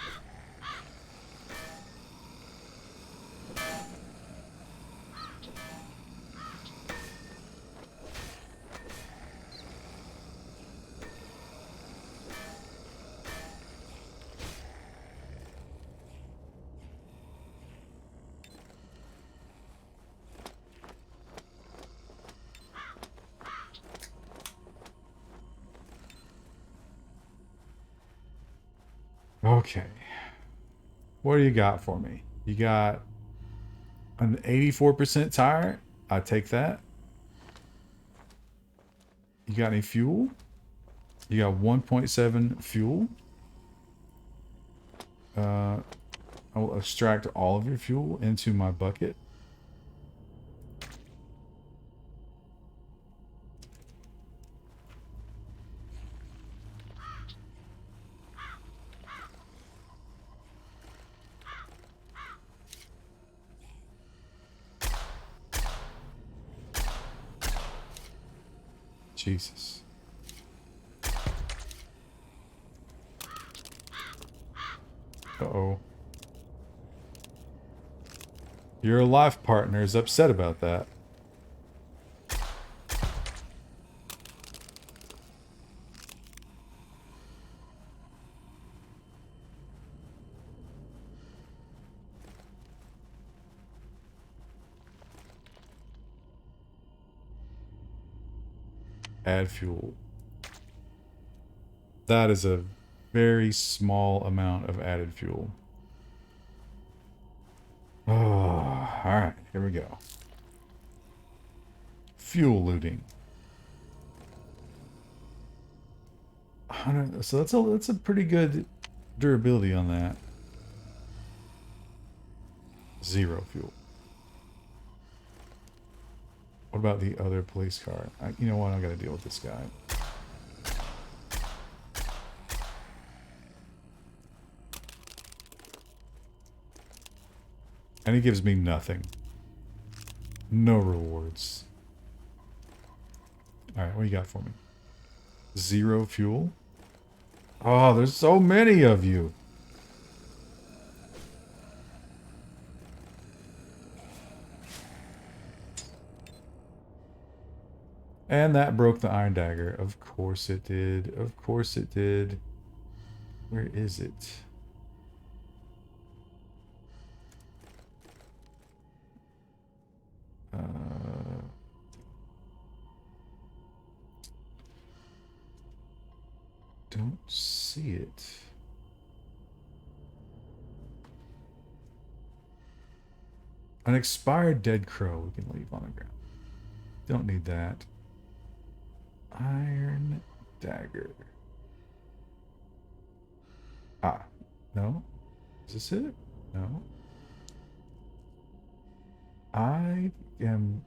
Okay. What do you got for me? You got an 84% tire? I take that. You got any fuel? You got 1.7 fuel. I will extract all of your fuel into my bucket. Jesus. Uh-oh. Your life partner is upset about that. Add fuel. That is a very small amount of added fuel. Oh, alright, here we go. Fuel looting. 100, so that's a pretty good durability on that. 0 fuel. What about the other police car? You know what? I gotta deal with this guy. And he gives me nothing. No rewards. Alright, what you got for me? 0 fuel? Oh, there's so many of you. And that broke the iron dagger. Of course it did. Of course it did. Where is it? Don't see it. An expired dead crow we can leave on the ground. Don't need that. Iron dagger. Ah, no. Is this it? No. I am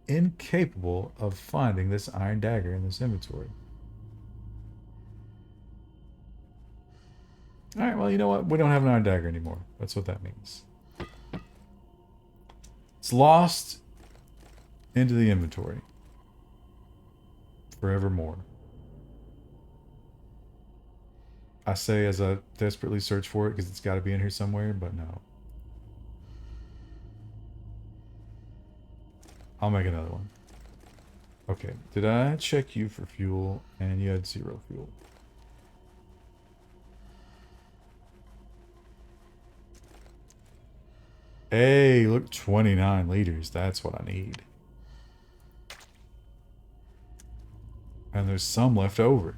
incapable of finding this iron dagger in this inventory. Alright, well, you know what? We don't have an iron dagger anymore. That's what that means. It's lost into the inventory. Forevermore. I say as I desperately search for it because it's got to be in here somewhere, but no. I'll make another one. Okay, did I check you for fuel and you had 0 fuel? Hey, look, 29 liters. That's what I need. And there's some left over.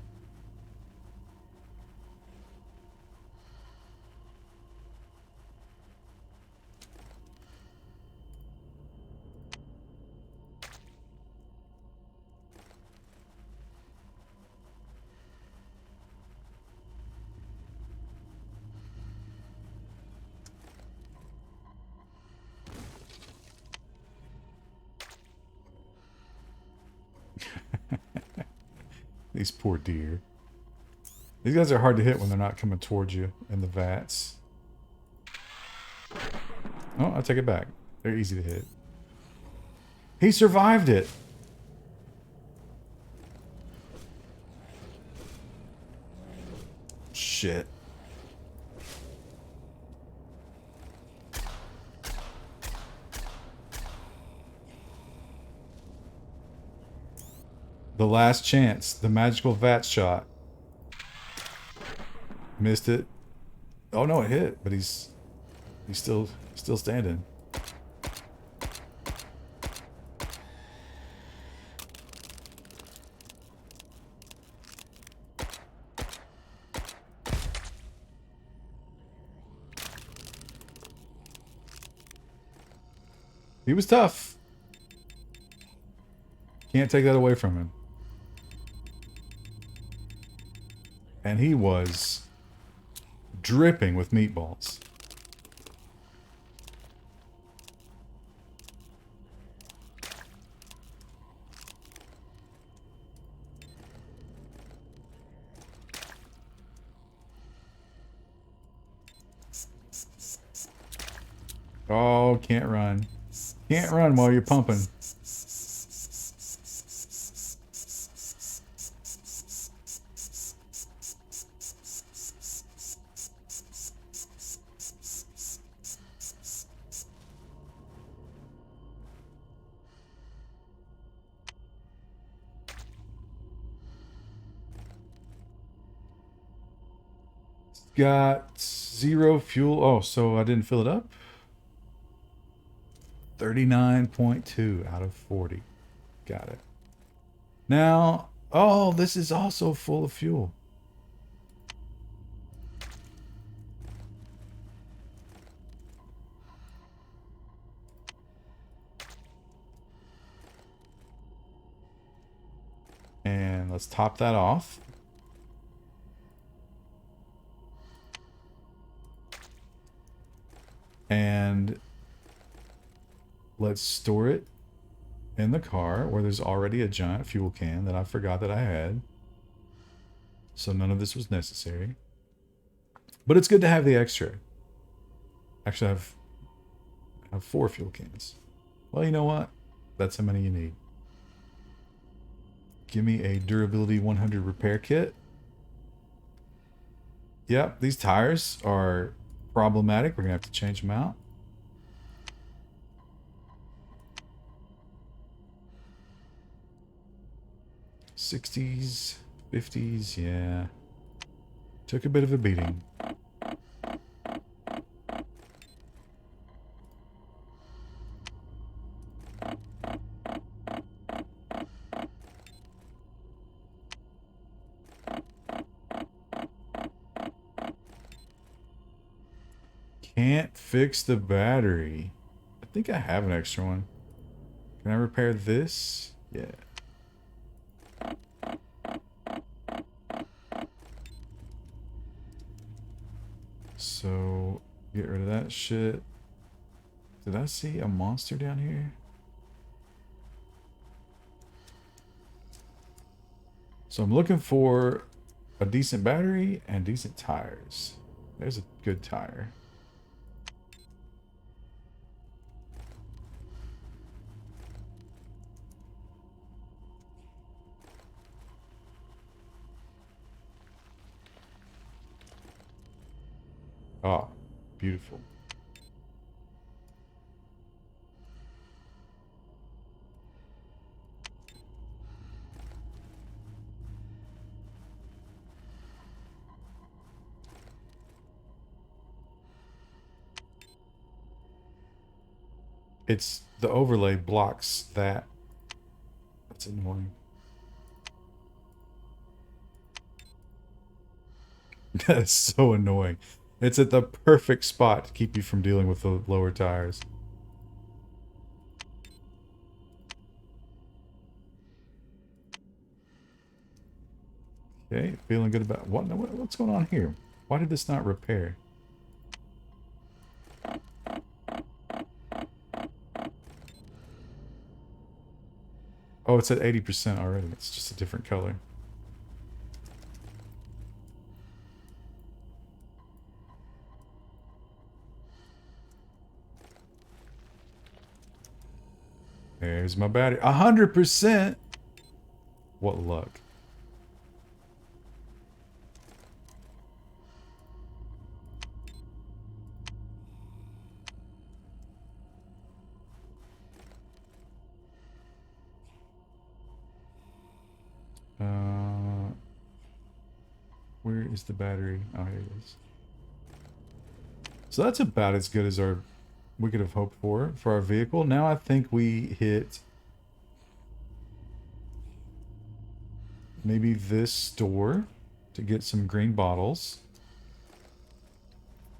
These poor deer. These guys are hard to hit when they're not coming towards you in the vats. Oh, I take it back. They're easy to hit. He survived it! Shit. The last chance. The magical vat shot. Missed it. Oh no, it hit, but he's still standing. He was tough. Can't take that away from him. And he was dripping with meatballs. Oh, can't run. Can't run while you're pumping. Got 0 fuel. Oh, so I didn't fill it up? 39.2 out of 40. Got it. Now, oh, this is also full of fuel. And let's top that off. And let's store it in the car where there's already a giant fuel can that I forgot that I had. So none of this was necessary. But it's good to have the extra. Actually, I have 4 fuel cans. Well, you know what? That's how many you need. Give me a durability 100 repair kit. Yep, these tires are problematic. We're gonna have to change them out. 60s, 50s, yeah. Took a bit of a beating. Can't fix the battery. I think I have an extra one. Can I repair this? Yeah. So, get rid of that shit. Did I see a monster down here? So I'm looking for a decent battery and decent tires. There's a good tire. Oh, beautiful. It's the overlay blocks that. That's annoying. That's so annoying. It's at the perfect spot to keep you from dealing with the lower tires. Okay, feeling good about what's going on here? Why did this not repair? Oh, it's at 80% already. It's just a different color. There's my battery. 100%! What luck. Where is the battery? Oh, here it is. So that's about as good as we could have hoped for our vehicle. Now I think we hit maybe this store to get some green bottles.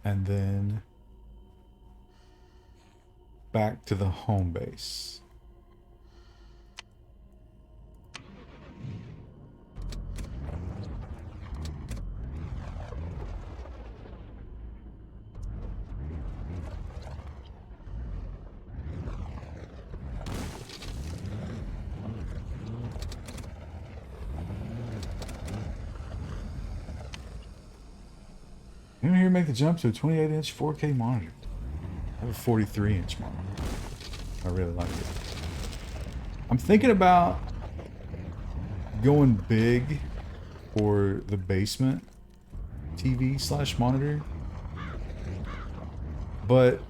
And then back to the home base. Anyone here make the jump to a 28-inch 4K monitor? I have a 43-inch monitor. I really like it. I'm thinking about going big for the basement TV / monitor. But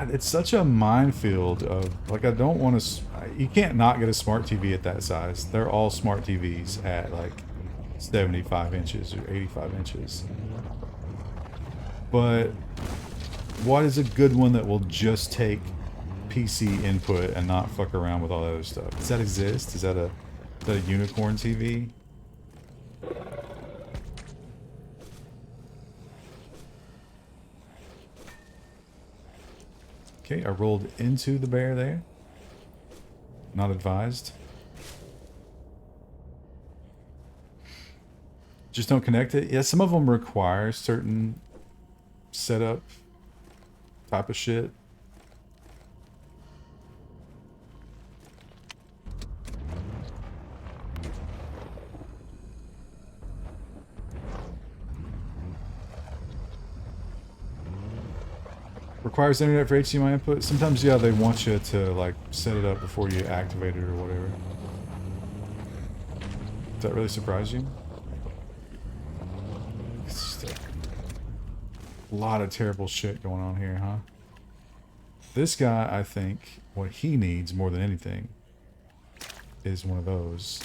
it's such a minefield of, like, I don't want to... You can't not get a smart TV at that size. They're all smart TVs at, like, 75 inches or 85 inches. But what is a good one that will just take PC input and not fuck around with all that other stuff? Does that exist? Is that a unicorn TV? Okay, I rolled into the bear there. Not advised. Just don't connect it. Yeah, some of them require certain setup type of shit. Requires internet for HDMI input. Sometimes, yeah, they want you to, like, set it up before you activate it or whatever. Does that really surprise you? It's just a lot of terrible shit going on here, huh? This guy, I think, what he needs more than anything is one of those.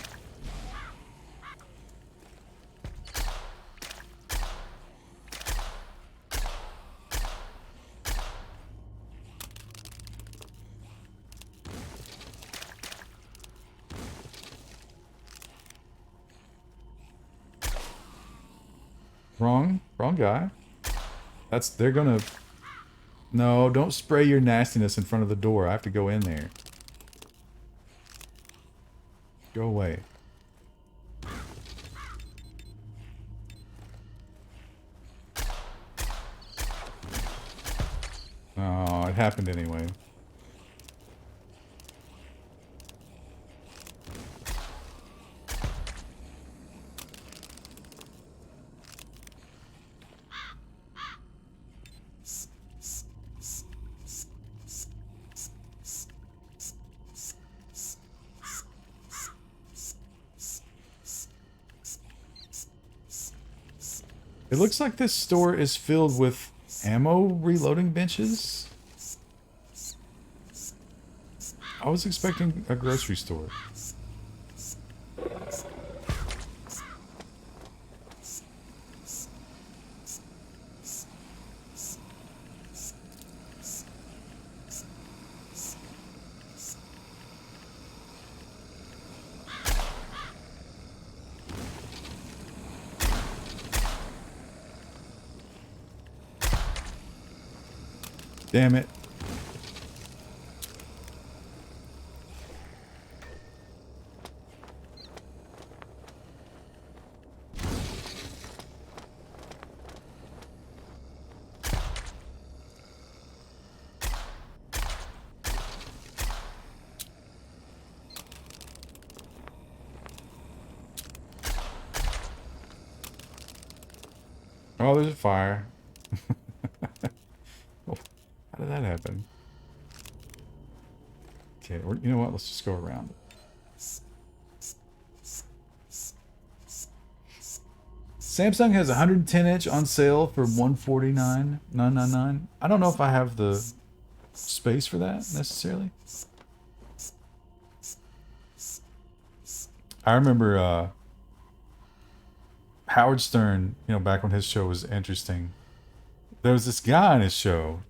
Wrong guy. They're gonna... No, don't spray your nastiness in front of the door. I have to go in there. Go away. Oh, it happened anyway. It looks like this store is filled with ammo reloading benches. I was expecting a grocery store. Damn it. Oh, there's a fire. How did that happen? Okay, you know what? Let's just go around. Samsung has a 110-inch on sale for $149,999. I don't know if I have the space for that necessarily. I remember Howard Stern, you know, back when his show was interesting. There was this guy on his show,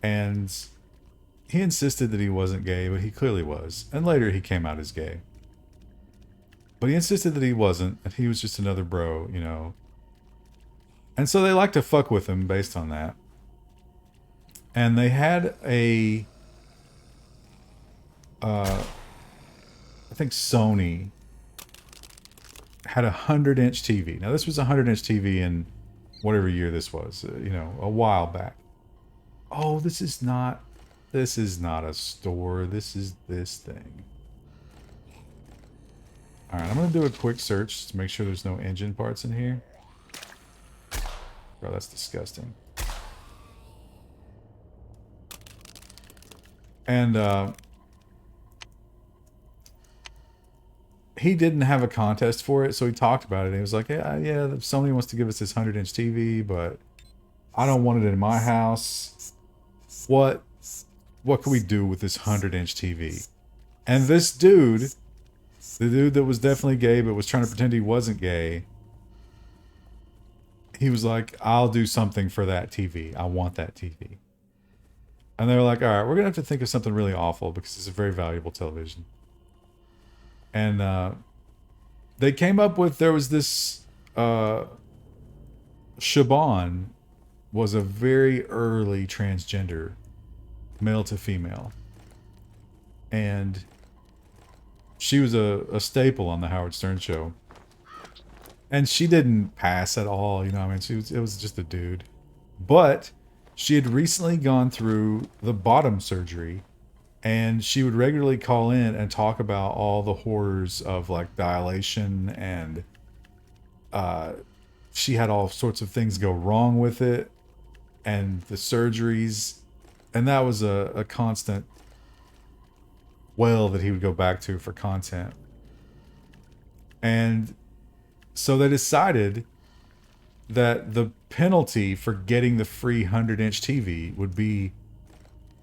and he insisted that he wasn't gay, but he clearly was. And later he came out as gay. But he insisted that he wasn't, and he was just another bro, you know. And so they like to fuck with him based on that. And they had I think Sony had a 100-inch TV. Now this was a 100-inch TV in whatever year this was, you know, a while back. Oh, this is not a store. This is this thing. All right, I'm going to do a quick search to make sure there's no engine parts in here. Bro, that's disgusting. And he didn't have a contest for it, so he talked about it. He was like, yeah, Sony wants to give us this 100-inch TV, but I don't want it in my house. What can we do with this 100-inch TV? And this dude, the dude that was definitely gay but was trying to pretend he wasn't gay, he was like, I'll do something for that TV. I want that TV. And they were like, all right, we're going to have to think of something really awful because it's a very valuable television. And they came up with, there was this, Shaban was a very early transgender, male to female. And she was a staple on the Howard Stern show. And she didn't pass at all, you know, I mean, it was just a dude. But she had recently gone through the bottom surgery, and she would regularly call in and talk about all the horrors of like dilation, and she had all sorts of things go wrong with it, and the surgeries, and that was a constant well that he would go back to for content. And so they decided that the penalty for getting the free 100-inch TV would be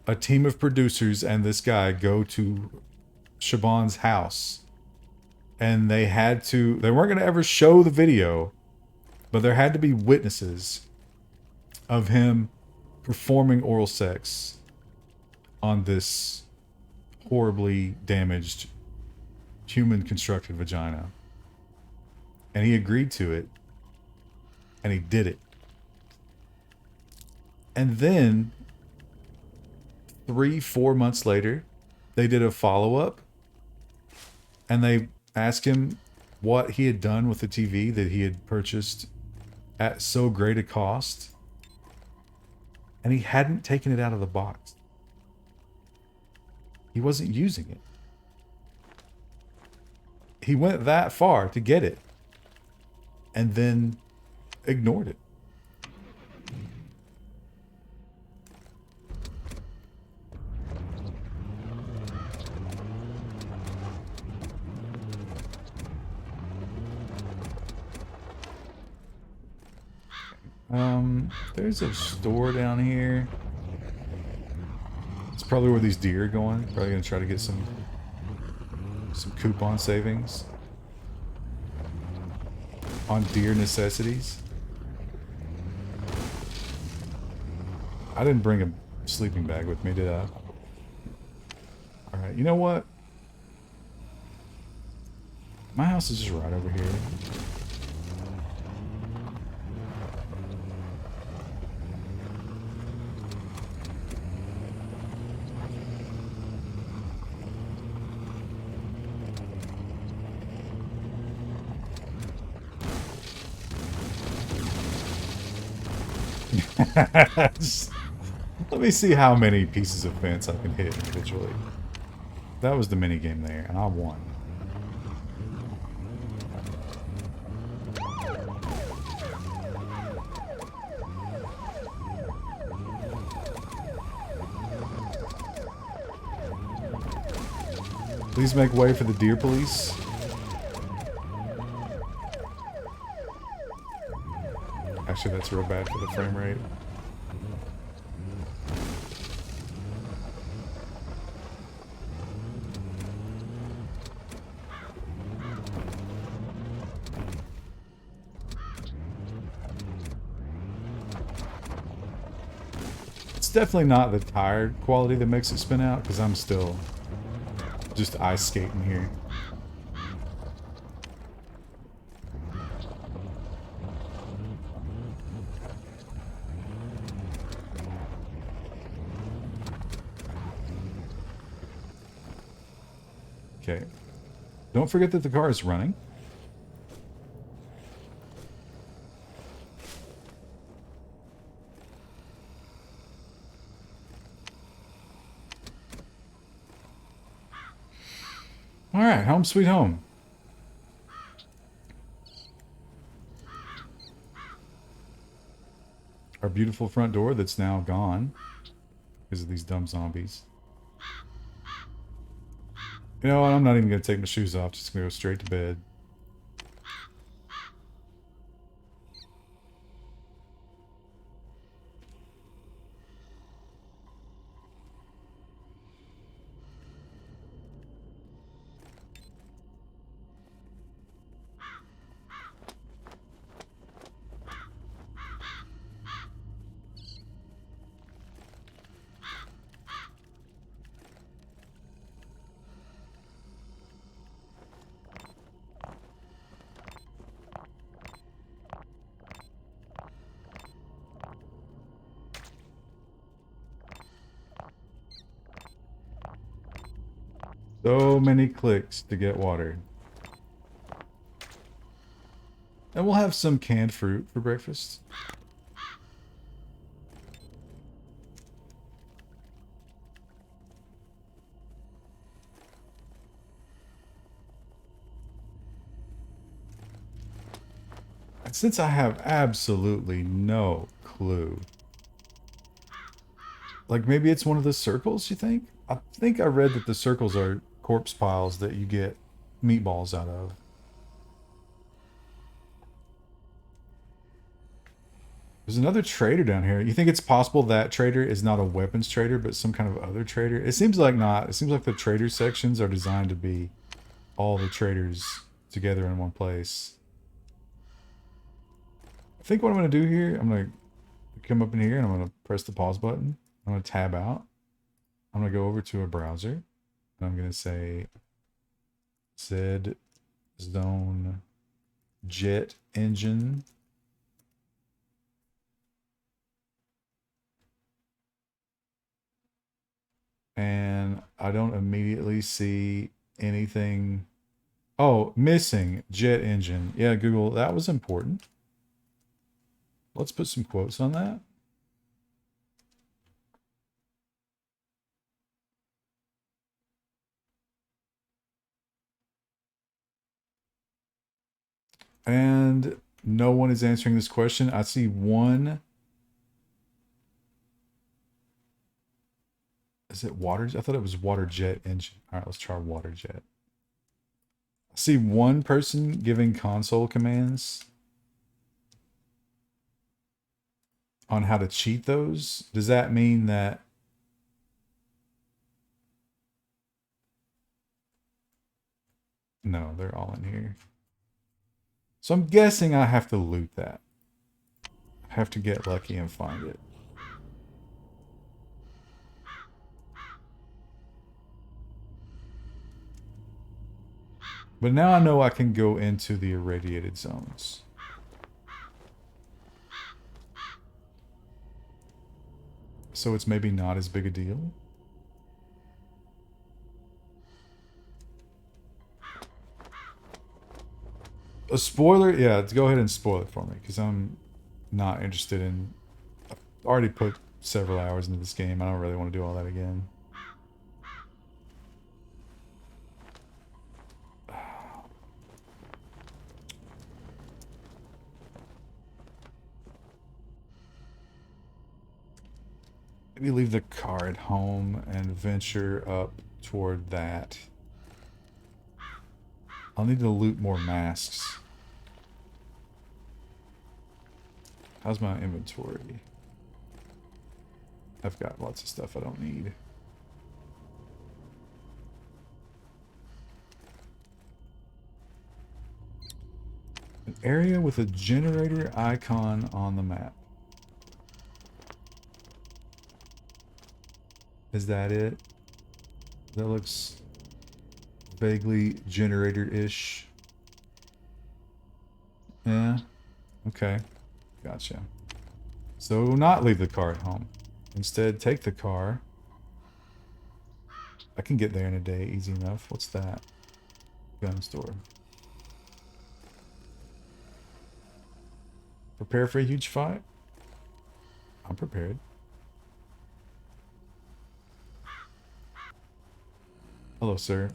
a team of producers and this guy go to Shaban's house. And they weren't going to ever show the video, but there had to be witnesses of him performing oral sex on this horribly damaged human constructed vagina. And he agreed to it. And he did it. And then 3-4 months later, they did a follow-up and they asked him what he had done with the TV that he had purchased at so great a cost. And he hadn't taken it out of the box. He wasn't using it. He went that far to get it and then ignored it. There's a store down here. It's probably where these deer are going. Probably gonna try to get some coupon savings on deer necessities. I didn't bring a sleeping bag with me, did I? Alright, you know what? My house is just right over here. Let me see how many pieces of fence I can hit individually. That was the mini game there, and I won. Please make way for the deer police. Actually, that's real bad for the frame rate. It's definitely not the tire quality that makes it spin out, because I'm still just ice skating here. Okay. Don't forget that the car is running. All right, home sweet home. Our beautiful front door that's now gone because of these dumb zombies. You know what? I'm not even going to take my shoes off. Just going to go straight to bed. So many clicks to get water. And we'll have some canned fruit for breakfast. And since I have absolutely no clue, like maybe it's one of the circles, you think? I think I read that the circles are corpse piles that you get meatballs out of. There's another trader down here. You think it's possible that trader is not a weapons trader, but some kind of other trader? It seems like not. It seems like the trader sections are designed to be all the traders together in one place. I think what I'm going to do here, I'm going to come up in here and I'm going to press the pause button. I'm going to tab out. I'm going to go over to a browser. And I'm going to say Zed Zone Jet Engine And I don't immediately see anything. Oh, missing jet engine. Yeah, Google, that was important. Let's put some quotes on that. And no one is answering this question. I see one. Is it water? I thought it was water jet engine. All right, let's try water jet. I see one person giving console commands on how to cheat those. Does that mean that... No, they're all in here. So I'm guessing I have to loot that. I have to get lucky and find it. But now I know I can go into the irradiated zones. So it's maybe not as big a deal. A spoiler? Yeah, go ahead and spoil it for me, because I'm not interested in... I've already put several hours into this game. I don't really want to do all that again. Maybe leave the car at home and venture up toward that. I'll need to loot more masks. How's my inventory? I've got lots of stuff I don't need. An area with a generator icon on the map. Is that it? That looks vaguely generator-ish. Yeah. Okay. Gotcha. So not leave the car at home. Instead, take the car. I can get there in a day, easy enough. What's that? Gun store. Prepare for a huge fight? I'm prepared. Hello, sir.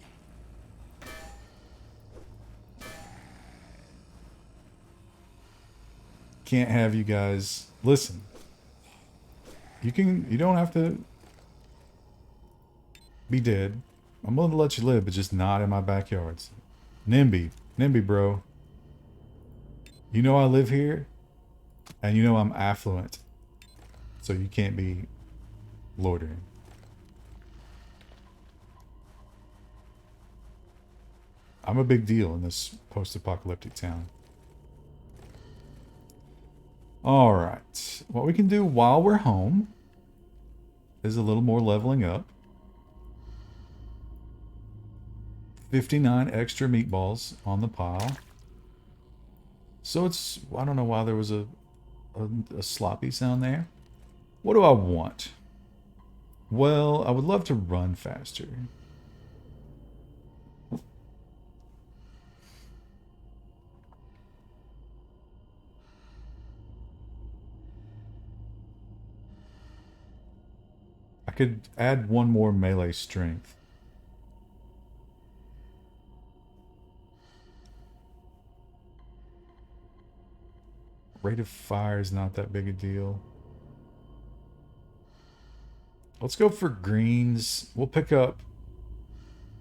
Can't have you guys... Listen. You don't have to be dead. I'm willing to let you live, but just not in my backyards. NIMBY, bro. You know I live here, and you know I'm affluent, so you can't be loitering. I'm a big deal in this post-apocalyptic town. Alright, what we can do while we're home is a little more leveling up. 59 extra meatballs on the pile. So it's... I don't know why there was a sloppy sound there. What do I want? Well, I would love to run faster. I could add one more melee strength. Rate of fire is not that big a deal. Let's go for greens. We'll pick up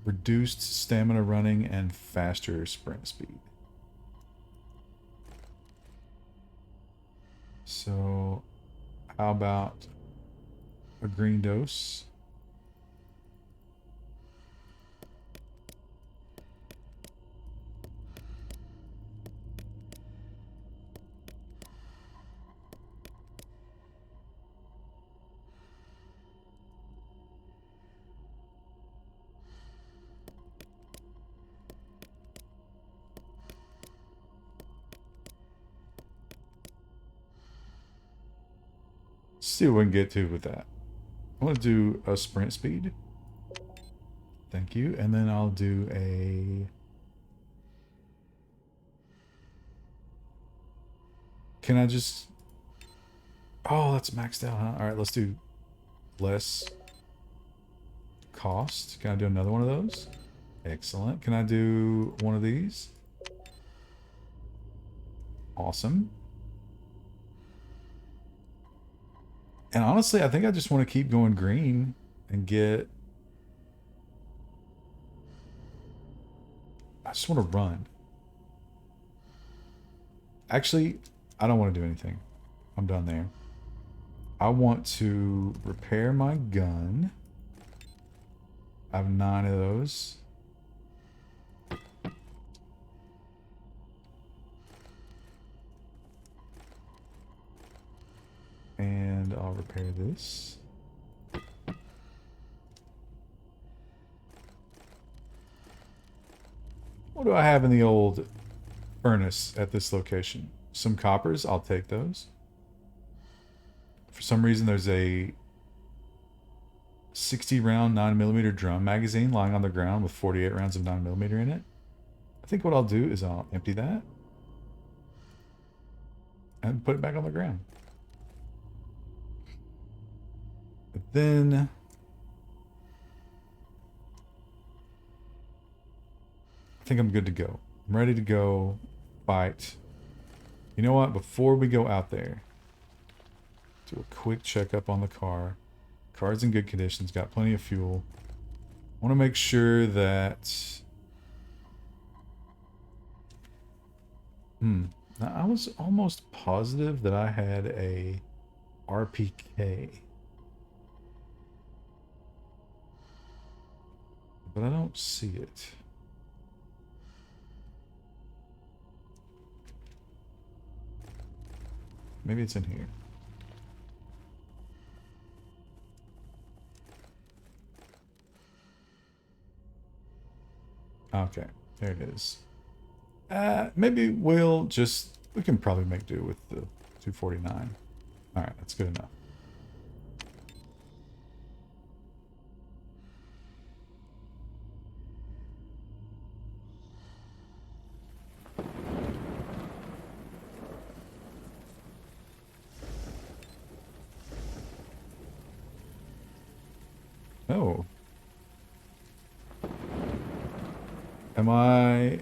reduced stamina running and faster sprint speed. So, how about a green dose? See what we can get to with that. I want to do a sprint speed. Thank you. And then I'll do a... Can I just... Oh, that's maxed out, huh? Alright, let's do less cost. Can I do another one of those? Excellent. Can I do one of these? Awesome. And honestly, I think I just want to keep going green and get... I just want to run. Actually, I don't want to do anything. I'm done there. I want to repair my gun. I have 9 of those. And I'll repair this. What do I have in the old furnace at this location? Some coppers, I'll take those. For some reason there's a 60 round 9mm drum magazine lying on the ground with 48 rounds of 9mm in it. I think what I'll do is I'll empty that and put it back on the ground. But then I think I'm good to go. I'm ready to go fight. You know what? Before we go out there, do a quick checkup on the car. Car's in good condition. Got plenty of fuel. I want to make sure that... Now, I was almost positive that I had a RPK. But I don't see it. Maybe it's in here. Okay, there it is. Maybe we'll just... We can probably make do with the 249. Alright, that's good enough. Oh. Am I...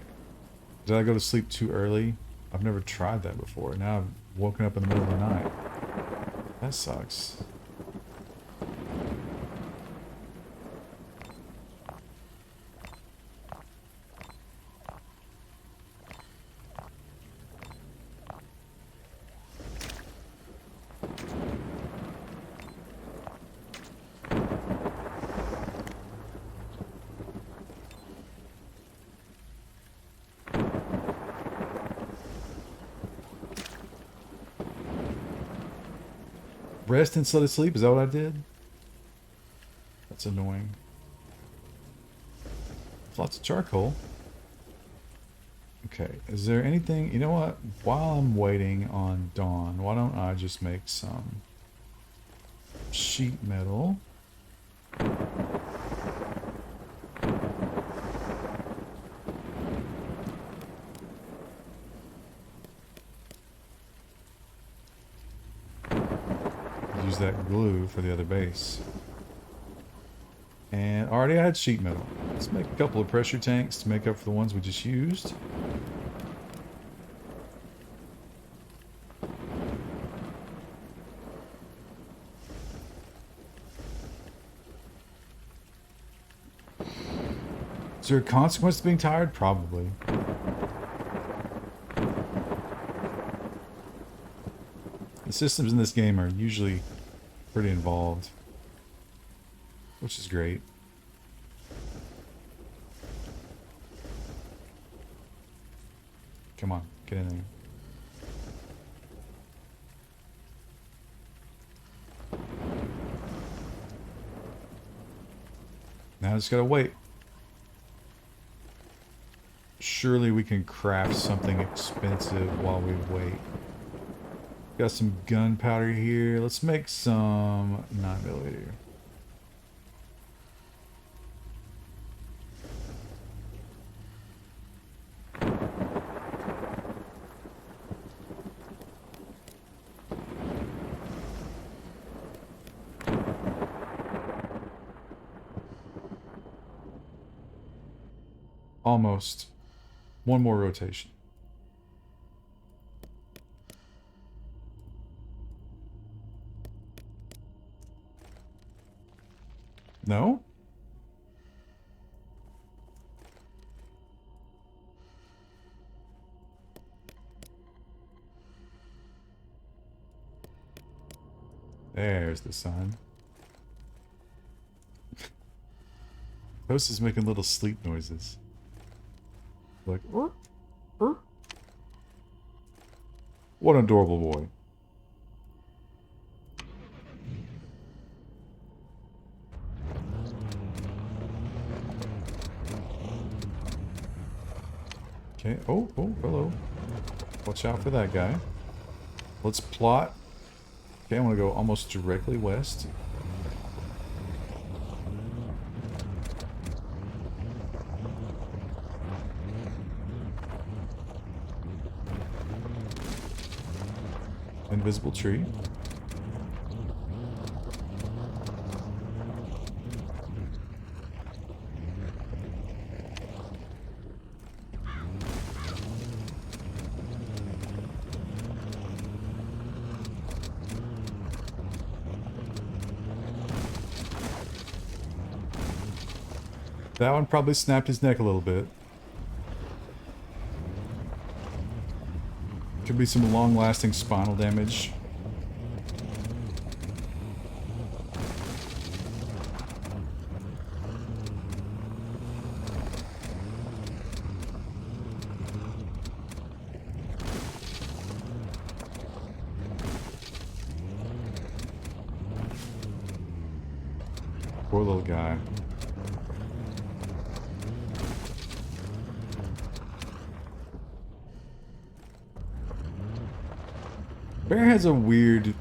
Did I go to sleep too early? I've never tried that before. Now I've woken up in the middle of the night. That sucks. Rest instead of sleep? Is that what I did? That's annoying. There's lots of charcoal. Okay, is there anything... You know what? While I'm waiting on dawn, why don't I just make some sheet metal? Use that glue for the other base. And already I had sheet metal. Let's make a couple of pressure tanks to make up for the ones we just used. Is there a consequence to being tired? Probably. The systems in this game are usually pretty involved, which is great. Come on, get in there. Now I just gotta wait. Surely we can craft something expensive while we wait. Got some gunpowder here. Let's make some 9mm. Almost. One more rotation. No? There's the sun. Toast is making little sleep noises. Like, What an adorable boy. Okay. Oh, hello. Watch out for that guy. Let's plot. Okay, I want to go almost directly west. Invisible tree. That one probably snapped his neck a little bit. Could be some long-lasting spinal damage. Poor little guy. Bear has a weird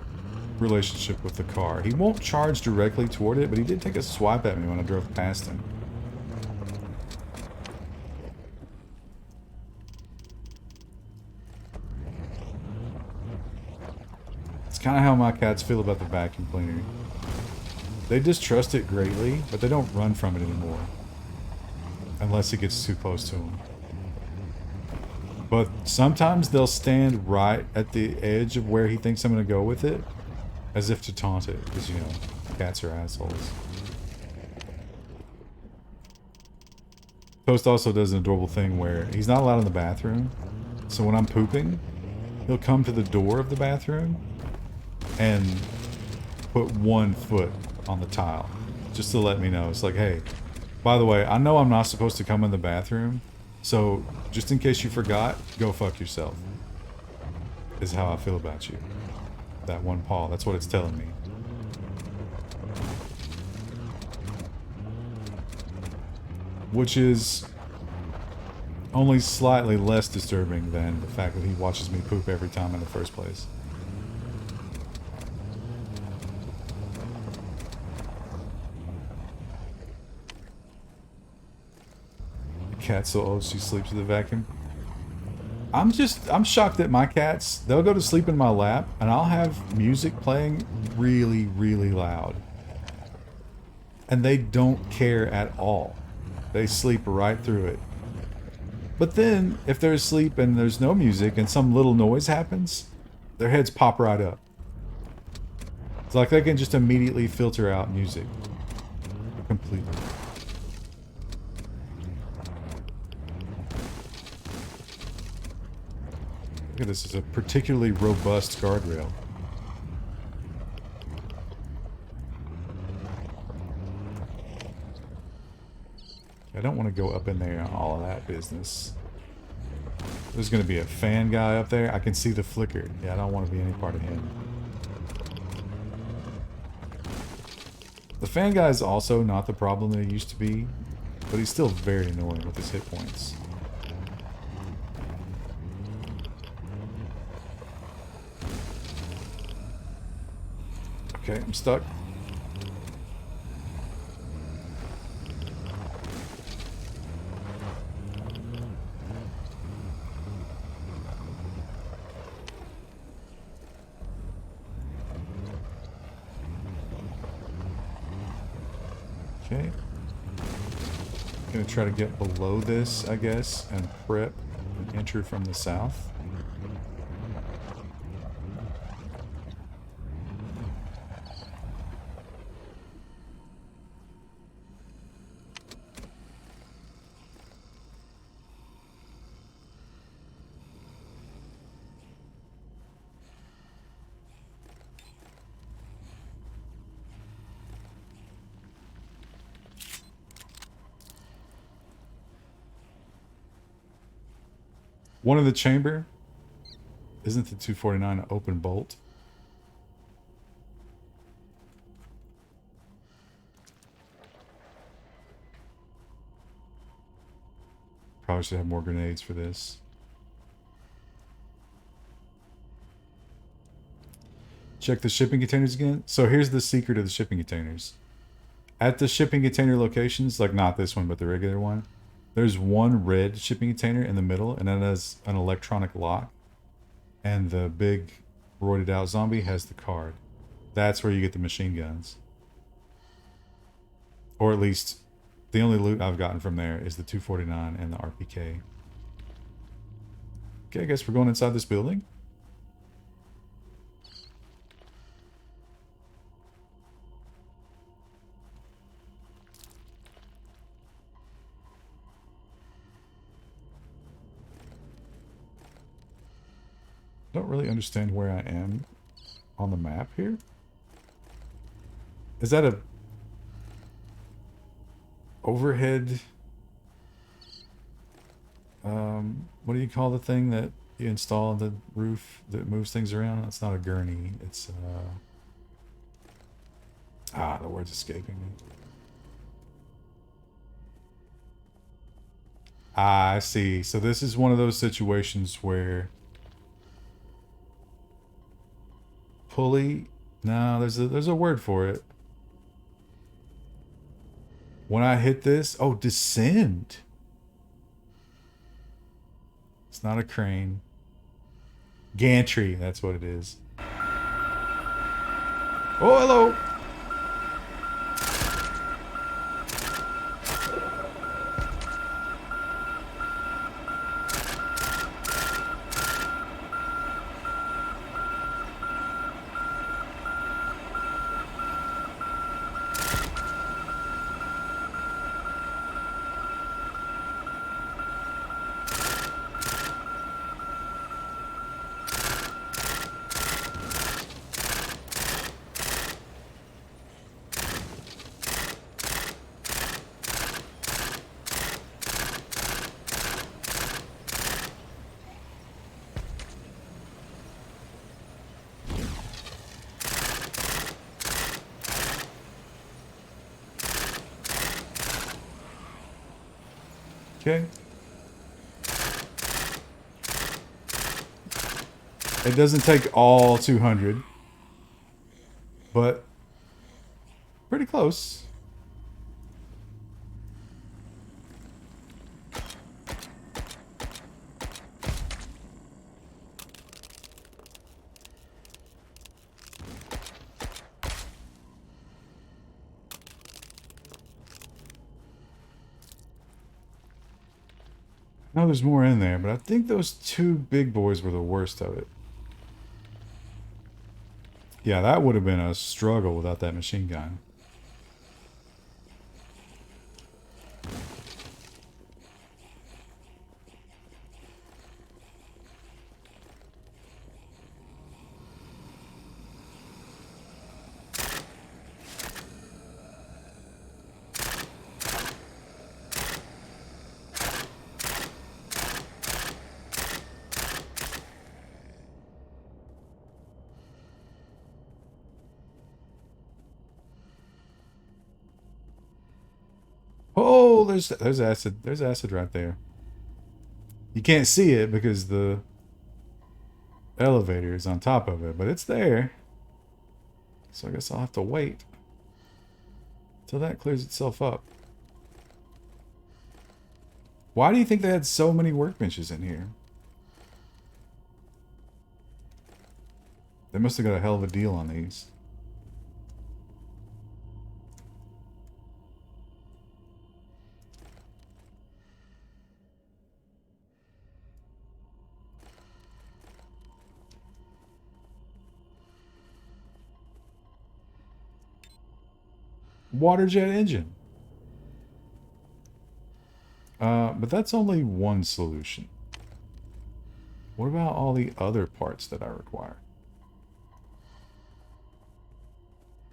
relationship with the car. He won't charge directly toward it, but he did take a swipe at me when I drove past him. It's kind of how my cats feel about the vacuum cleaner. They distrust it greatly, but they don't run from it anymore. Unless it gets too close to them. But sometimes they'll stand right at the edge of where he thinks I'm going to go with it, as if to taunt it, because, you know, cats are assholes. Toast also does an adorable thing where he's not allowed in the bathroom, so when I'm pooping, he'll come to the door of the bathroom and put one foot on the tile, just to let me know. It's like, hey, by the way, I know I'm not supposed to come in the bathroom, so just in case you forgot, go fuck yourself. Is how I feel about you. That one paw, that's what it's telling me. Which is only slightly less disturbing than the fact that he watches me poop every time in the first place. Cat's so old she sleeps with a vacuum. I'm shocked that my cats, they'll go to sleep in my lap and I'll have music playing really, really loud. And they don't care at all. They sleep right through it. But then, if they're asleep and there's no music and some little noise happens, their heads pop right up. It's like they can just immediately filter out music. Completely. Look at this, it's a particularly robust guardrail. I don't want to go up in there on all of that business. There's going to be a fan guy up there. I can see the flicker. Yeah, I don't want to be any part of him. The fan guy is also not the problem that he used to be, but he's still very annoying with his hit points. Okay, I'm stuck. Okay. Gonna try to get below this, I guess, and prep and enter from the south. One in the chamber. Isn't the 249 an open bolt? Probably should have more grenades for this. Check the shipping containers again. So here's the secret of the shipping containers. At the shipping container locations, like not this one, but the regular one, there's one red shipping container in the middle, and it has an electronic lock. And the big roided out zombie has the card. That's where you get the machine guns. Or at least, the only loot I've gotten from there is the 249 and the RPK. Okay, I guess we're going inside this building. Don't really understand where I am on the map here. Is that a overhead? What do you call the thing that you install on the roof that moves things around? It's not a gurney. It's the word's escaping me. Ah, I see. So this is one of those situations where pulley. No, there's a word for it. When I hit this, oh, descend. It's not a crane. Gantry, that's what it is. Oh, hello. Okay. It doesn't take all 200, but pretty close. I know there's more in there, but I think those two big boys were the worst of it. Yeah, that would have been a struggle without that machine gun. Oh, there's acid. There's acid right there. You can't see it because the elevator is on top of it, but it's there. So I guess I'll have to wait till that clears itself up. Why do you think they had so many workbenches in here? They must have got a hell of a deal on these. water jet engine. But that's only one solution. What about all the other parts that I require?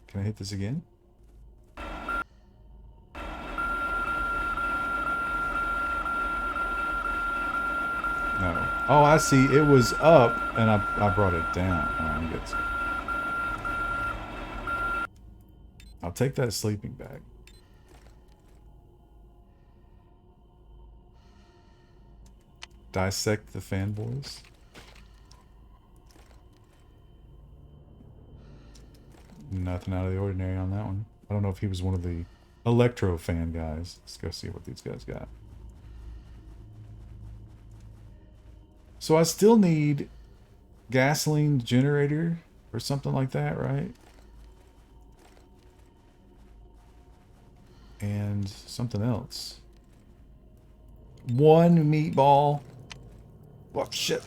Can I hit this again? No. Oh, I see. It was up, and I brought it down. Oh, I get it. I'll take that sleeping bag. Dissect the fanboys. Nothing out of the ordinary on that one. I don't know if he was one of the electro fan guys. Let's go see what these guys got. So I still need gasoline generator or something like that, right? And something else. One meatball. Oh, shit.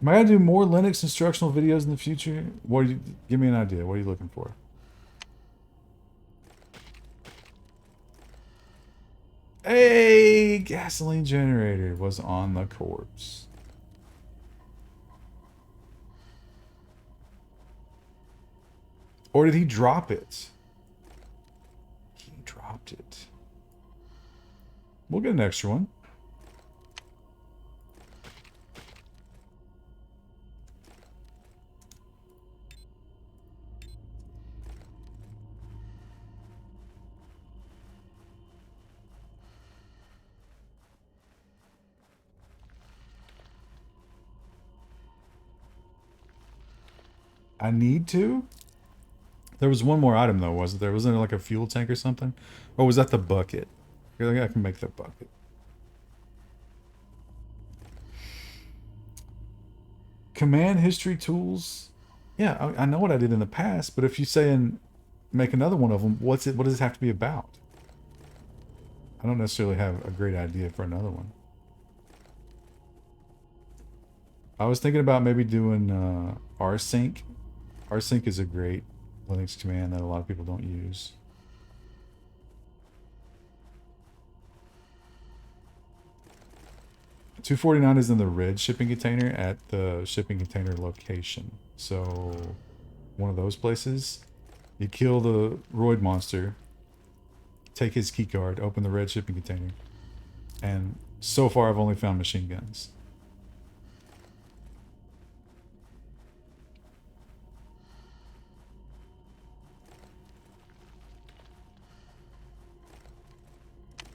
Am I gonna do more Linux instructional videos in the future? What do you, give me an idea. What are you looking for? Hey, gasoline generator was on the corpse. Or did he drop it? He dropped it. We'll get an extra one. I need to? There was one more item though, wasn't there? Wasn't there like a fuel tank or something? Or was that the bucket? I think I can make the bucket. Command history tools. Yeah, I know what I did in the past, but if you say and make another one of them, what does it have to be about? I don't necessarily have a great idea for another one. I was thinking about maybe doing rsync. Rsync is a great Linux command that a lot of people don't use. $249 is in the red shipping container at the shipping container location. So one of those places, you kill the roid monster, take his keycard, open the red shipping container, and so far I've only found machine guns.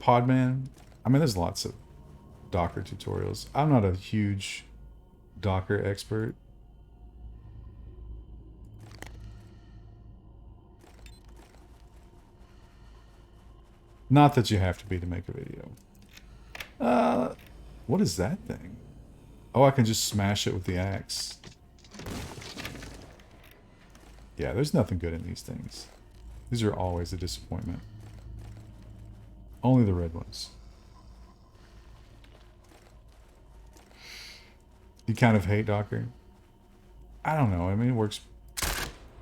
Podman. I mean, there's lots of Docker tutorials. I'm not a huge Docker expert. Not that you have to be to make a video. What is that thing? Oh, I can just smash it with the axe. Yeah, there's nothing good in these things. These are always a disappointment. Only the red ones. You kind of hate Docker? I don't know. I mean, it works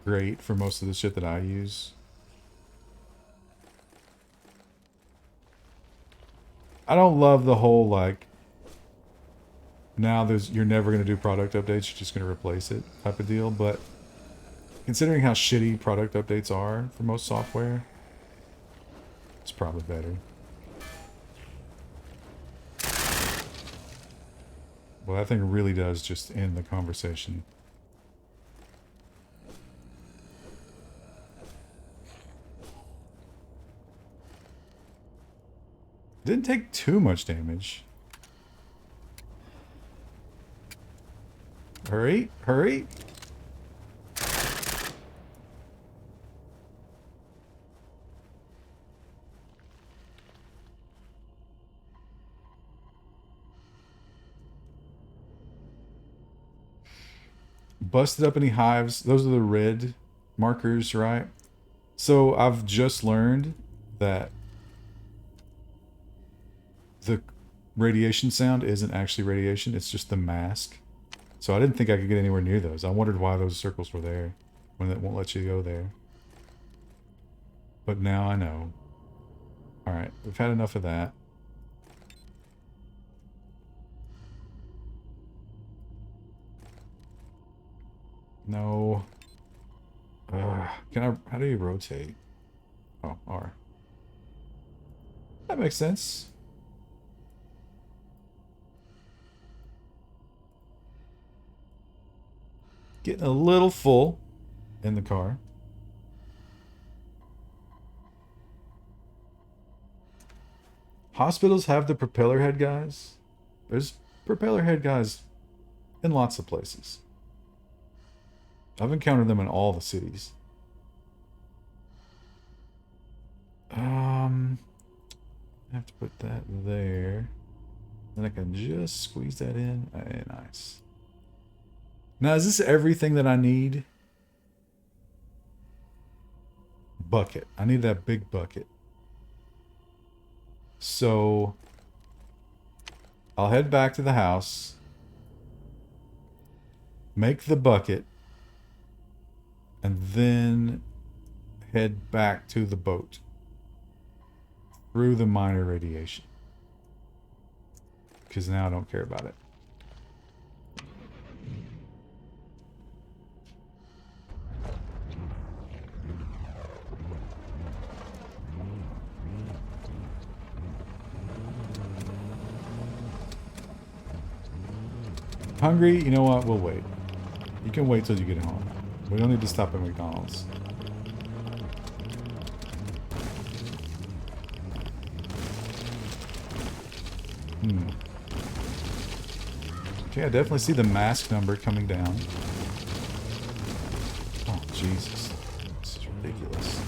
great for most of the shit that I use. I don't love the whole, like, now you're never going to do product updates, you're just going to replace it type of deal, but considering how shitty product updates are for most software, it's probably better. Well, that thing really does just end the conversation. Didn't take too much damage. Hurry, hurry. Busted up any hives. Those are the red markers, right? So I've just learned that radiation sound isn't actually radiation, it's just the mask. So I didn't think I could get anywhere near those. I wondered why those circles were there when it won't let you go there. But now I know. Alright, we've had enough of that. No. Can I... How do you rotate? Oh, R. That makes sense. Getting a little full in the car. Hospitals have the propeller head guys. There's propeller head guys in lots of places. I've encountered them in all the cities. I have to put that there. Then I can just squeeze that in. Hey, nice. Now, is this everything that I need? Bucket. I need that big bucket. So, I'll head back to the house. Make the bucket. And then head back to the boat. Through the minor radiation. Because now I don't care about it. Hungry? You know what? We'll wait. You can wait till you get home. We don't need to stop at McDonald's. Okay, I definitely see the mask number coming down. Oh, Jesus. This is ridiculous.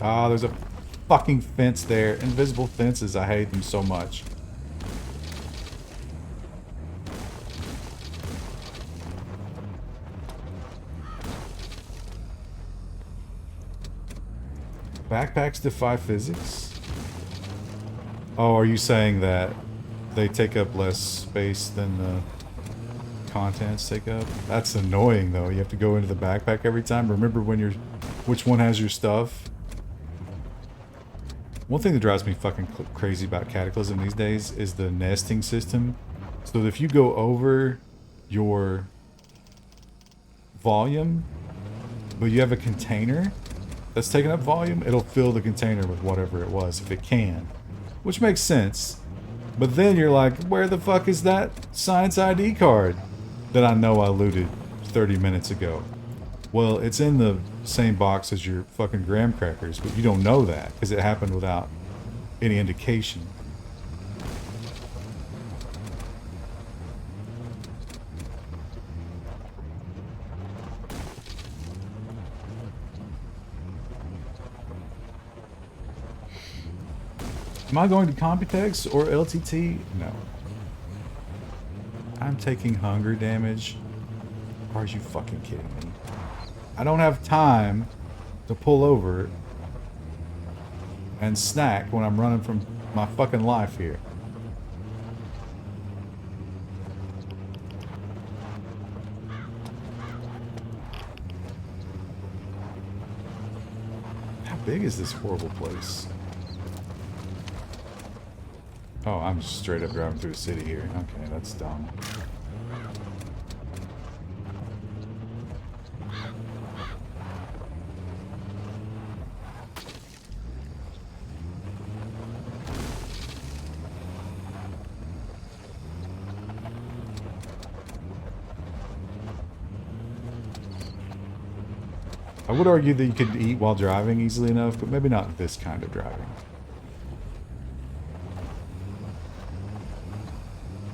Ah, there's a fucking fence there. Invisible fences, I hate them so much. Backpacks defy physics? Oh, are you saying that they take up less space than the contents take up? That's annoying, though. You have to go into the backpack every time. Remember when you're... which one has your stuff? One thing that drives me fucking crazy about Cataclysm these days is the nesting system. So if you go over your volume, but you have a container that's taking up volume, it'll fill the container with whatever it was, if it can. Which makes sense. But then you're like, where the fuck is that Science ID card that I know I looted 30 minutes ago? Well, it's in the same box as your fucking graham crackers, but you don't know that because it happened without any indication. Am I going to Computex or LTT? No. I'm taking hunger damage. Are you fucking kidding me? I don't have time to pull over and snack when I'm running from my fucking life here. How big is this horrible place? Oh, I'm just straight up driving through the city here. Okay, that's dumb. I would argue that you could eat while driving easily enough, but maybe not this kind of driving.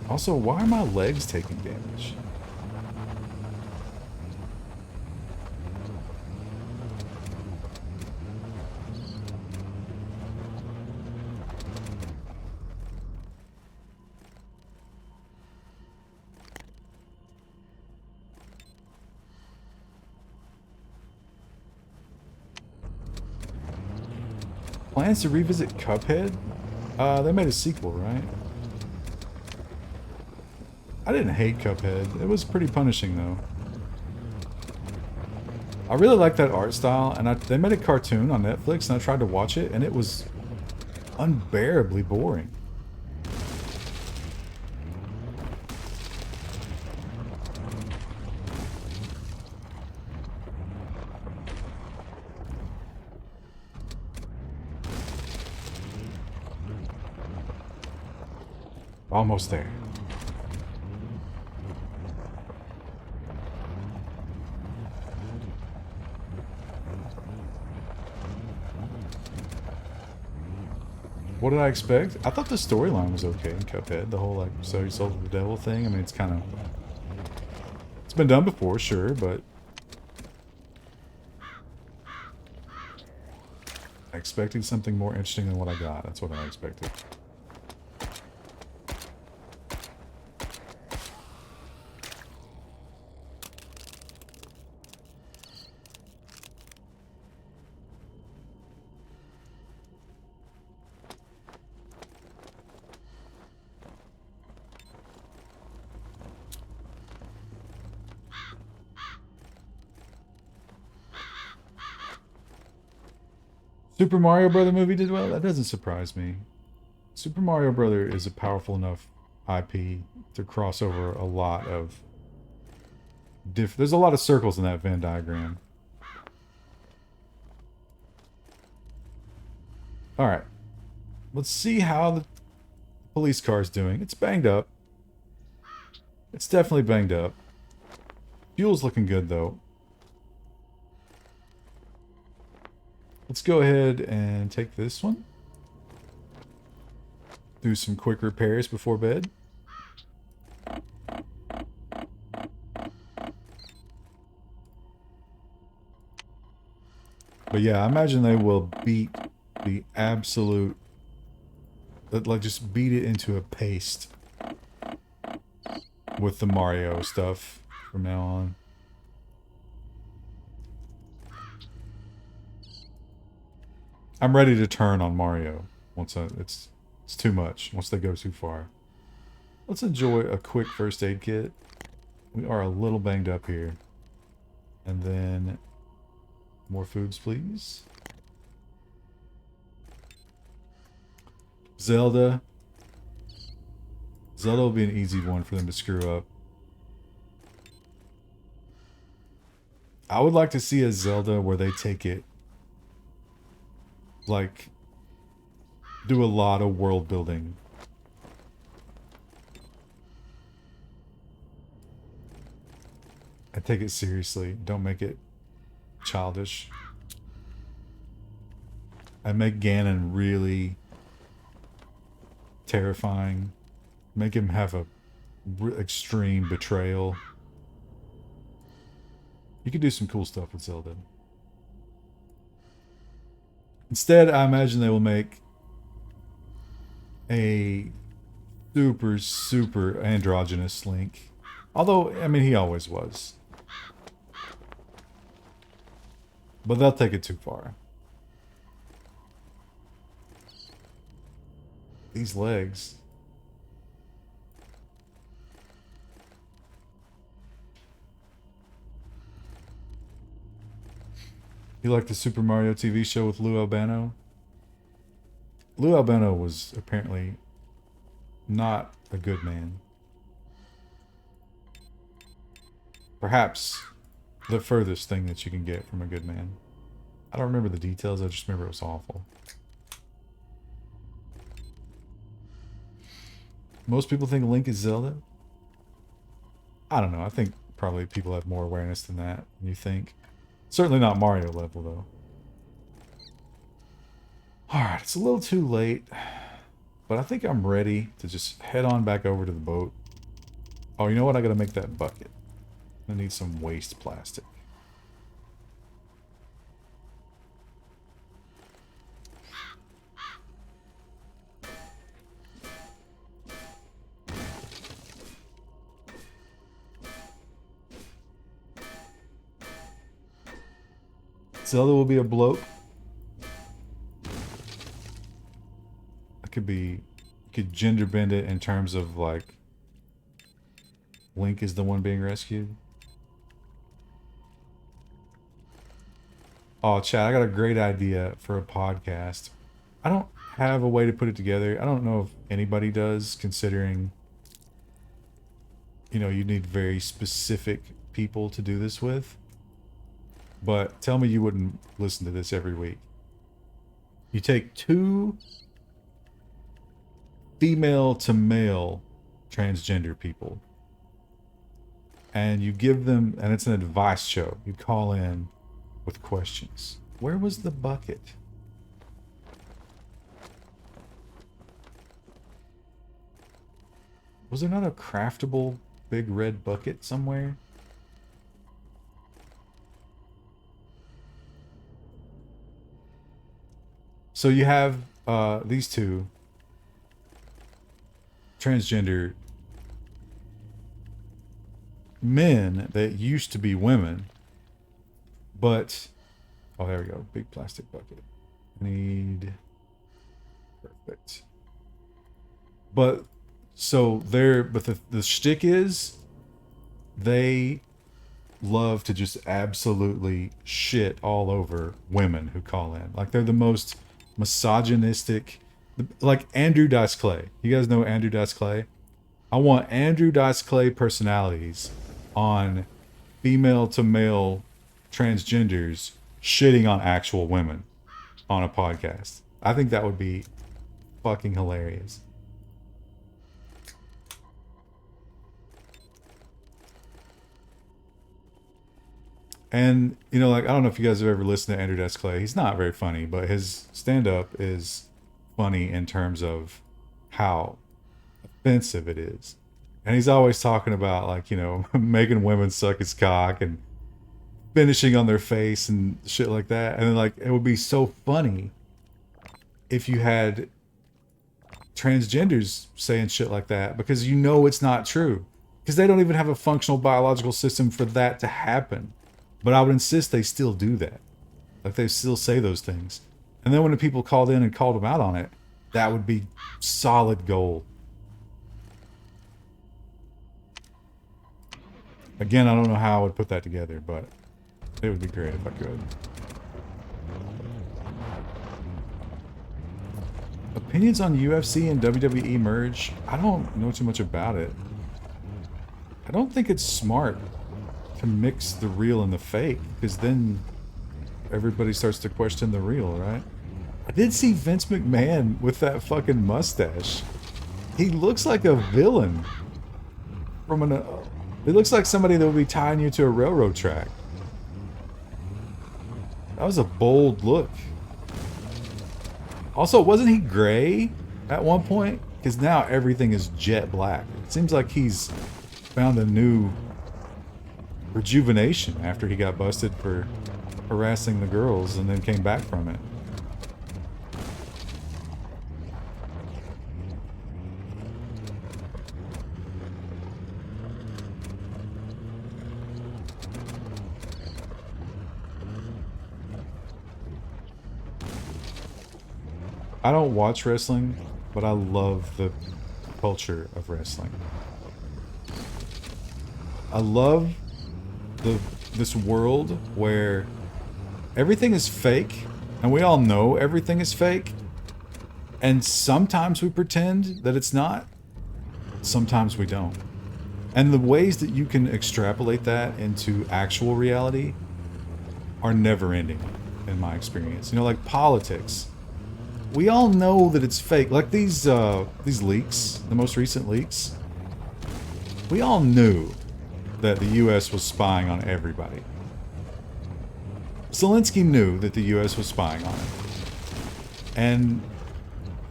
Also, why are my legs taking damage? Plans to revisit Cuphead? They made a sequel, right? I didn't hate Cuphead. It was pretty punishing, though. I really like that art style, and they made a cartoon on Netflix, and I tried to watch it, and it was unbearably boring. Almost there. What did I expect? I thought the storyline was okay in Cuphead. The whole, like, sell your soul to the devil thing. I mean, it's kind of... It's been done before, sure, but... I expected something more interesting than what I got. That's what I expected. Super Mario Brother movie did well? That doesn't surprise me. Super Mario Brother is a powerful enough IP to cross over a lot of... There's a lot of circles in that Venn diagram. Alright. Let's see how the police car is doing. It's banged up. It's definitely banged up. Fuel's looking good, though. Let's go ahead and take this one. Do some quick repairs before bed. But yeah, I imagine they will beat the absolute... Like, just beat it into a paste with the Mario stuff from now on. I'm ready to turn on Mario once it's too much, once they go too far. Let's enjoy a quick first aid kit. We are a little banged up here. And then more foods, please. Zelda. Zelda will be an easy one for them to screw up. I would like to see a Zelda where they take it, like, do a lot of world building. And take it seriously. Don't make it childish. And make Ganon really terrifying. Make him have a extreme betrayal. You could do some cool stuff with Zelda. Instead, I imagine they will make a super, super androgynous Link. Although, I mean, he always was. But they'll take it too far. These legs. You like the Super Mario TV show with Lou Albano? Lou Albano was apparently not a good man. Perhaps the furthest thing that you can get from a good man. I don't remember the details, I just remember it was awful. Most people think Link is Zelda. I don't know, I think probably people have more awareness than that than you think. Certainly not Mario level, though. Alright, it's a little too late, but I think I'm ready to just head on back over to the boat. Oh, you know what? I gotta make that bucket. I need some waste plastic. Zelda will be a bloke. you could gender bend it in terms of like Link is the one being rescued. Oh, Chad, I got a great idea for a podcast. I don't have a way to put it together. I don't know if anybody does, considering, you know, you need very specific people to do this with. But tell me you wouldn't listen to this every week. You take 2 female to male transgender people and you give them, and it's an advice show. You call in with questions. Where was the bucket? Was there not a craftable big red bucket somewhere? So you have these 2 transgender men that used to be women, but oh, there we go. Big plastic bucket. Need perfect. But so the shtick is they love to just absolutely shit all over women who call in. Like they're the most misogynistic, like Andrew Dice Clay. You guys know Andrew Dice Clay? I want Andrew Dice Clay personalities on female to male transgenders shitting on actual women on a podcast. I think that would be fucking hilarious. And, you know, like, I don't know if you guys have ever listened to Andrew Dice Clay. He's not very funny, but his stand-up is funny in terms of how offensive it is. And he's always talking about, like, you know, making women suck his cock and finishing on their face and shit like that. And then, like, it would be so funny if you had transgenders saying shit like that, because you know it's not true. Because they don't even have a functional biological system for that to happen. But I would insist they still do that. Like, they still say those things. And then when the people called in and called them out on it, that would be solid gold. Again, I don't know how I would put that together, but it would be great if I could. Opinions on UFC and WWE merge? I don't know too much about it. I don't think it's smart to mix the real and the fake, because then everybody starts to question the real, right? I did see Vince McMahon with that fucking mustache. He looks like a villain from an... It looks like somebody that would be tying you to a railroad track. That was a bold look. Also, wasn't he gray at one point? Because now everything is jet black. It seems like he's found a new rejuvenation after he got busted for harassing the girls and then came back from it. I don't watch wrestling, but I love the culture of wrestling. I love this world where everything is fake, and we all know everything is fake, and sometimes we pretend that it's not, sometimes we don't. And the ways that you can extrapolate that into actual reality are never ending, in my experience. You know, like politics. We all know that it's fake. Like these leaks, the most recent leaks. We all knew that the U.S. was spying on everybody. Zelensky knew that the U.S. was spying on him. And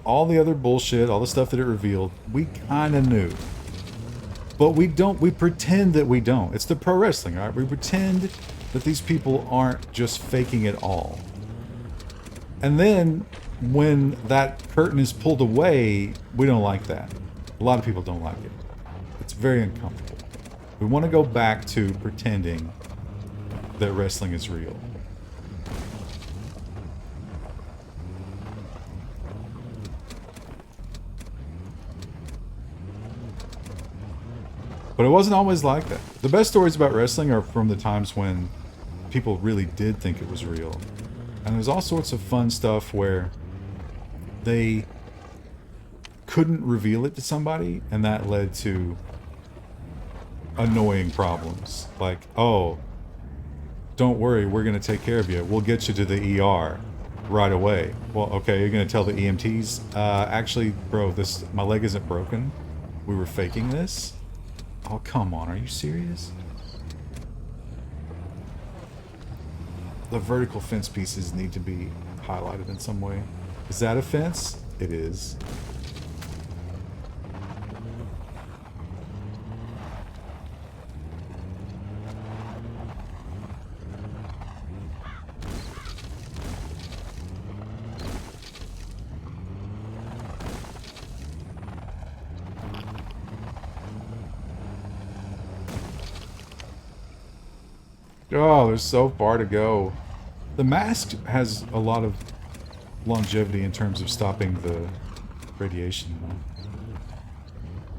all the other bullshit, all the stuff that it revealed, we kind of knew. But we pretend that we don't. It's the pro wrestling, right? We pretend that these people aren't just faking it all. And then when that curtain is pulled away, we don't like that. A lot of people don't like it. It's very uncomfortable. We want to go back to pretending that wrestling is real. But it wasn't always like that. The best stories about wrestling are from the times when people really did think it was real. And there's all sorts of fun stuff where they couldn't reveal it to somebody, and that led to annoying problems. Like, oh, don't worry, we're going to take care of you. We'll get you to the ER right away. Well, okay, you're going to tell the EMTs, actually, bro, my leg isn't broken. We were faking this. Oh, come on, are you serious? The vertical fence pieces need to be highlighted in some way. Is that a fence? It is. Oh, there's so far to go. The mask has a lot of longevity in terms of stopping the radiation.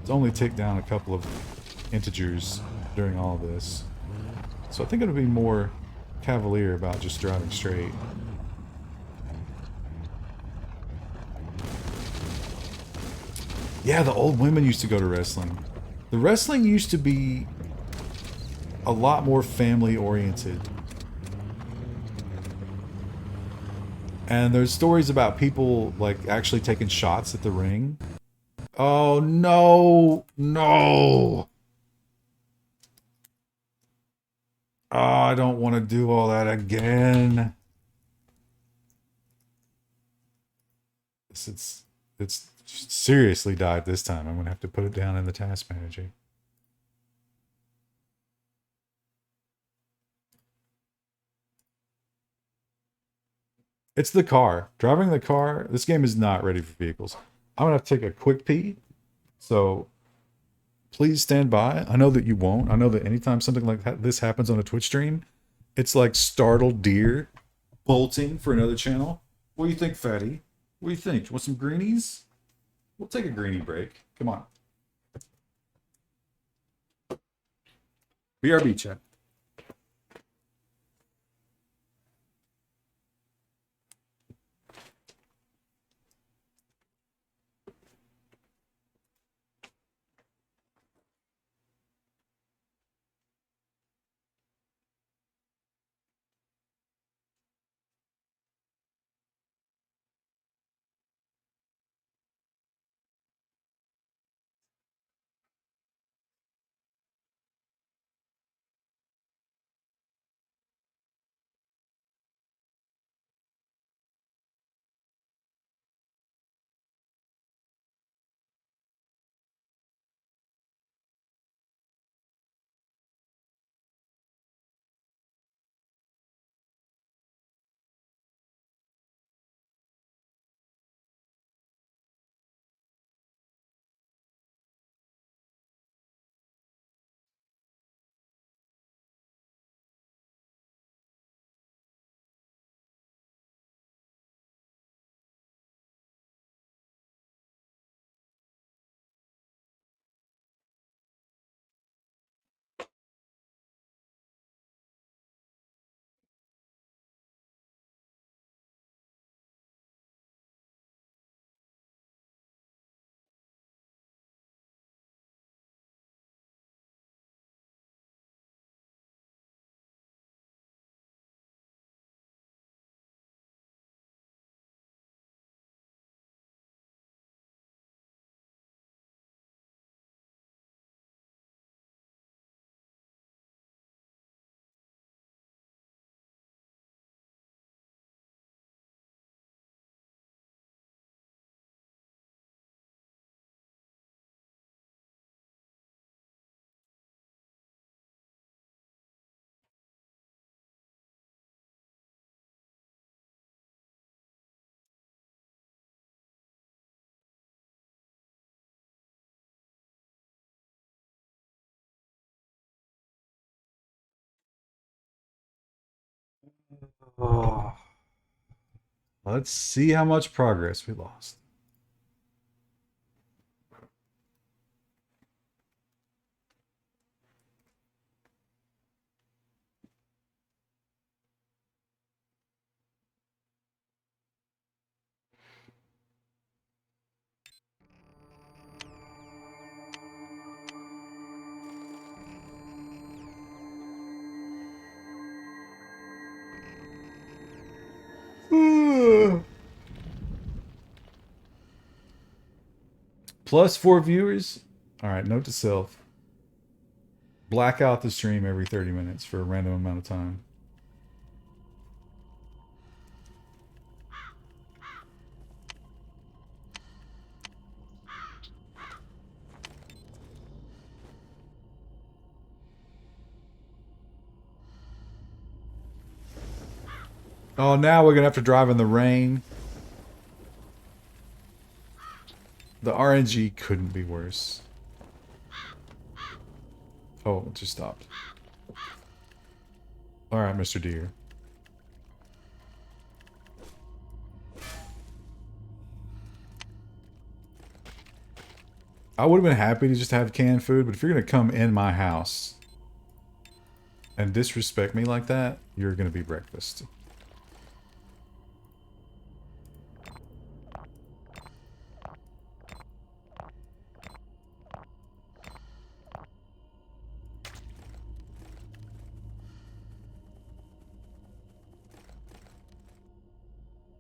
It's only ticked down a couple of integers during all of this. So I think it'll be more cavalier about just driving straight. Yeah, the old women used to go to wrestling. The wrestling used to be a lot more family oriented. And there's stories about people like actually taking shots at the ring. Oh no, no. Oh, I don't want to do all that again. It's seriously died this time. I'm gonna have to put it down in the task manager. It's the car. Driving the car, this game is not ready for vehicles. I'm gonna have to take a quick pee. So please stand by. I know that you won't. I know that anytime something like this happens on a Twitch stream, it's like startled deer bolting for another channel. What do you think, fatty? What do you think? You want some greenies? We'll take a greenie break. Come on. BRB chat. Oh, let's see how much progress we lost. Plus 4 viewers. All right, note to self. Black out the stream every 30 minutes for a random amount of time. Oh, now we're going to have to drive in the rain. The RNG couldn't be worse. Oh, it just stopped. Alright, Mr. Deer. I would have been happy to just have canned food, but if you're going to come in my house and disrespect me like that, you're going to be breakfast.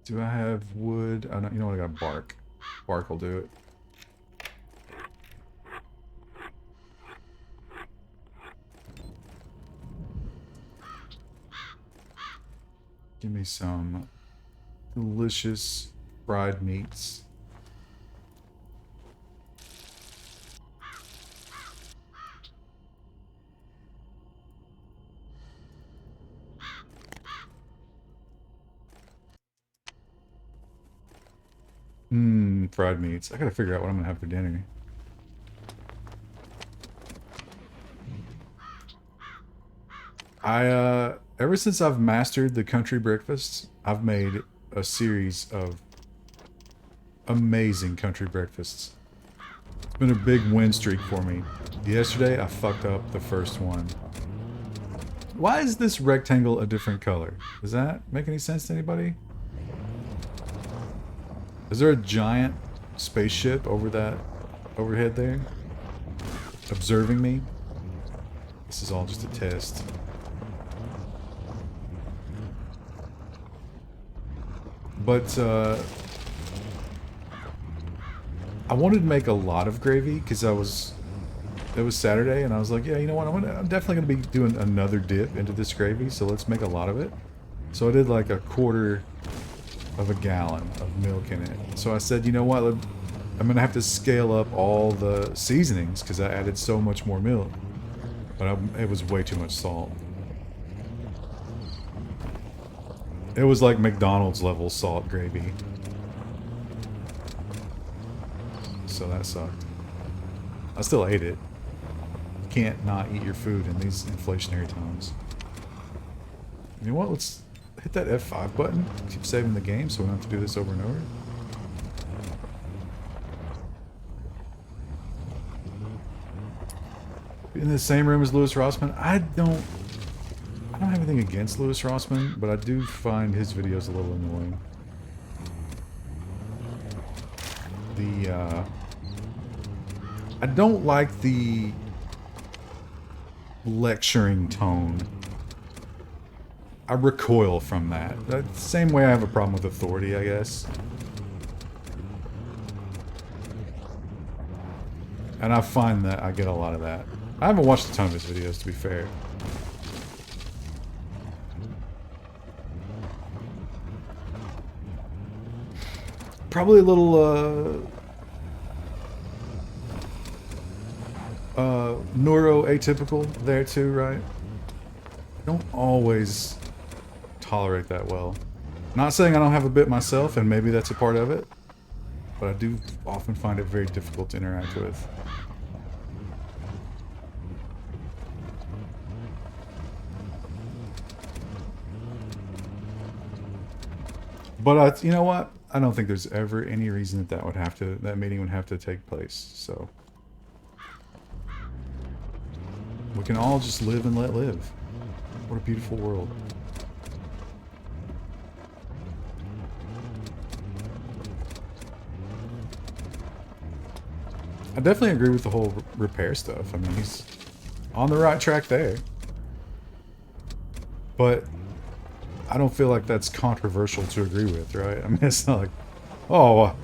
Do I have wood? Oh, no, you know what? I got bark. Bark will do it. Give me some delicious fried meats. Fried meats. I gotta figure out what I'm gonna have for dinner. Ever since I've mastered the country breakfasts, I've made a series of amazing country breakfasts. It's been a big win streak for me. Yesterday, I fucked up the first one. Why is this rectangle a different color? Does that make any sense to anybody? Is there a giant spaceship over that overhead there? Observing me? This is all just a test. But, I wanted to make a lot of gravy because it was Saturday and I was like, yeah, you know what, I'm definitely going to be doing another dip into this gravy, so let's make a lot of it. So I did like a quarter of a gallon of milk in it. So I said, you know what, I'm going to have to scale up all the seasonings because I added so much more milk. But it was way too much salt. It was like McDonald's level salt gravy. So that sucked. I still ate it. You can't not eat your food in these inflationary times. You know what, let's hit that F5 button. Keep saving the game so we don't have to do this over and over. In the same room as Louis Rossman? I don't have anything against Louis Rossman, but I do find his videos a little annoying. I don't like the lecturing tone. I recoil from that. The same way I have a problem with authority, I guess. And I find that I get a lot of that. I haven't watched a ton of his videos, to be fair. Probably a little, neuroatypical there too, right? I don't always tolerate that well. Not saying I don't have a bit myself, and maybe that's a part of it, but I do often find it very difficult to interact with. But you know what? I don't think there's ever any reason that meeting would have to take place. So we can all just live and let live. What a beautiful world. I definitely agree with the whole repair stuff. I mean, he's on the right track there. But I don't feel like that's controversial to agree with, right? I mean, it's not like, oh,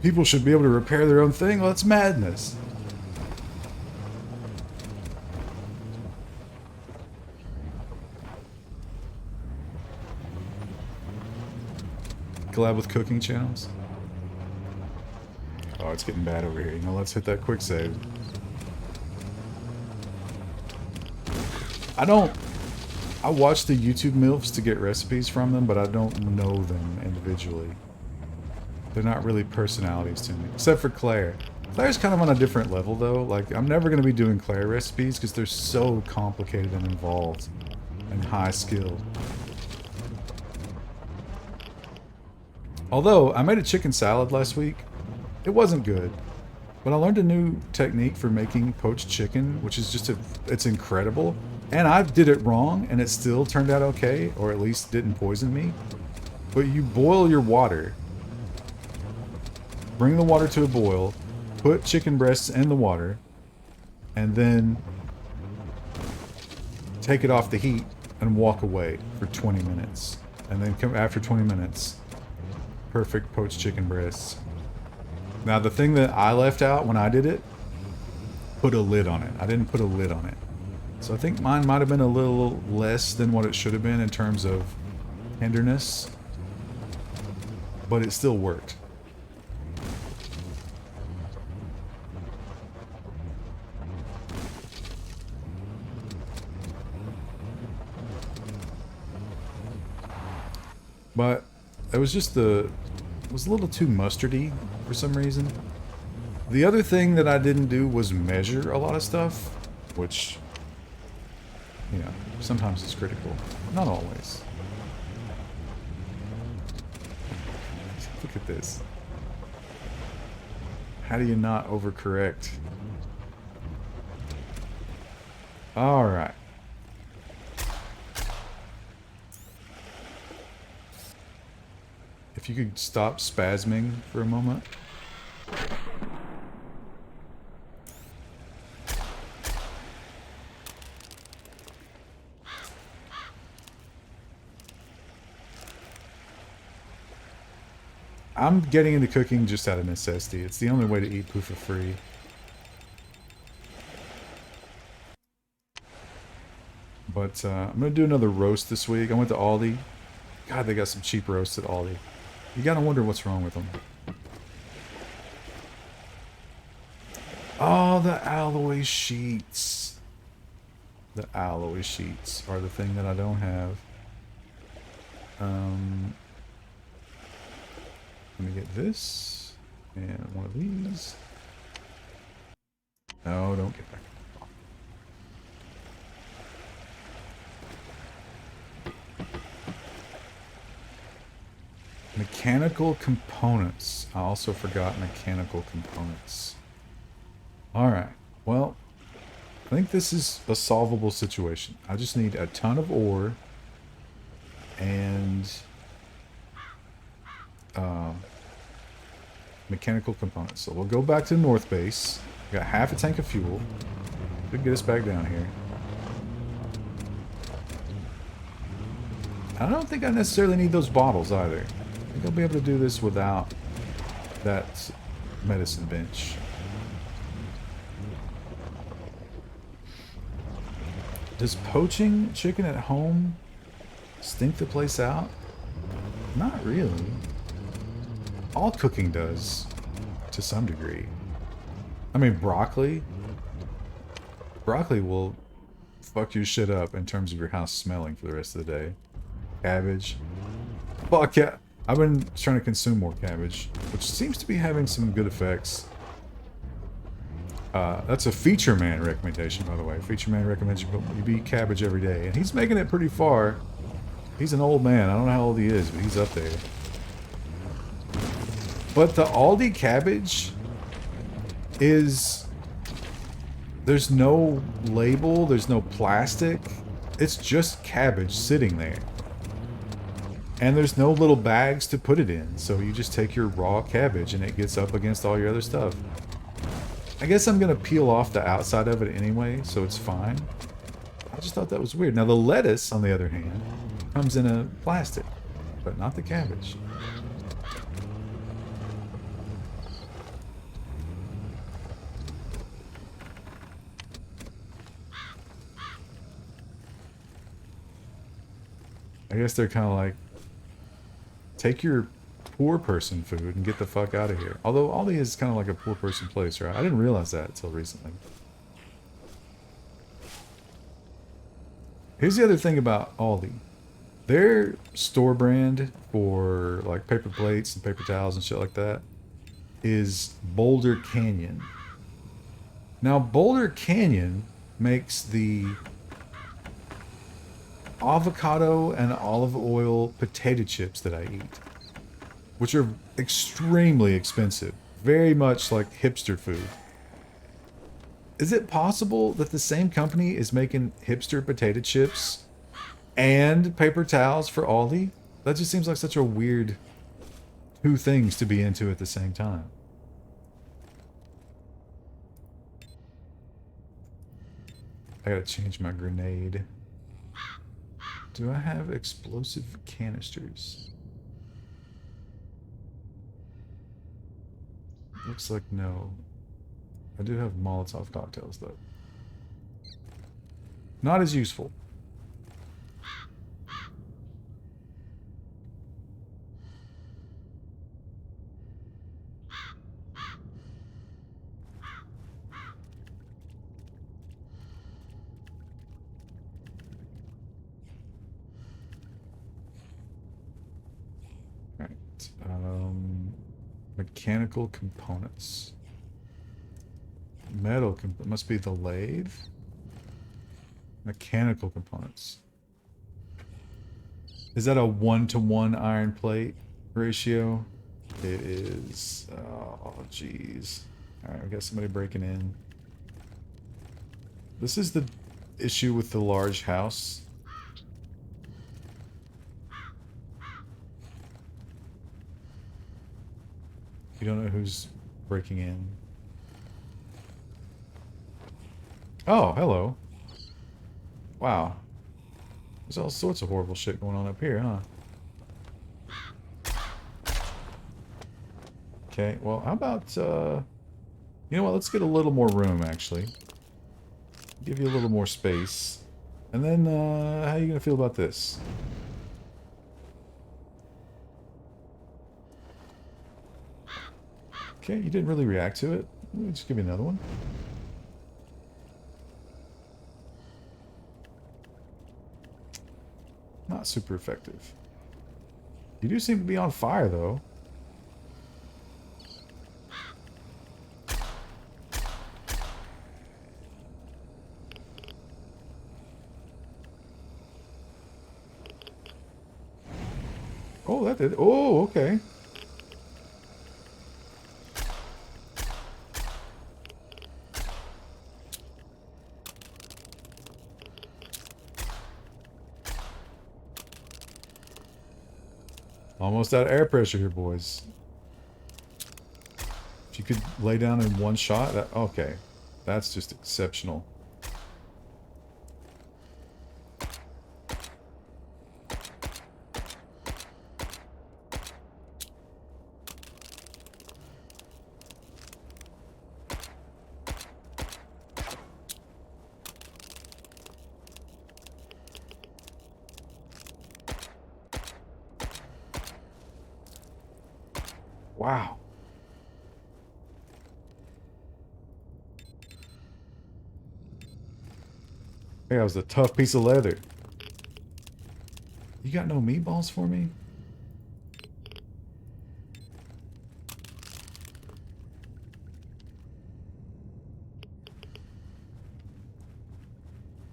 People should be able to repair their own thing. Well, that's madness. Collab with cooking channels. Oh, it's getting bad over here. You know, let's hit that quick save. I watch the YouTube MILFs to get recipes from them, but I don't know them individually. They're not really personalities to me. Except for Claire. Claire's kind of on a different level, though. Like, I'm never going to be doing Claire recipes because they're so complicated and involved. And high skilled. Although, I made a chicken salad last week. It wasn't good. But I learned a new technique for making poached chicken, which is just it's incredible. And I did it wrong, and it still turned out okay, or at least didn't poison me. But you boil your water. Bring the water to a boil, put chicken breasts in the water, and then take it off the heat and walk away for 20 minutes. And then come after 20 minutes, perfect poached chicken breasts. Now the thing that I left out when I did it, put a lid on it. I didn't put a lid on it. So I think mine might have been a little less than what it should have been in terms of tenderness, but it still worked. But it was just it was a little too mustardy for some reason. The other thing that I didn't do was measure a lot of stuff, which, you know, sometimes it's critical. Not always. Look at this. How do you not overcorrect? Alright. If you could stop spasming for a moment. I'm getting into cooking just out of necessity. It's the only way to eat poo for free. But I'm going to do another roast this week. I went to Aldi. God, they got some cheap roasts at Aldi. You gotta wonder what's wrong with them. Oh, the alloy sheets. The alloy sheets are the thing that I don't have. Let me get this. And one of these. No, don't get back. Mechanical components. I also forgot mechanical components. Alright, well, I think this is a solvable situation. I just need a ton of ore and mechanical components. So we'll go back to the north base. We got half a tank of fuel. We can get us back down here. I don't think I necessarily need those bottles either. I think I'll be able to do this without that medicine bench. Does poaching chicken at home stink the place out? Not really. All cooking does, to some degree. I mean, broccoli. Broccoli will fuck your shit up in terms of your house smelling for the rest of the day. Cabbage. Fuck yeah. I've been trying to consume more cabbage, which seems to be having some good effects. That's a Feature Man recommendation, by the way. Feature Man recommends you eat cabbage every day, and he's making it pretty far. He's an old man. I don't know how old he is, but he's up there. But the Aldi cabbage is... There's no label, there's no plastic. It's just cabbage sitting there. And there's no little bags to put it in, so you just take your raw cabbage and it gets up against all your other stuff. I guess I'm going to peel off the outside of it anyway, so it's fine. I just thought that was weird. Now the lettuce, on the other hand, comes in a plastic, but not the cabbage. I guess they're kind of like, take your poor person food and get the fuck out of here. Although Aldi is kind of like a poor person place, right? I didn't realize that until recently. Here's the other thing about Aldi. Their store brand for like paper plates and paper towels and shit like that is Boulder Canyon. Now, Boulder Canyon makes the avocado and olive oil potato chips that I eat, which are extremely expensive. Very much like hipster food. Is it possible that the same company is making hipster potato chips and paper towels for Aldi? That just seems like such a weird two things to be into at the same time. I gotta change my grenade. Do I have explosive canisters? Looks like no. I do have Molotov cocktails though. Not as useful. Right. Mechanical components. Must be the lathe. Mechanical components. Is that a 1-to-1 iron plate ratio? It is. Oh, jeez. Alright, we got somebody breaking in. This is the issue with the large house. You don't know who's breaking in. Oh, hello. Wow. There's all sorts of horrible shit going on up here, huh? Okay, well, how about, you know what, let's get a little more room, actually. Give you a little more space. And then, how are you gonna feel about this? Okay, you didn't really react to it. Let me just give you another one. Not super effective. You do seem to be on fire, though. Oh, that did. Oh, okay. Almost out of air pressure here, boys. If you could lay down in one shot, that, okay. That's just exceptional. Wow. Hey, that was a tough piece of leather. You got no meatballs for me?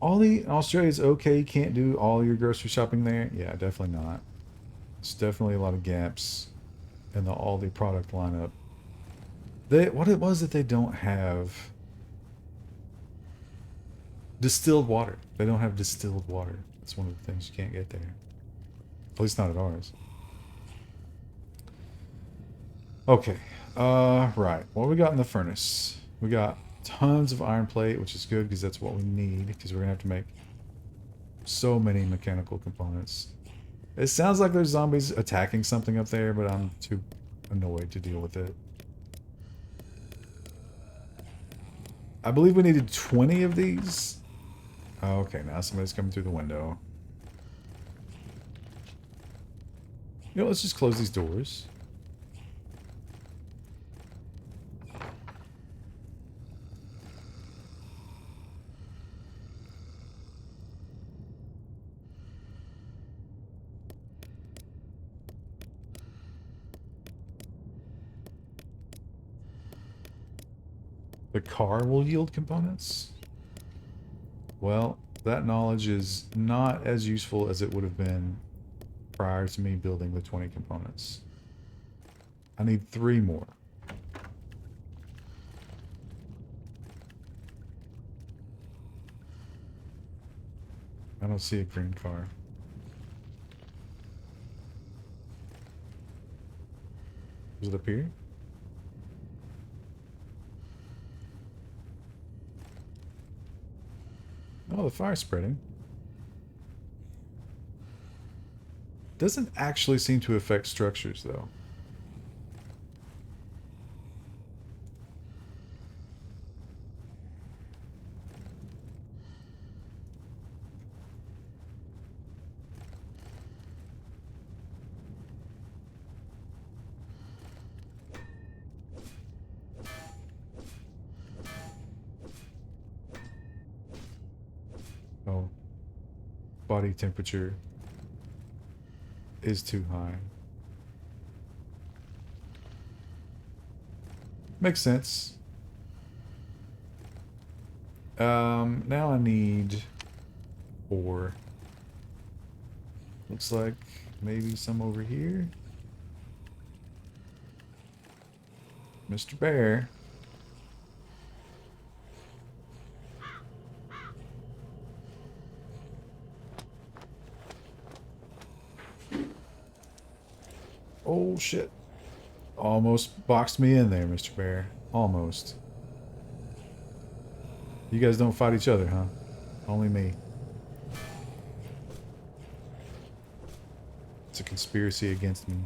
Aldi in Australia is okay. You can't do all your grocery shopping there. Yeah, definitely not. It's definitely a lot of gaps in the Aldi product lineup. What it was that they don't have distilled water. They don't have distilled water. That's one of the things you can't get there. At least not at ours. Okay. Right. What we got in the furnace? We got tons of iron plate, which is good because that's what we need, because we're gonna have to make so many mechanical components. It sounds like there's zombies attacking something up there, but I'm too annoyed to deal with it. I believe we needed 20 of these. Oh, okay, now somebody's coming through the window. You know, let's just close these doors. The car will yield components? Well, that knowledge is not as useful as it would have been prior to me building the 20 components. I need 3 more. I don't see a green car. Is it up here? Oh, the fire's spreading. Doesn't actually seem to affect structures, though. Oh. Body temperature is too high. Makes sense. Now I need 4. Looks like maybe some over here. Mr. Bear. Oh shit. Almost boxed me in there, Mr. Bear. Almost. You guys don't fight each other, huh? Only me. It's a conspiracy against me.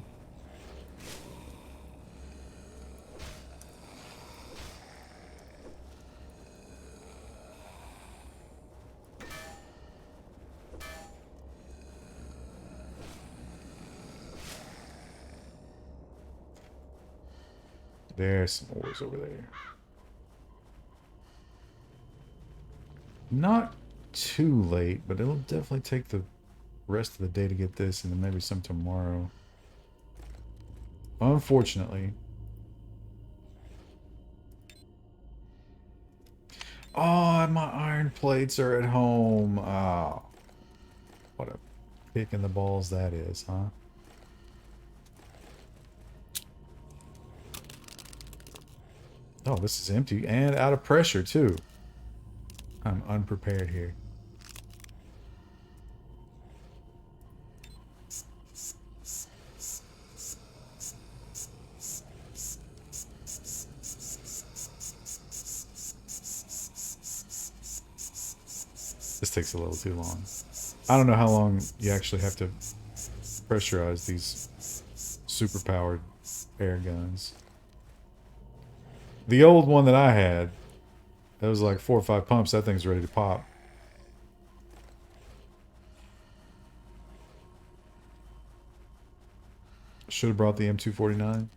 There's some ores over there. Not too late, but it'll definitely take the rest of the day to get this, and then maybe some tomorrow. Unfortunately. Oh, my iron plates are at home. Oh, what a kick in the balls that is, huh? Oh, this is empty and out of pressure, too. I'm unprepared here. This takes a little too long. I don't know how long you actually have to pressurize these super-powered air guns. The old one that I had, that was like 4 or 5 pumps, that thing's ready to pop. Should have brought the M249.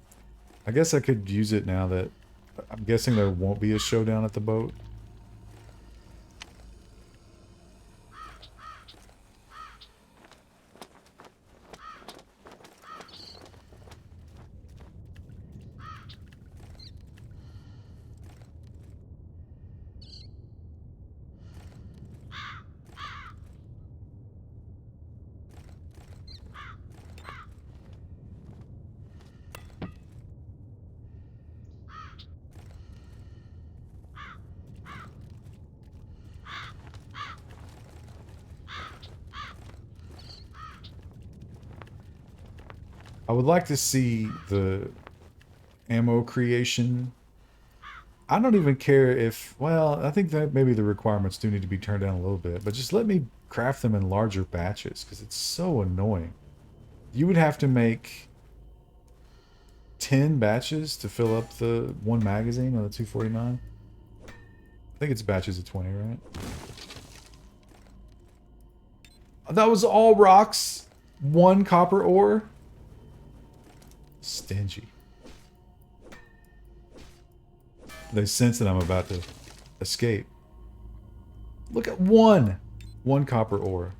I guess I could use it now that I'm guessing there won't be a showdown at the boat. I would like to see the ammo creation. I don't even care if, well, I think that maybe the requirements do need to be turned down a little bit, but just let me craft them in larger batches, because it's so annoying. You would have to make 10 batches to fill up the 1 magazine on the 249. I think it's batches of 20, right? That was all rocks, 1 copper ore. Stingy. They sense that I'm about to escape. Look at one! One copper ore.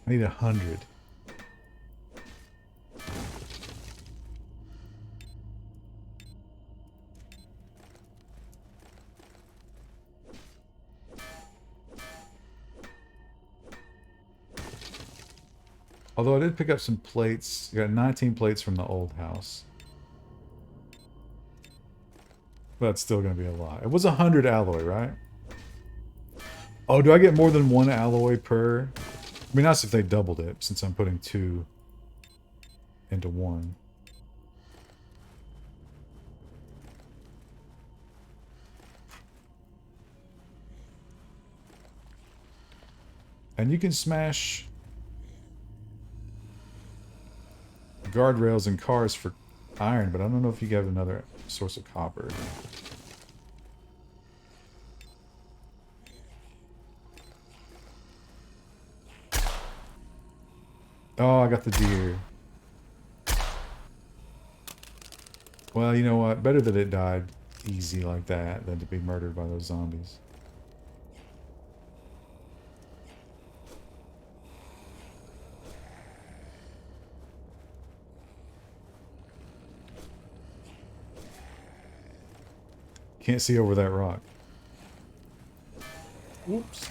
I need 100. Although I did pick up some plates. I got 19 plates from the old house. But it's still going to be a lot. It was 100 alloy, right? Oh, do I get more than one alloy per? I mean, that's if they doubled it, since I'm putting 2 into 1. And you can smash guardrails and cars for iron, but I don't know if you have another source of copper. Oh, I got the deer. Well, you know what? Better that it died easy like that than to be murdered by those zombies. Can't see over that rock. Whoops.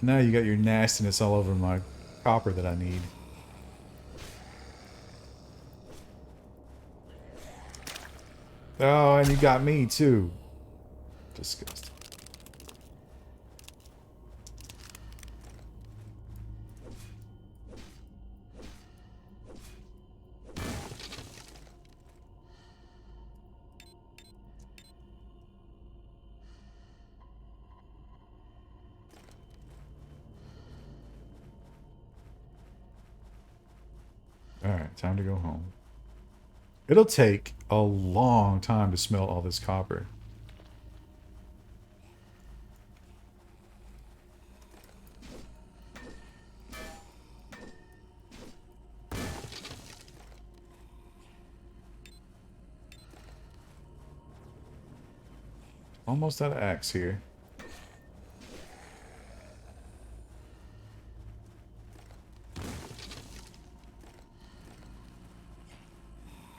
Now you got your nastiness all over my copper that I need. Oh, and you got me too. Disgusting. Alright, time to go home. It'll take a long time to smelt all this copper. Almost out of axe here.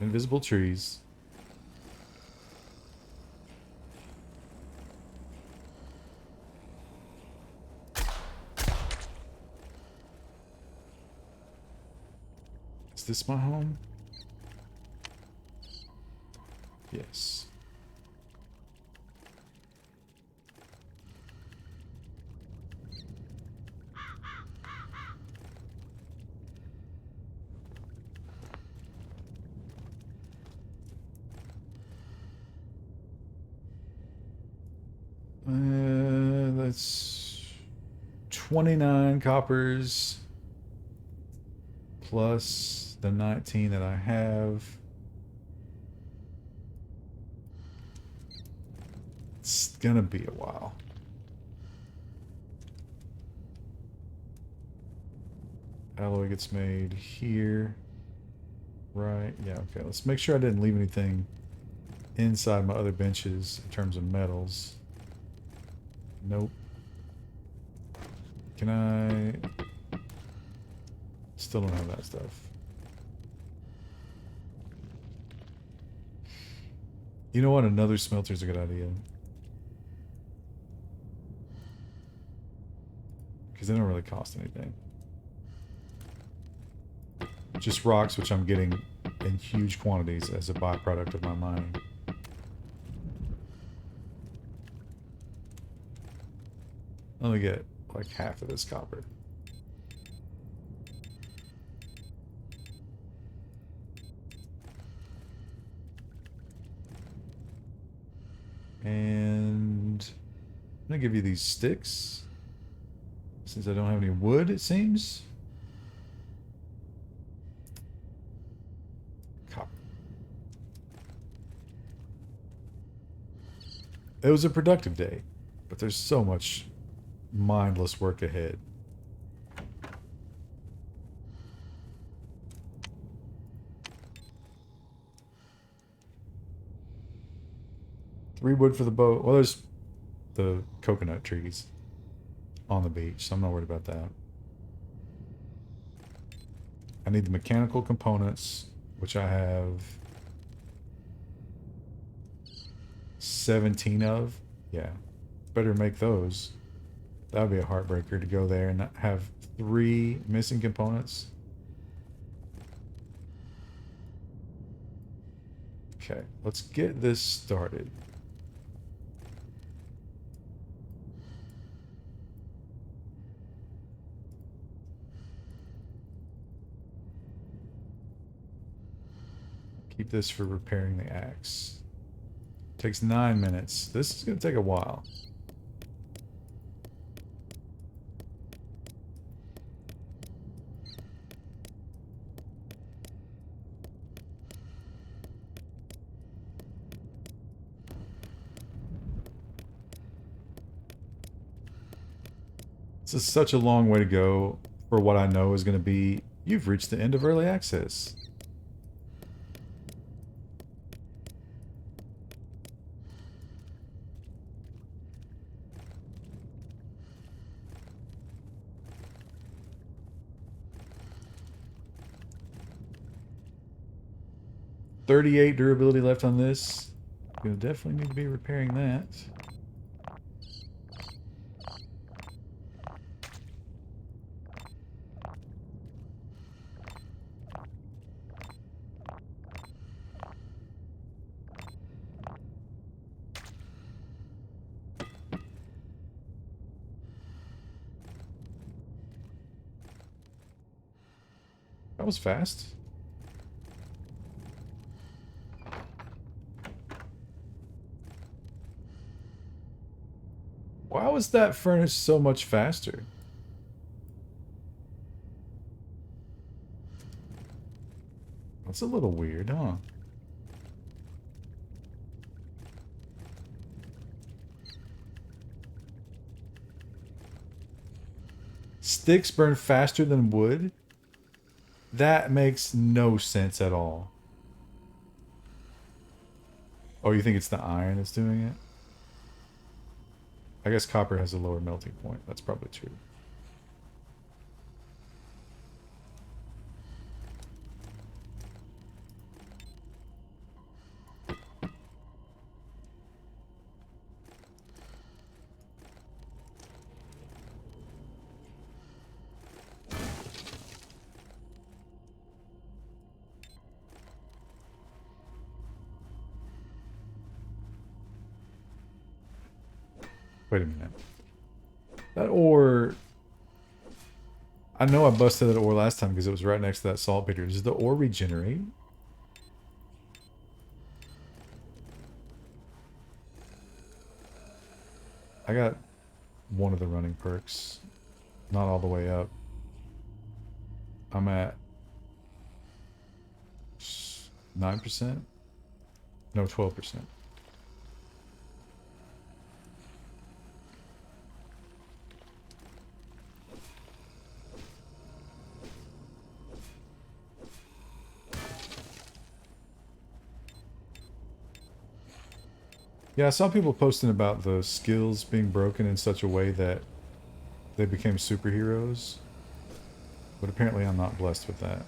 Invisible trees. Is this my home? Yes. That's 29 coppers plus the 19 that I have. It's gonna be a while. Alloy gets made here. Right, yeah, okay. Let's make sure I didn't leave anything inside my other benches in terms of metals. Nope. Can I... Still don't have that stuff. You know what? Another smelter's a good idea. Because they don't really cost anything. Just rocks, which I'm getting in huge quantities as a byproduct of my mining. I only get like half of this copper. And I'm gonna give you these sticks. Since I don't have any wood, it seems. Copper. It was a productive day, but there's so much mindless work ahead. Three wood for the boat. Well, there's the coconut trees on the beach, so I'm not worried about that. I need the mechanical components, which I have 17 of. Yeah, better make those. That would be a heartbreaker to go there and have 3 missing components. Okay, let's get this started. Keep this for repairing the axe. Takes 9 minutes. This is going to take a while. This is such a long way to go for what I know is going to be. You've reached the end of early access. $38 durability left on this. Gonna definitely need to be repairing that. That was fast. Why was that furnace so much faster? That's a little weird, huh? Sticks burn faster than wood? That makes no sense at all. Oh, you think it's the iron that's doing it? I guess copper has a lower melting point. That's probably true. Wait a minute. That ore... I know I busted that ore last time because it was right next to that saltpeter. Does the ore regenerate? I got one of the running perks. Not all the way up. I'm at 9%? No, 12%. Yeah, I saw people posting about the skills being broken in such a way that they became superheroes. But apparently I'm not blessed with that.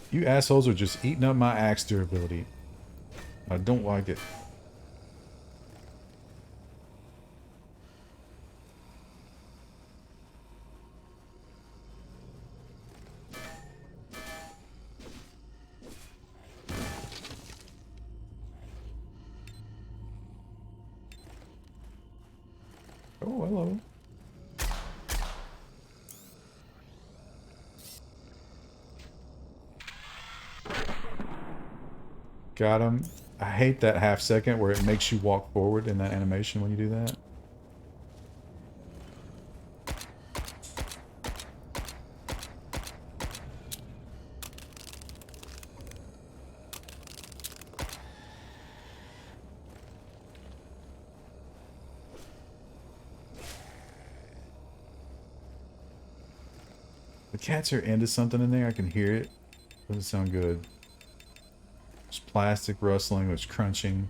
You assholes are just eating up my axe durability. I don't like it. Oh, hello. Got him. I hate that half second where it makes you walk forward in that animation when you do that. The cats are into something in there. I can hear it. Doesn't sound good. There's plastic rustling. There's crunching.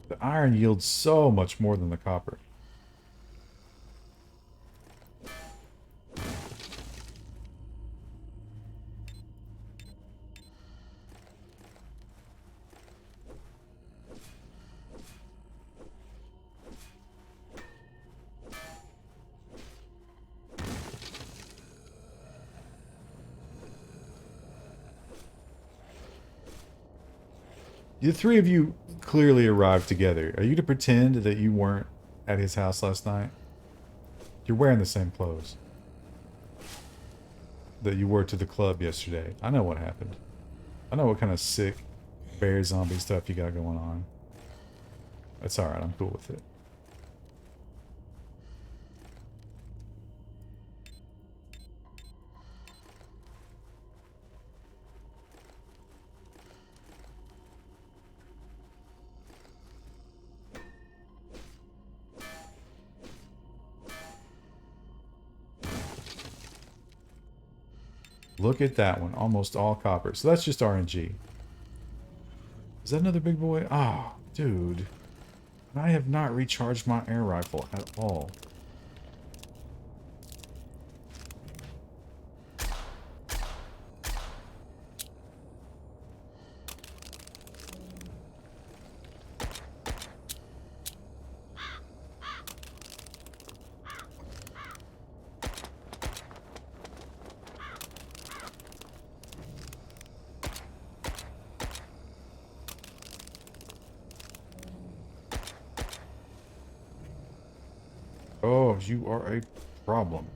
The iron yields so much more than the copper. The three of you clearly arrived together. Are you to pretend that you weren't at his house last night? You're wearing the same clothes that you wore to the club yesterday. I know what happened. I know what kind of sick bear zombie stuff you got going on. That's alright, I'm cool with it. Look at that one. Almost all copper. So that's just RNG. Is that another big boy? Oh, dude. I have not recharged my air rifle at all. Oh, you are a problem.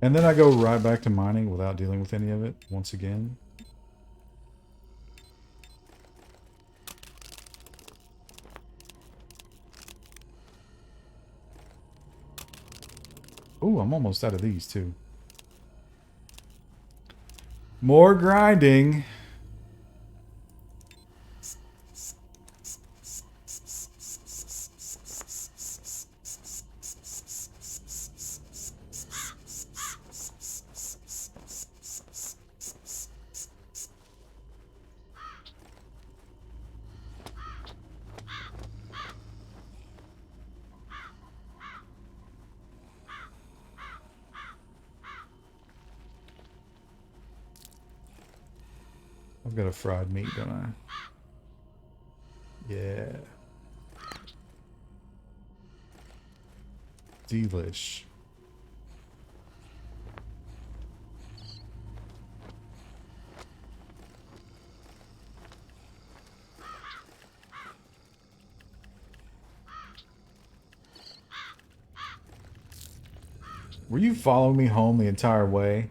And then I go right back to mining without dealing with any of it once again. Ooh, I'm almost out of these too. More grinding. I've got a fried meat, don't I? Yeah. Delish. Were you following me home the entire way?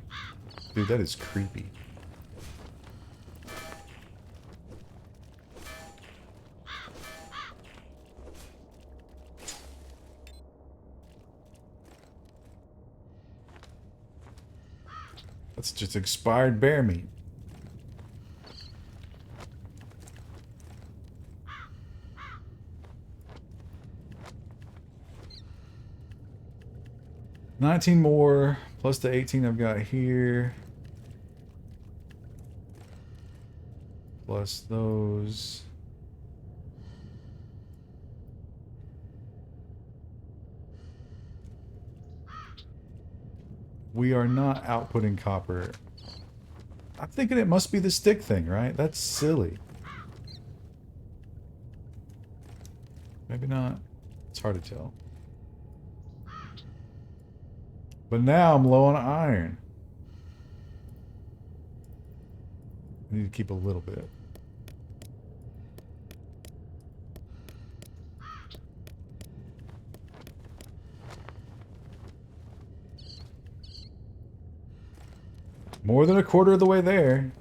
Dude, that is creepy. That's just expired bear meat. $19 more, plus the 18 I've got here. Plus those. We are not outputting copper. I'm thinking it must be the stick thing, right? That's silly. Maybe not. It's hard to tell. But now I'm low on iron. I need to keep a little bit. More than a quarter of the way there.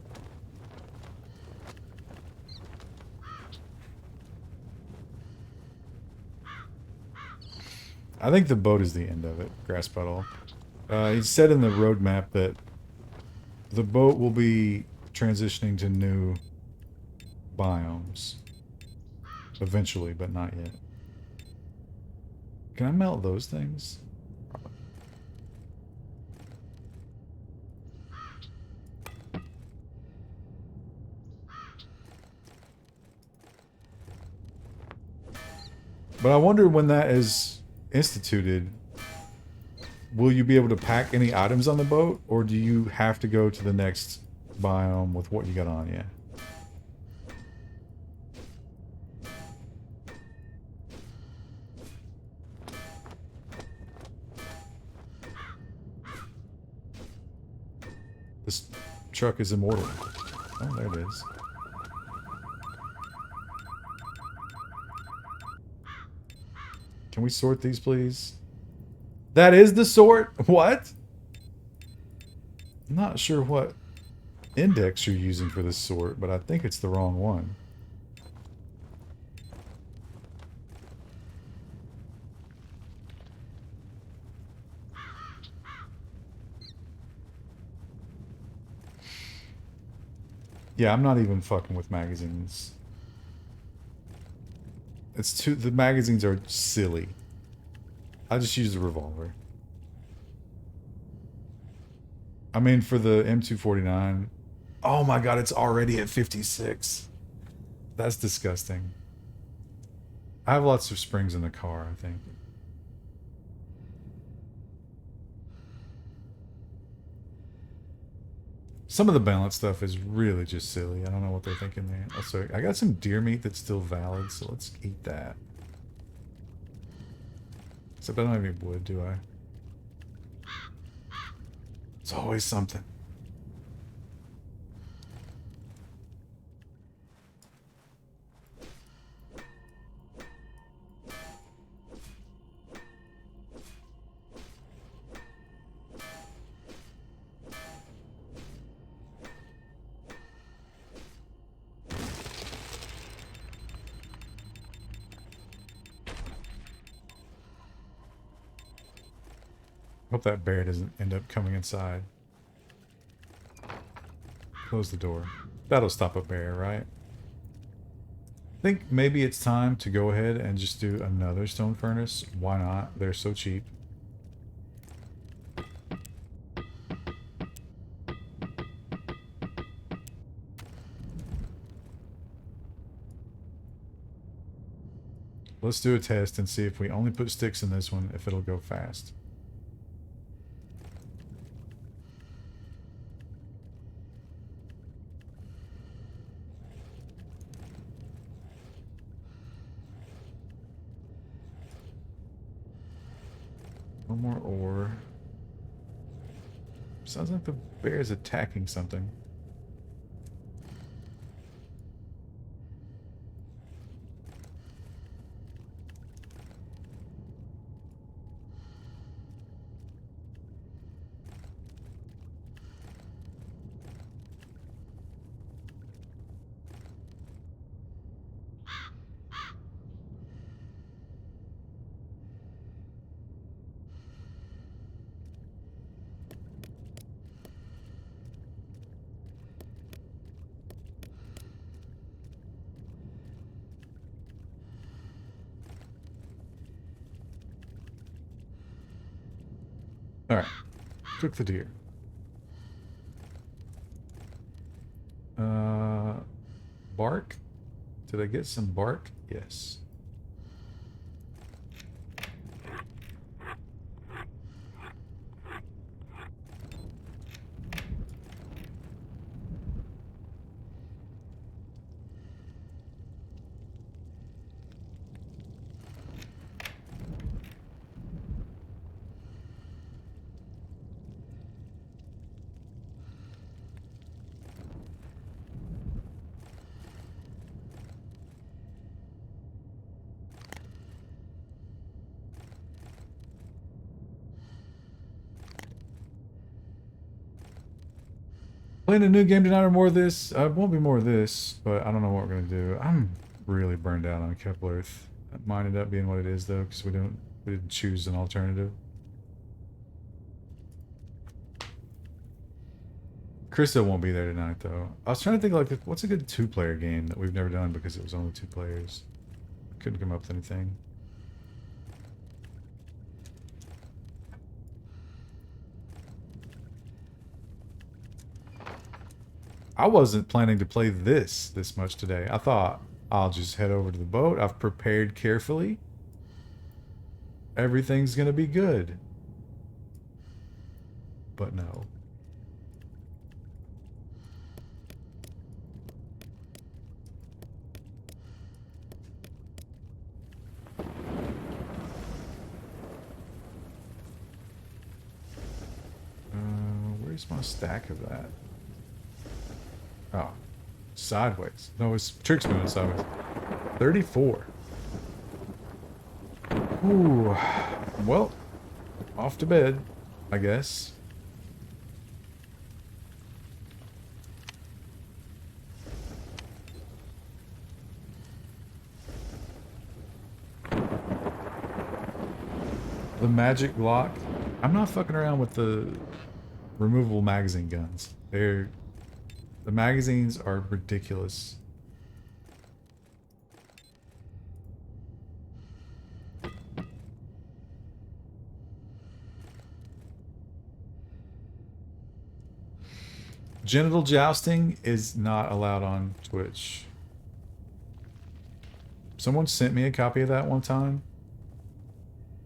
I think the boat is the end of it, grass puddle. He said in the roadmap that the boat will be transitioning to new biomes. Eventually, but not yet. Can I melt those things? But I wonder when that is instituted, will you be able to pack any items on the boat? Or do you have to go to the next biome with what you got on you? This truck is immortal. Oh, there it is. Can we sort these, please? That is the sort? What? I'm not sure what index you're using for this sort, but I think it's the wrong one. Yeah, I'm not even fucking with magazines. It's too... The magazines are silly. I just use the revolver. I mean, for the M249... Oh my god, it's already at 56. That's disgusting. I have lots of springs in the car, I think. Some of the balance stuff is really just silly. I don't know what they're thinking there. Also, I got some deer meat that's still valid, so let's eat that. Except I don't have any wood, do I? It's always something. Hope that bear doesn't end up coming inside. Close the door. That'll stop a bear, right? I think maybe it's time to go ahead and just do another stone furnace. Why not? They're so cheap. Let's do a test and see if we only put sticks in this one, if it'll go fast. One more ore. Sounds like the bear is attacking something. Alright. Cook the deer. Bark? Did I get some bark? Yes. Playing a new game tonight or more of this? Won't be more of this, but I don't know what we're gonna do. I'm really burned out on Kepler. Mine ended up being what it is though, because we didn't choose an alternative. Krista won't be there tonight though. I was trying to think like what's a good 2-player game that we've never done because it was only 2 players. Couldn't come up with anything. I wasn't planning to play this much today. I thought I'll just head over to the boat. I've prepared carefully. Everything's gonna be good. But no. Where's my stack of that? Oh, sideways. No, it's Trick's moving sideways. 34. Ooh. Well, off to bed, I guess. The magic Glock. I'm not fucking around with the removable magazine guns. The magazines are ridiculous. Genital jousting is not allowed on Twitch. Someone sent me a copy of that one time,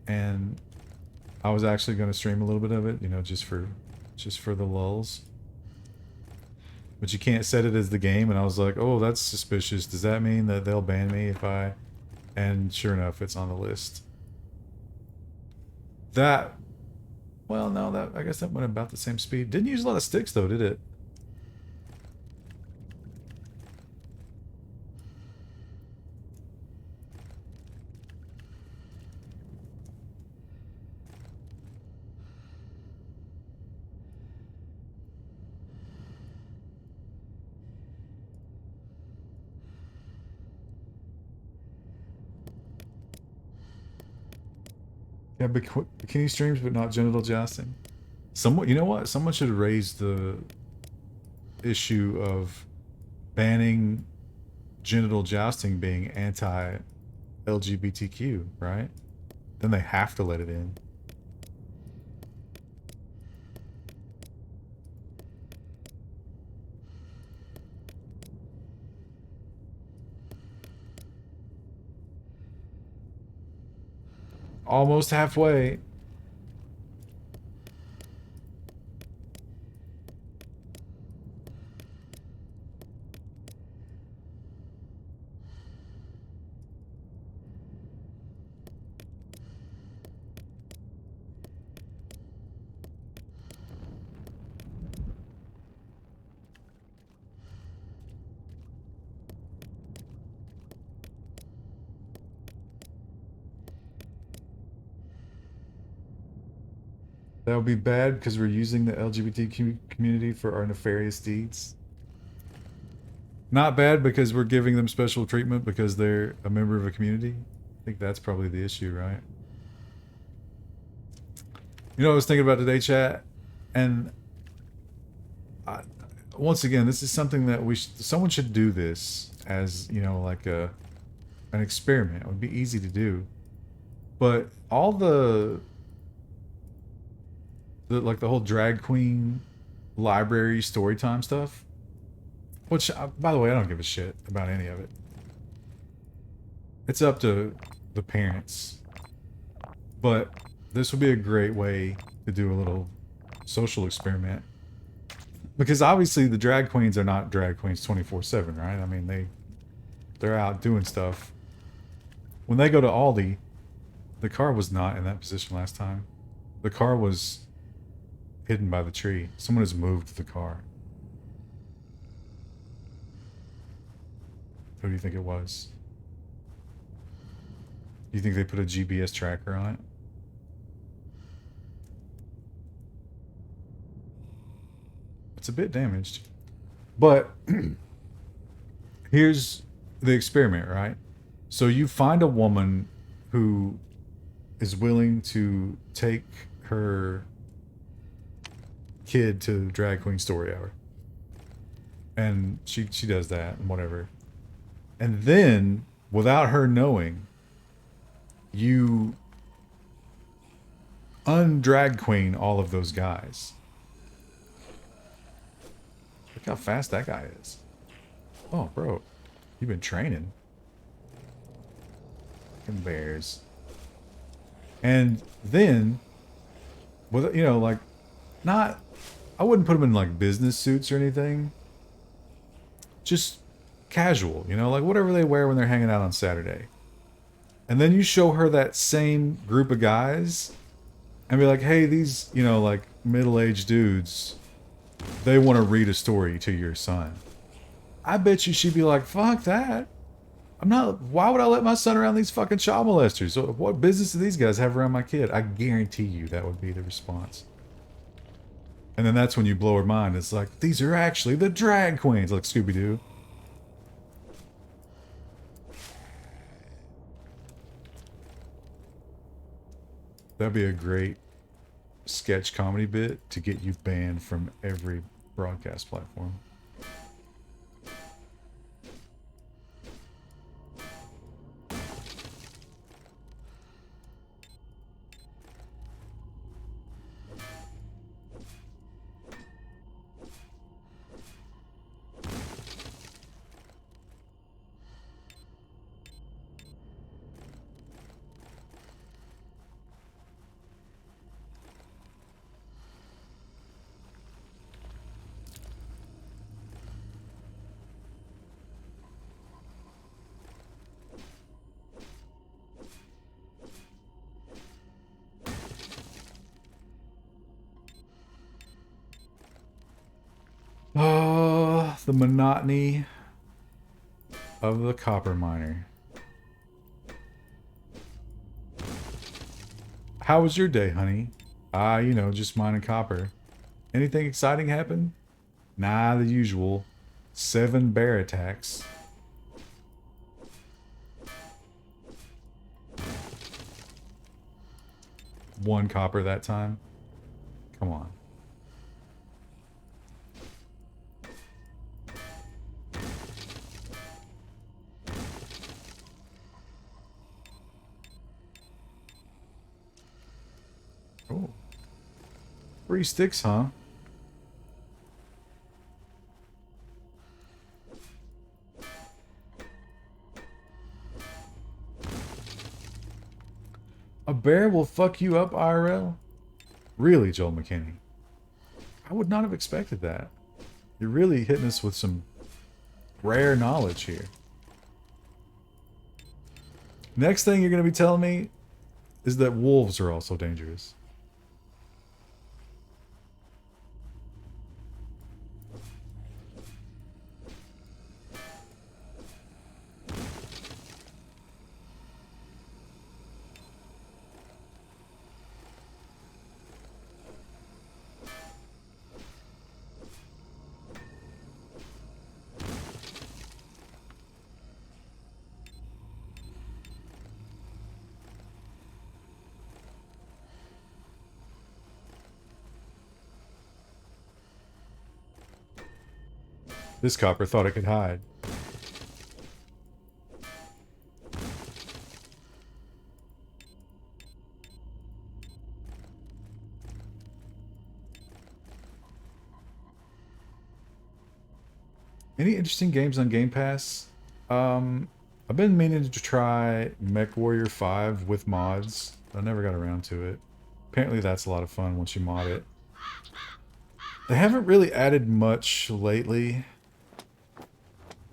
and I was actually going to stream a little bit of it, you know, just for the lulls. But you can't set it as the game, and I was like, oh, that's suspicious. Does that mean that they'll ban me if I... And sure enough, it's on the list. That... Well, no, I guess that went about the same speed. Didn't use a lot of sticks, though, did it? Yeah, bikini streams, but not genital jousting. Someone, you know what? Someone should raise the issue of banning genital jousting being anti-LGBTQ, right? Then they have to let it in. Almost halfway. That would be bad because we're using the LGBTQ community for our nefarious deeds. Not bad because we're giving them special treatment because they're a member of a community. I think that's probably the issue, right? You know what I was thinking about today, chat? And once again, this is something that someone should do this as, you know, like an experiment. It would be easy to do. But all the like the whole drag queen library storytime stuff, which by the way, I don't give a shit about any of it. It's up to the parents. But this would be a great way to do a little social experiment. Because obviously the drag queens are not drag queens 24/7, right? I mean, they're out doing stuff. When they go to Aldi, the car was not in that position last time. The car was hidden by the tree. Someone has moved the car. Who do you think it was? Do you think they put a GPS tracker on it? It's a bit damaged. But here's the experiment, right? So you find a woman who is willing to take her kid to drag queen story hour, and she does that and whatever, and then without her knowing, you undrag queen all of those guys. Look how fast that guy is. Oh, bro, you've been training. Fucking bears. And then, with like, not, I wouldn't put them in like business suits or anything. Just casual, like whatever they wear when they're hanging out on Saturday. And then you show her that same group of guys and be like, hey, these, like middle-aged dudes, they want to read a story to your son. I bet you she'd be like, fuck that. Why would I let my son around these fucking child molesters? So what business do these guys have around my kid? I guarantee you that would be the response. And then that's when you blow her mind. It's like, these are actually the drag queens, like Scooby-Doo. That'd be a great sketch comedy bit to get you banned from every broadcast platform. Oh, the monotony of the copper miner. How was your day, honey? Just mining copper. Anything exciting happen? Nah, the usual. 7 bear attacks. One copper that time. Come on. Oh. 3 sticks, huh? A bear will fuck you up, IRL? Really, Joel McKinney? I would not have expected that. You're really hitting us with some rare knowledge here. Next thing you're going to be telling me is that wolves are also dangerous. This copper thought it could hide. Any interesting games on Game Pass? I've been meaning to try MechWarrior 5 with mods. I never got around to it. Apparently that's a lot of fun once you mod it. They haven't really added much lately.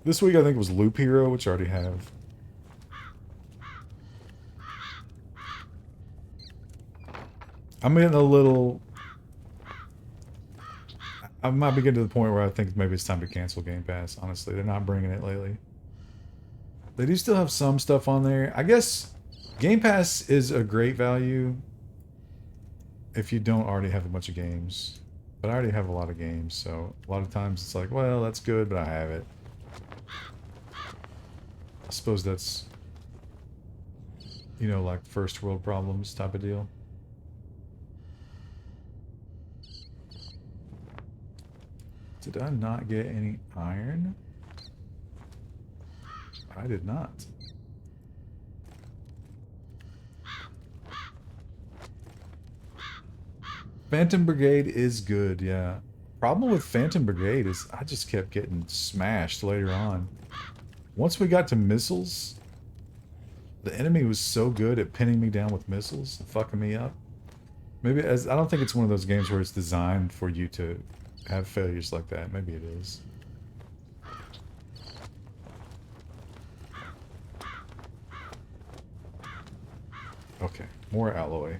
This week I think it was Loop Hero, which I already have. I'm getting a little... I might be getting to the point where I think maybe it's time to cancel Game Pass, honestly. They're not bringing it lately. They do still have some stuff on there. I guess Game Pass is a great value if you don't already have a bunch of games. But I already have a lot of games, so a lot of times it's like, well, that's good, but I have it. I suppose that's, you know, like first world problems type of deal. Did I not get any iron? I did not. Phantom Brigade is good, yeah. Problem with Phantom Brigade is I just kept getting smashed later on. Once we got to missiles, the enemy was so good at pinning me down with missiles and fucking me up. Maybe as I don't think it's one of those games where it's designed for you to have failures like that. Maybe it is. Okay, more alloy.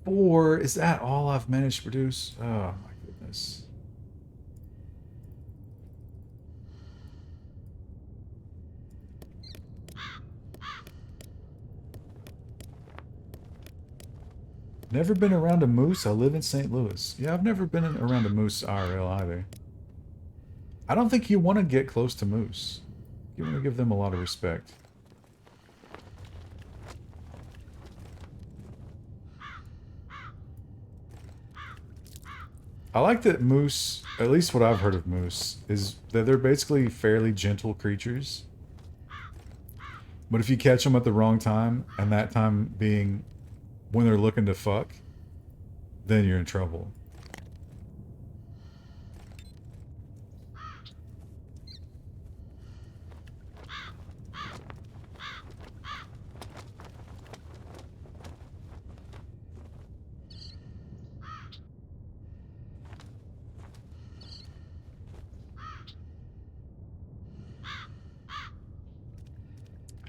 Four, is that all I've managed to produce? Oh my goodness. Never been around a moose. I live in St. Louis. Yeah, I've never been around a moose IRL either. I don't think you want to get close to moose. You want to give them a lot of respect. I like that moose, at least what I've heard of moose, is that they're basically fairly gentle creatures. But if you catch them at the wrong time, and that time being when they're looking to fuck, then you're in trouble.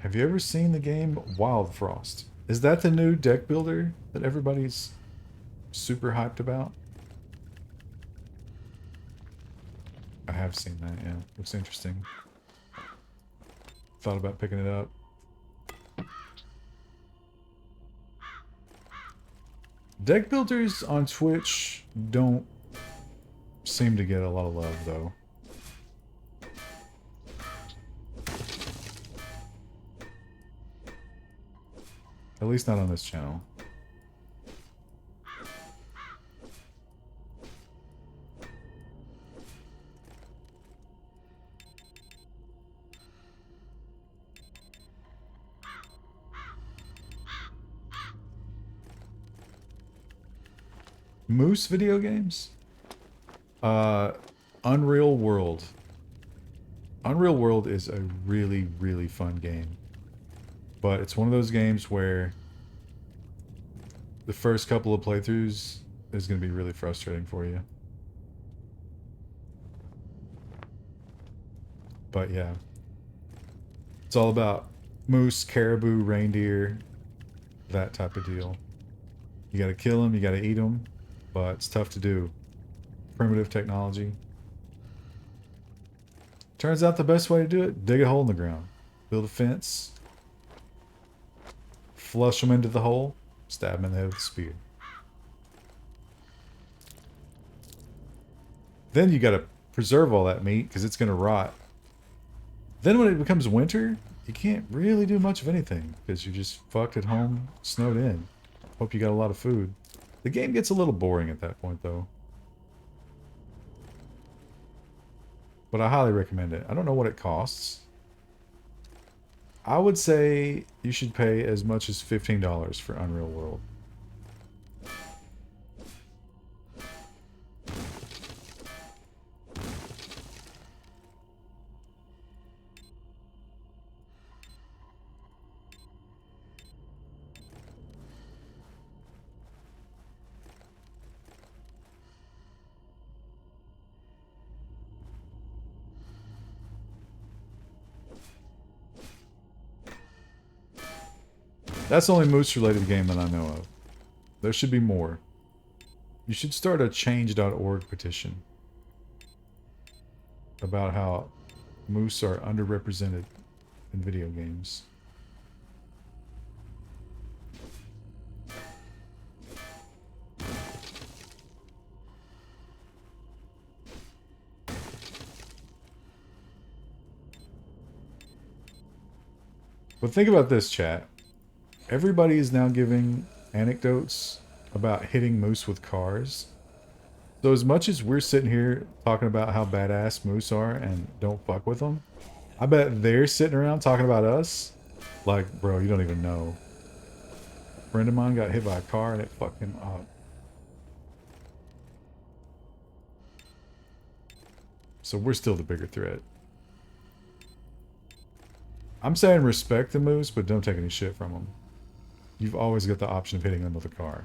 Have you ever seen the game Wild Frost? Is that the new deck builder that everybody's super hyped about? I have seen that, yeah. Looks interesting. Thought about picking it up. Deck builders on Twitch don't seem to get a lot of love, though. At least not on this channel. Moose video games? Unreal World. Unreal World is a really, really fun game. But it's one of those games where the first couple of playthroughs is going to be really frustrating for you. But yeah. It's all about moose, caribou, reindeer, that type of deal. You gotta kill them, you gotta eat them, but it's tough to do. Primitive technology. Turns out the best way to do it, dig a hole in the ground. Build a fence. Flush them into the hole. Stab them in the head with a spear. Then you gotta preserve all that meat, because it's gonna rot. Then when it becomes winter, you can't really do much of anything, because you're just fucked at home, snowed in. Hope you got a lot of food. The game gets a little boring at that point, though. But I highly recommend it. I don't know what it costs. I would say you should pay as much as $15 for Unreal World. That's the only moose-related game that I know of. There should be more. You should start a change.org petition about how moose are underrepresented in video games. But think about this, chat. Everybody is now giving anecdotes about hitting moose with cars. So as much as we're sitting here talking about how badass moose are and don't fuck with them, I bet they're sitting around talking about us. Like, bro, you don't even know. A friend of mine got hit by a car and it fucked him up. So we're still the bigger threat. I'm saying respect the moose, but don't take any shit from them. You've always got the option of hitting them with a car.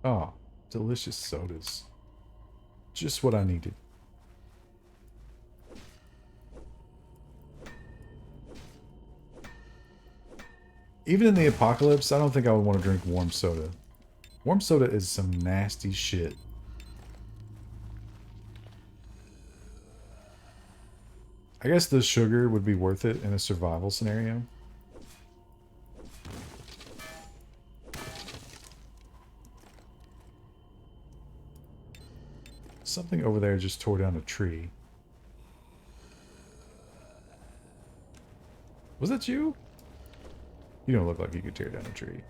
Oh, delicious sodas. Just what I needed. Even in the apocalypse, I don't think I would want to drink warm soda. Warm soda is some nasty shit. I guess the sugar would be worth it in a survival scenario. Something over there just tore down a tree. Was that you? You don't look like you could tear down a tree.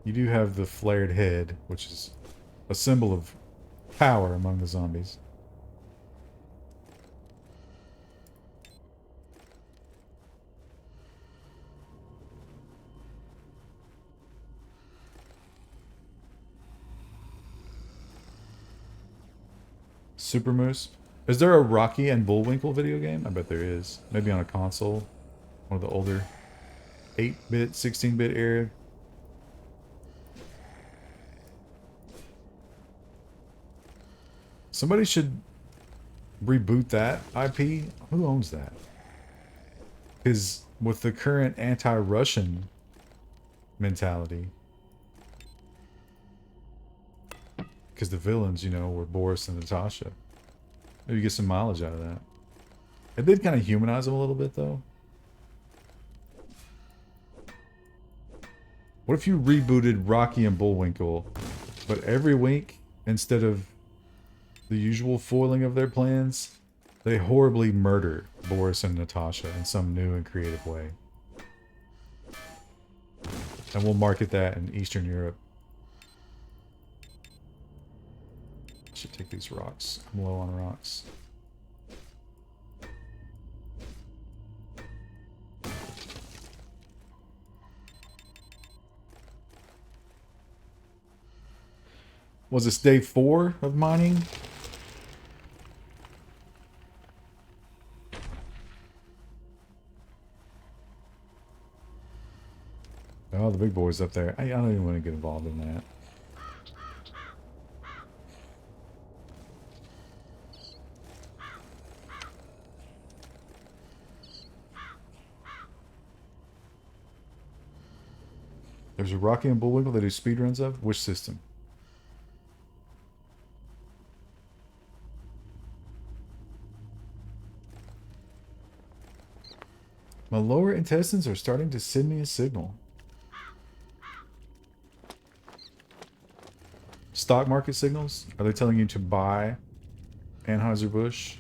You do have the flared head, which is a symbol of power among the zombies. Super Moose. Is there a Rocky and Bullwinkle video game? I bet there is. Maybe on a console. One of the older 8-bit, 16-bit era. Somebody should reboot that IP. Who owns that? Because with the current anti-Russian mentality, because the villains, you know, were Boris and Natasha. Maybe get some mileage out of that. It did kind of humanize them a little bit, though. What if you rebooted Rocky and Bullwinkle, but every week, instead of the usual foiling of their plans, they horribly murder Boris and Natasha in some new and creative way. And we'll market that in Eastern Europe. I should take these rocks. I'm low on rocks. Was this day 4 of mining? Oh, the big boy's up there. I don't even want to get involved in that. There's a Rocky and Bullwinkle that do speedruns of? Which system? My lower intestines are starting to send me a signal. Stock market signals? Are they telling you to buy Anheuser-Busch?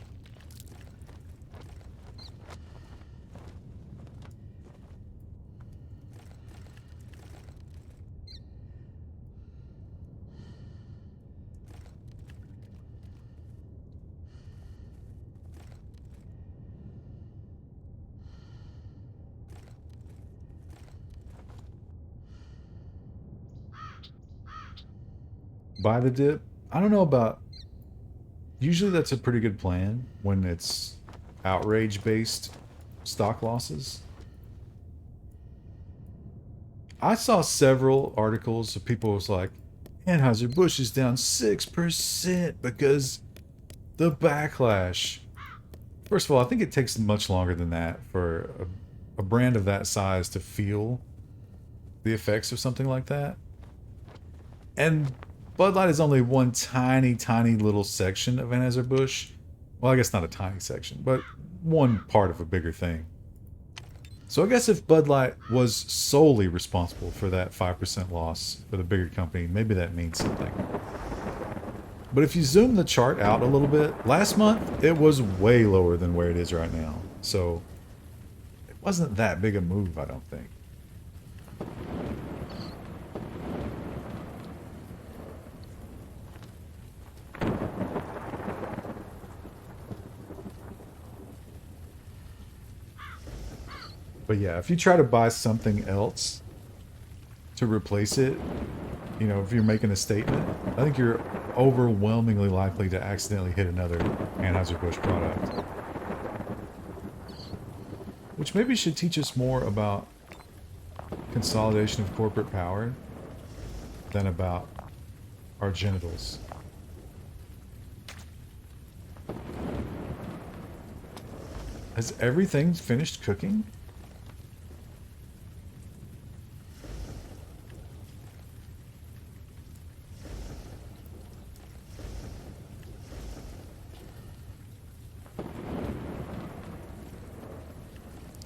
Buy the dip? I don't know about... Usually that's a pretty good plan when it's outrage-based stock losses. I saw several articles of people was like, Anheuser-Busch is down 6% because the backlash. First of all, I think it takes much longer than that for a brand of that size to feel the effects of something like that. And Bud Light is only one tiny, tiny little section of Anheuser-Busch. Well, I guess not a tiny section, but one part of a bigger thing. So I guess if Bud Light was solely responsible for that 5% loss for the bigger company, maybe that means something. But if you zoom the chart out a little bit, last month it was way lower than where it is right now. So it wasn't that big a move, I don't think. But yeah, if you try to buy something else to replace it, you know, if you're making a statement, I think you're overwhelmingly likely to accidentally hit another Anheuser-Busch product. Which maybe should teach us more about consolidation of corporate power than about our genitals. Has everything finished cooking?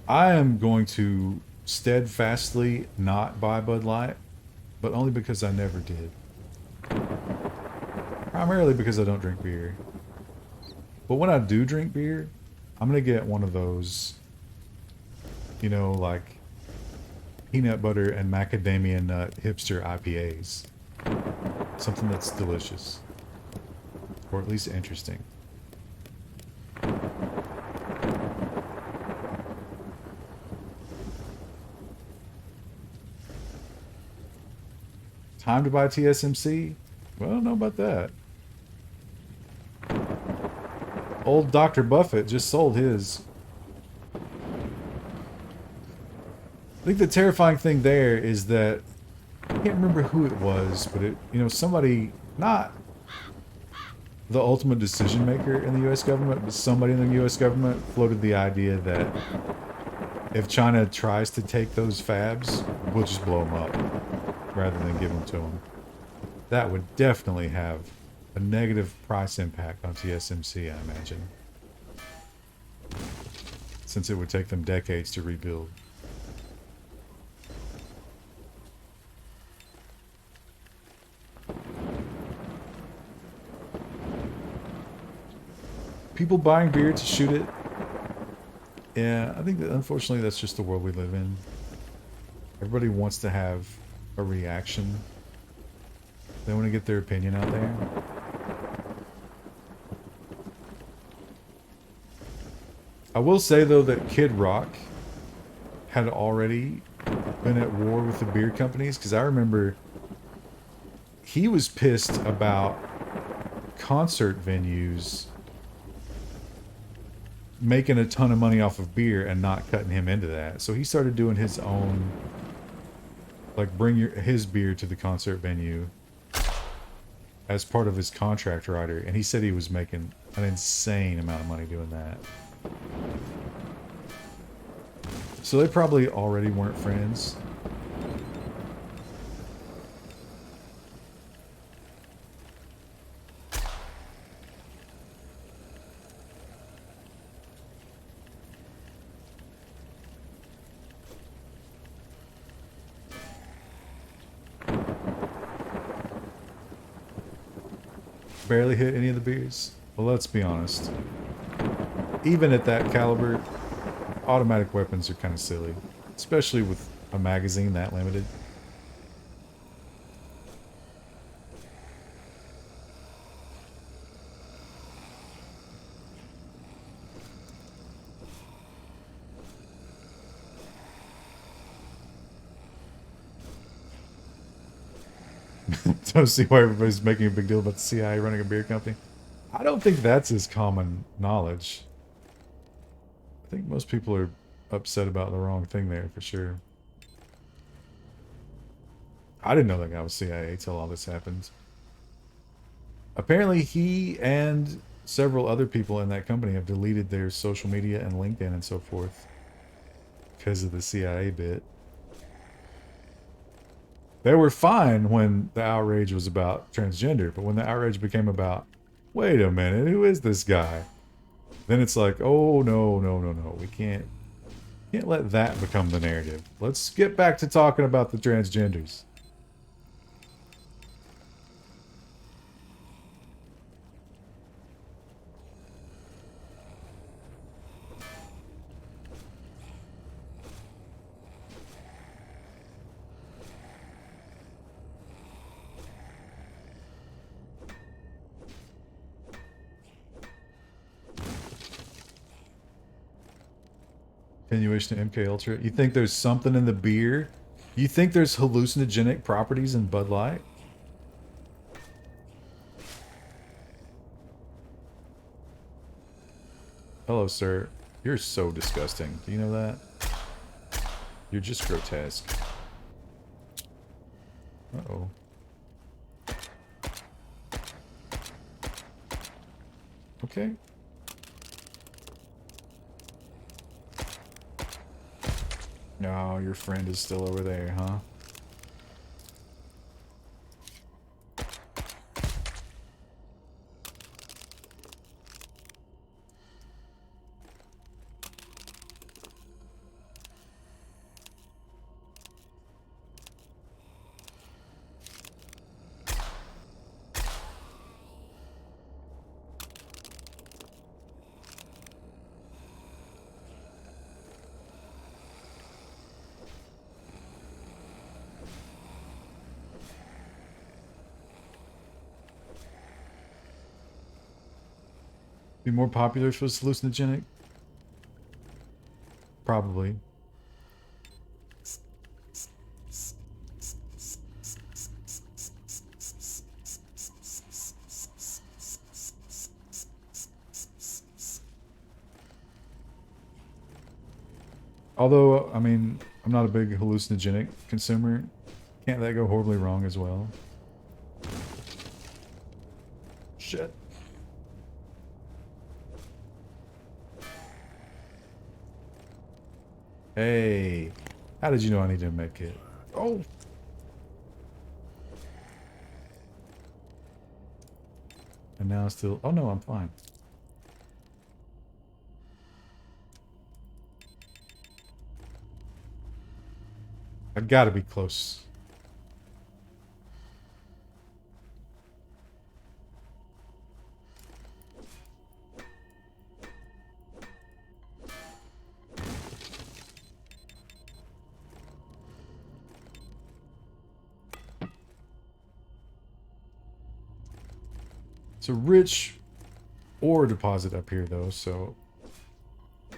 I am going to steadfastly not buy Bud Light, but only because I never did. Primarily because I don't drink beer. But when I do drink beer, I'm going to get one of those, you know, like peanut butter and macadamia nut hipster IPAs. Something that's delicious. Or at least interesting. Time to buy TSMC? Well, I don't know about that. Old Dr. Buffett just sold his. I think the terrifying thing there is that I can't remember who it was, but it, you know, somebody, not the ultimate decision maker in the U.S. government, but somebody in the U.S. government floated the idea that if China tries to take those fabs, we'll just blow them up rather than give them to them. That would definitely have a negative price impact on TSMC, I imagine. Since it would take them decades to rebuild. People buying beer to shoot it. Yeah, I think that unfortunately that's just the world we live in. Everybody wants to have a reaction. They want to get their opinion out there. I will say though that Kid Rock had already been at war with the beer companies, because I remember he was pissed about concert venues making a ton of money off of beer and not cutting him into that. So he started doing his own, like his beer to the concert venue as part of his contract rider, and he said he was making an insane amount of money doing that. So they probably already weren't friends. Barely hit any of the beers. Well, let's be honest. Even at that caliber, automatic weapons are kind of silly. Especially with a magazine that limited. Don't see why everybody's making a big deal about the CIA running a beer company. I don't think that's as common knowledge. I think most people are upset about the wrong thing there, for sure. I didn't know that guy was CIA till all this happened. Apparently he and several other people in that company have deleted their social media and LinkedIn and so forth because of the CIA bit. They were fine when the outrage was about transgender, but when the outrage became about, wait a minute, who is this guy? Then it's like, oh no, no, no, no. We can't let that become the narrative. Let's get back to talking about the transgenders. Continuation to MK Ultra. You think there's something in the beer? You think there's hallucinogenic properties in Bud Light? Hello, sir. You're so disgusting. Do you know that? You're just grotesque. Uh-oh. Okay. No, your friend is still over there, huh? Be more popular if it was hallucinogenic? Probably. Although, I mean, I'm not a big hallucinogenic consumer. Can't that go horribly wrong as well? Shit. Hey, how did you know I needed a med kit? Oh! And now it's still... Oh no, I'm fine. I gotta be close. It's a rich ore deposit up here, though, so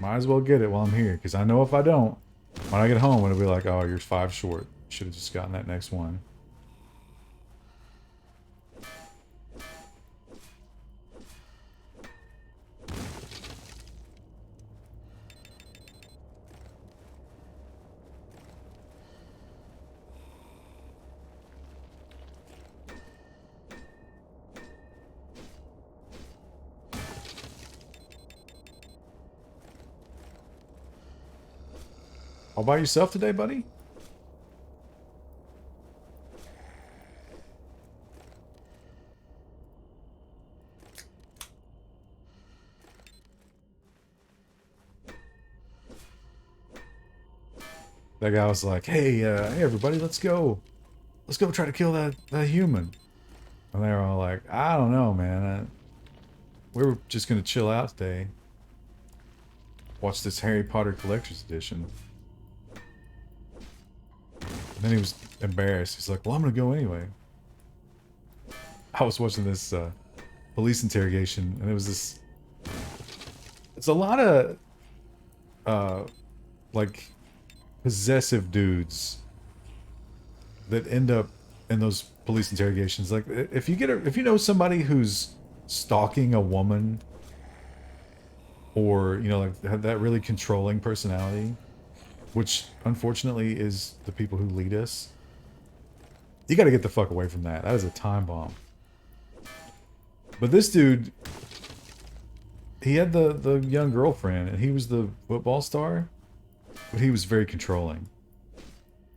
might as well get it while I'm here, because I know if I don't, when I get home, it'll be like, oh, you're 5 short. Should have just gotten that next one. All by yourself today, buddy? That guy was like, hey, hey everybody, let's go. Let's go try to kill that human. And they were all like, I don't know, man. We were just going to chill out today. Watch this Harry Potter Collector's Edition. And then he was embarrassed. He's like, well, I'm going to go anyway. I was watching this police interrogation, and it was this... It's a lot of, like, possessive dudes that end up in those police interrogations. Like, if you know somebody who's stalking a woman, or, you know, like, have that really controlling personality, which unfortunately is the people who lead us, you gotta get the fuck away from that. That is a time bomb. But this dude, he had the young girlfriend, and he was the football star, but he was very controlling.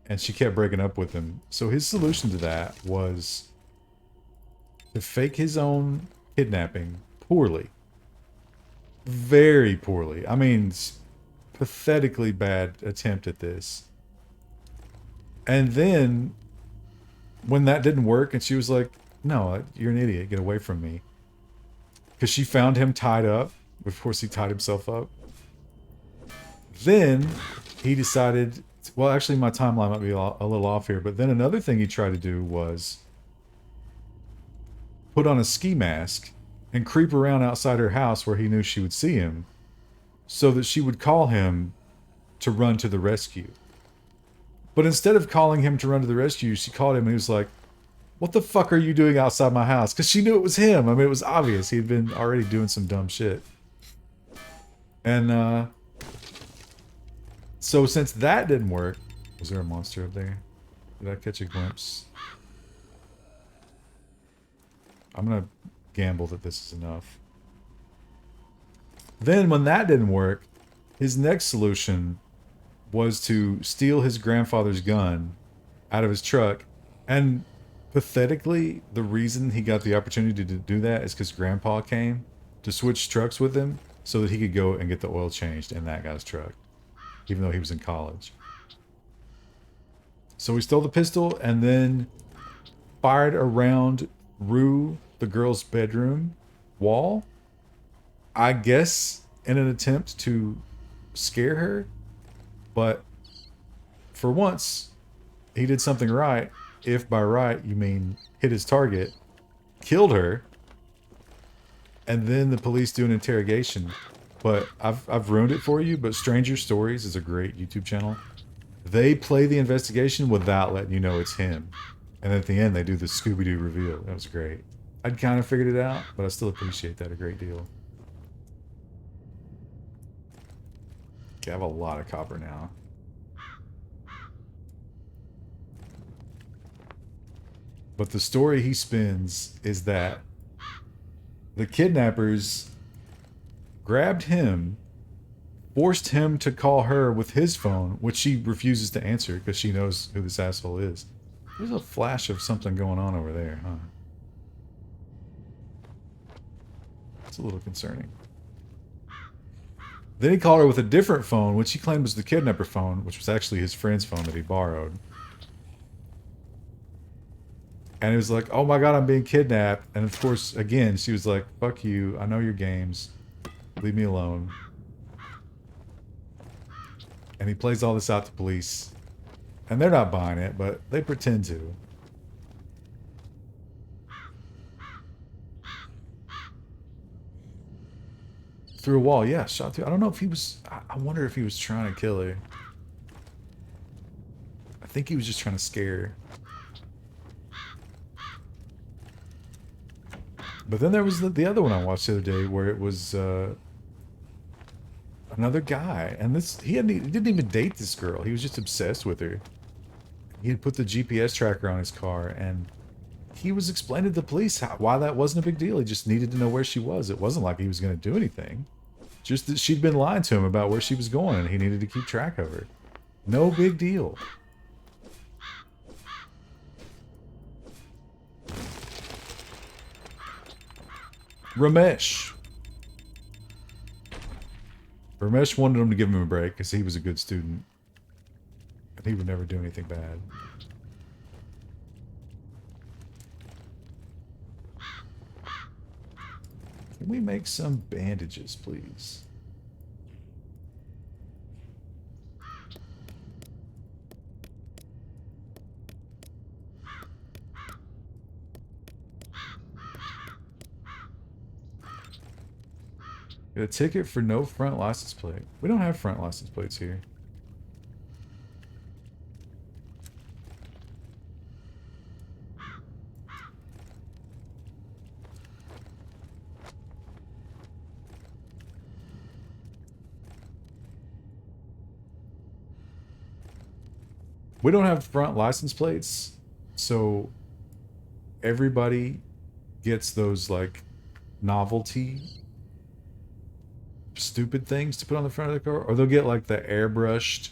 and she kept breaking up with him. So his solution to that was to fake his own kidnapping poorly. Very poorly. I mean, pathetically bad attempt at this. And then when that didn't work and she was like, no, you're an idiot, get away from me, because she found him tied up. Of course he tied himself up. Then he decided, well, actually my timeline might be a little off here, but then another thing he tried to do was put on a ski mask and creep around outside her house where he knew she would see him, so that she would call him to run to the rescue. But instead of calling him to run to the rescue, she called him and he was like, what the fuck are you doing outside my house? Because she knew it was him. I mean, it was obvious. He'd been already doing some dumb shit. And, so since that didn't work... Was there a monster up there? Did I catch a glimpse? I'm gonna gamble that this is enough. Then when that didn't work, his next solution was to steal his grandfather's gun out of his truck. And pathetically, the reason he got the opportunity to do that is because Grandpa came to switch trucks with him so that he could go and get the oil changed in that guy's truck, even though he was in college. So he stole the pistol and then fired around Rue, the girl's bedroom wall, I guess in an attempt to scare her. But for once, he did something right. If by right you mean hit his target, killed her, and then the police do an interrogation. But I've ruined it for you, but Stranger Stories is a great YouTube channel. They play the investigation without letting you know it's him. And at the end, they do the Scooby-Doo reveal. That was great. I'd kind of figured it out, but I still appreciate that a great deal. Okay, I have a lot of copper now. But the story he spins is that the kidnappers grabbed him, forced him to call her with his phone, which she refuses to answer because she knows who this asshole is. There's a flash of something going on over there, huh? It's a little concerning. Then he called her with a different phone, which he claimed was the kidnapper phone, which was actually his friend's phone that he borrowed. And he was like, oh my god, I'm being kidnapped. And of course, again, she was like, fuck you, I know your games. Leave me alone. And he plays all this out to police. And they're not buying it, but they pretend to. Through a wall, yeah, shot through. I don't know if he was... I wonder if he was trying to kill her. I think he was just trying to scare her. But then there was the other one I watched the other day where it was another guy. And this he didn't even date this girl. He was just obsessed with her. He had put the GPS tracker on his car, and he was explaining to the police why that wasn't a big deal. He just needed to know where she was. It wasn't like he was going to do anything. Just that she'd been lying to him about where she was going, and he needed to keep track of her. No big deal. Ramesh. Ramesh wanted him to give him a break because he was a good student. And he would never do anything bad. Can we make some bandages, please? Get a ticket for no front license plate. We don't have front license plates here. We don't have front license plates, so everybody gets those, like, novelty stupid things to put on the front of the car, or they'll get like the airbrushed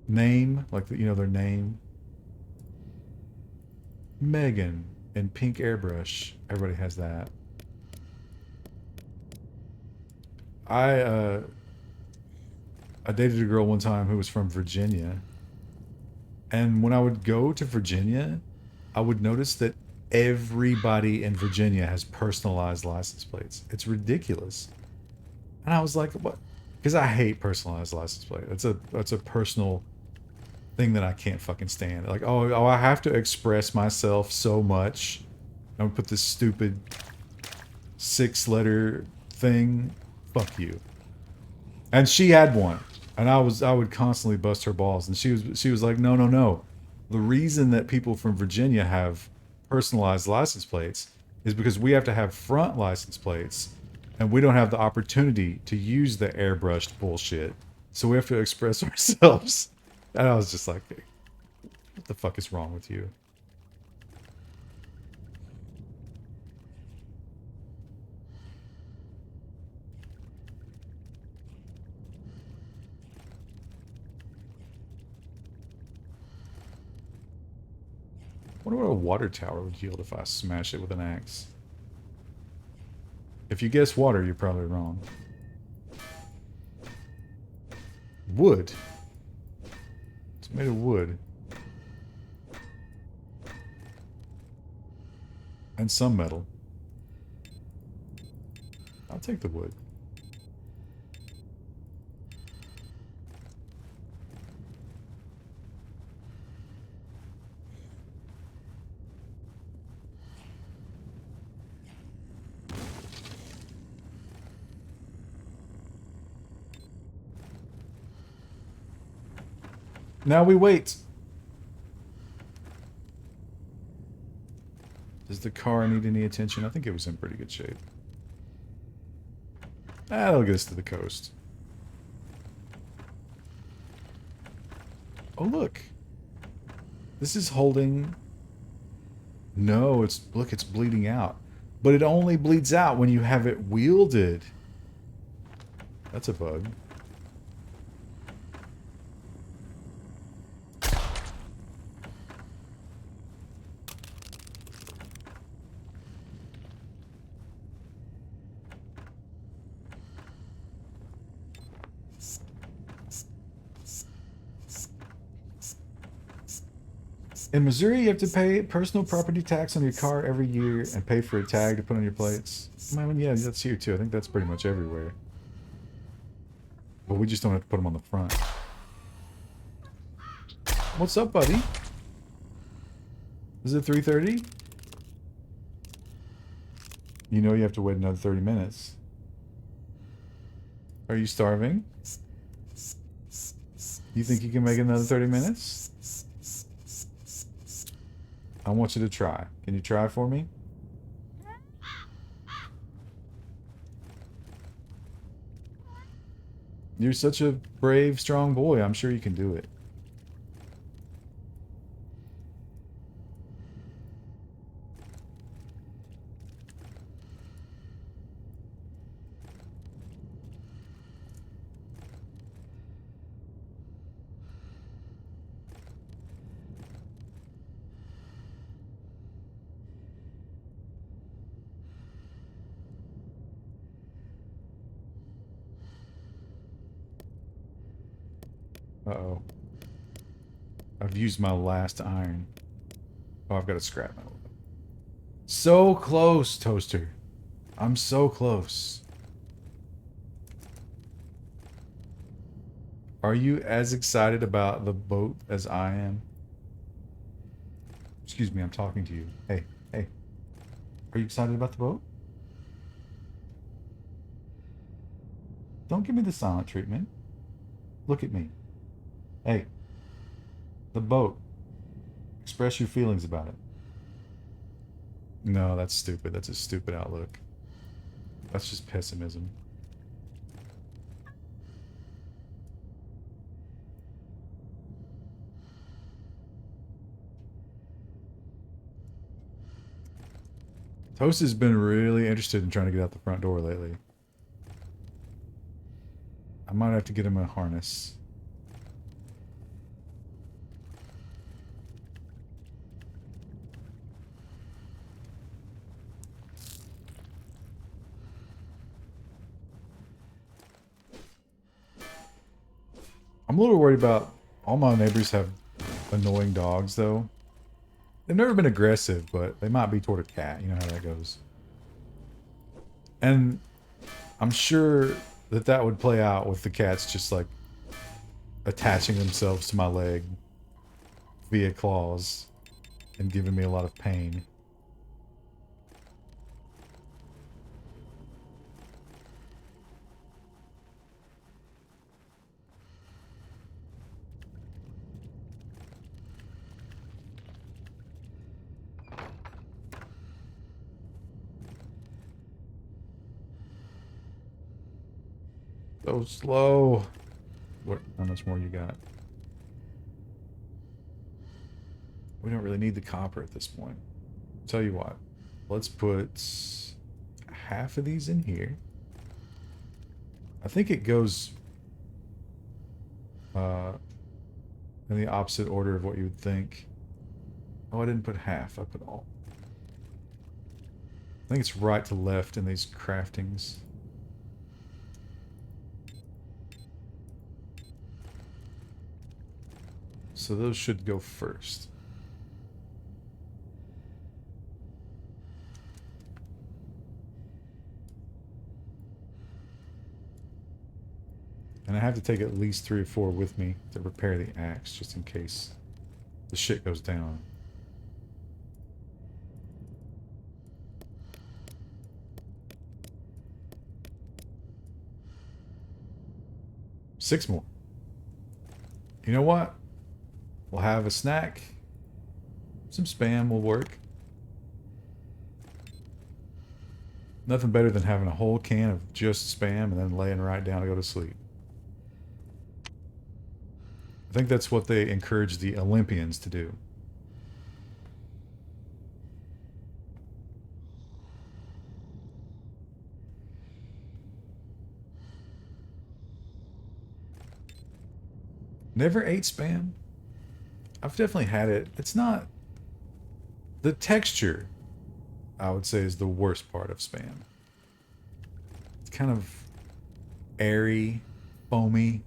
name, like you know their name. Megan and pink airbrush. Everybody has that. I uh I dated a girl one time who was from Virginia. And when I would go to Virginia, I would notice that everybody in Virginia has personalized license plates. It's ridiculous. And I was like, what? Because I hate personalized license plate. That's a personal thing that I can't fucking stand. Like, oh, I have to express myself so much. I'm gonna put this stupid 6-letter thing. Fuck you. And she had one, and I would constantly bust her balls, and she was like, no, no, no. The reason that people from Virginia have personalized license plates is because we have to have front license plates, and we don't have the opportunity to use the airbrushed bullshit. So we have to express ourselves. And I was just like, what the fuck is wrong with you? I wonder what a water tower would yield if I smash it with an axe. If you guess water, you're probably wrong. Wood. It's made of wood. And some metal. I'll take the wood. Now we wait. Does the car need any attention? I think it was in pretty good shape. That'll get us to the coast. Oh, look. This is holding... No, look, it's bleeding out. But it only bleeds out when you have it wielded. That's a bug. In Missouri, you have to pay personal property tax on your car every year and pay for a tag to put on your plates. I mean, yeah, that's here too. I think that's pretty much everywhere. But we just don't have to put them on the front. What's up, buddy? Is it 3:30? You know you have to wait another 30 minutes. Are you starving? You think you can make another 30 minutes? I want you to try. Can you try for me? You're such a brave, strong boy. I'm sure you can do it. Uh-oh. I've used my last iron. Oh, I've got a scrap metal. So close, Toaster. I'm so close. Are you as excited about the boat as I am? Excuse me, I'm talking to you. Hey, hey. Are you excited about the boat? Don't give me the silent treatment. Look at me. Hey. The boat. Express your feelings about it. No, that's stupid. That's a stupid outlook. That's just pessimism. Toast has been really interested in trying to get out the front door lately. I might have to get him a harness. I'm a little worried about all my neighbors have annoying dogs though. They've never been aggressive, but they might be toward a cat. You know how that goes. And I'm sure that that would play out with the cats just like attaching themselves to my leg via claws and giving me a lot of pain. So slow. What? How much more you got? We don't really need the copper at this point. Tell you what, let's put half of these in here. I think it goes in the opposite order of what you would think. Oh, I didn't put half, I put all. I think it's right to left in these craftings. So those should go first. And I have to take at least 3 or 4 with me to repair the axe, just in case the shit goes down. Six more. You know what? We'll have a snack. Some spam will work. Nothing better than having a whole can of just spam and then laying right down to go to sleep. I think that's what they encourage the Olympians to do. Never ate spam? I've definitely had it. It's not... The texture, I would say, is the worst part of spam. It's kind of airy, foamy.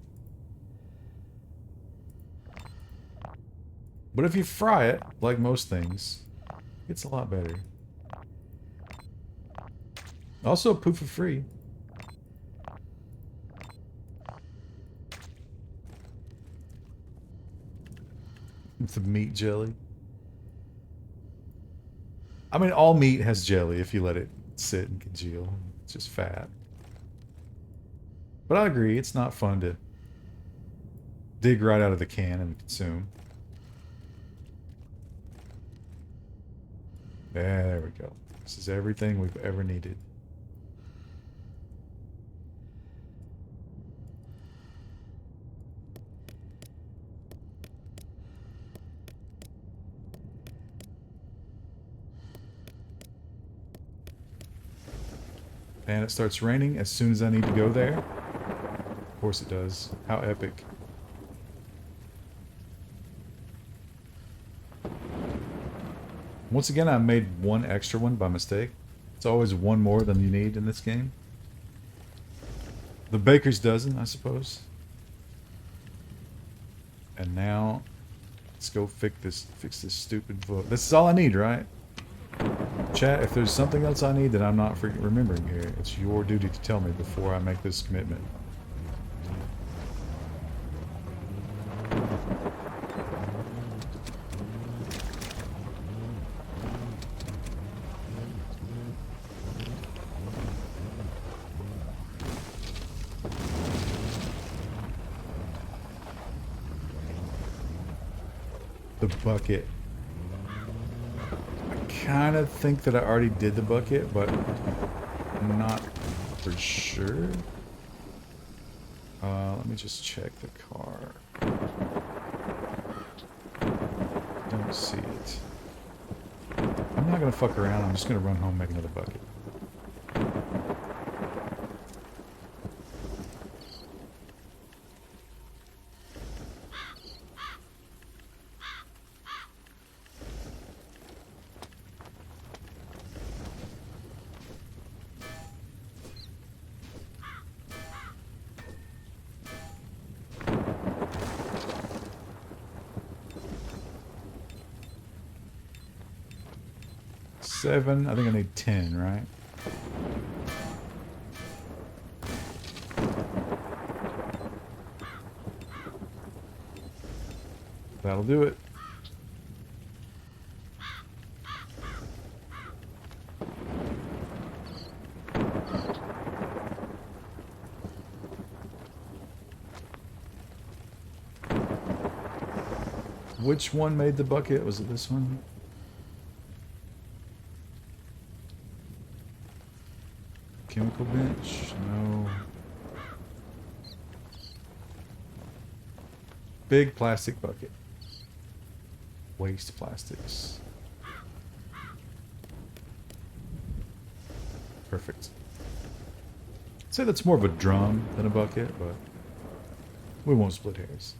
But if you fry it, like most things, it's a lot better. Also, poof for free. With the meat jelly. I mean, all meat has jelly if you let it sit and congeal. It's just fat. But I agree, it's not fun to dig right out of the can and consume. There we go. This is everything we've ever needed. And it starts raining as soon as I need to go there. Of course it does. How epic. Once again, I made one extra one by mistake. It's always one more than you need in this game. The baker's dozen, I suppose. And now, let's go fix this stupid book. This is all I need, right? Chat, if there's something else I need that I'm not remembering here, it's your duty to tell me before I make this commitment. The bucket. I kind of think that I already did the bucket, but I'm not for sure. Let me just check the car. Don't see it. I'm not gonna fuck around. I'm just gonna run home and make another bucket. 7. I think I need 10, right? That'll do it. Which one made the bucket? Was it this one? Chemical bench? No. Big plastic bucket. Waste plastics. Perfect. I'd say that's more of a drum than a bucket, but we won't split hairs.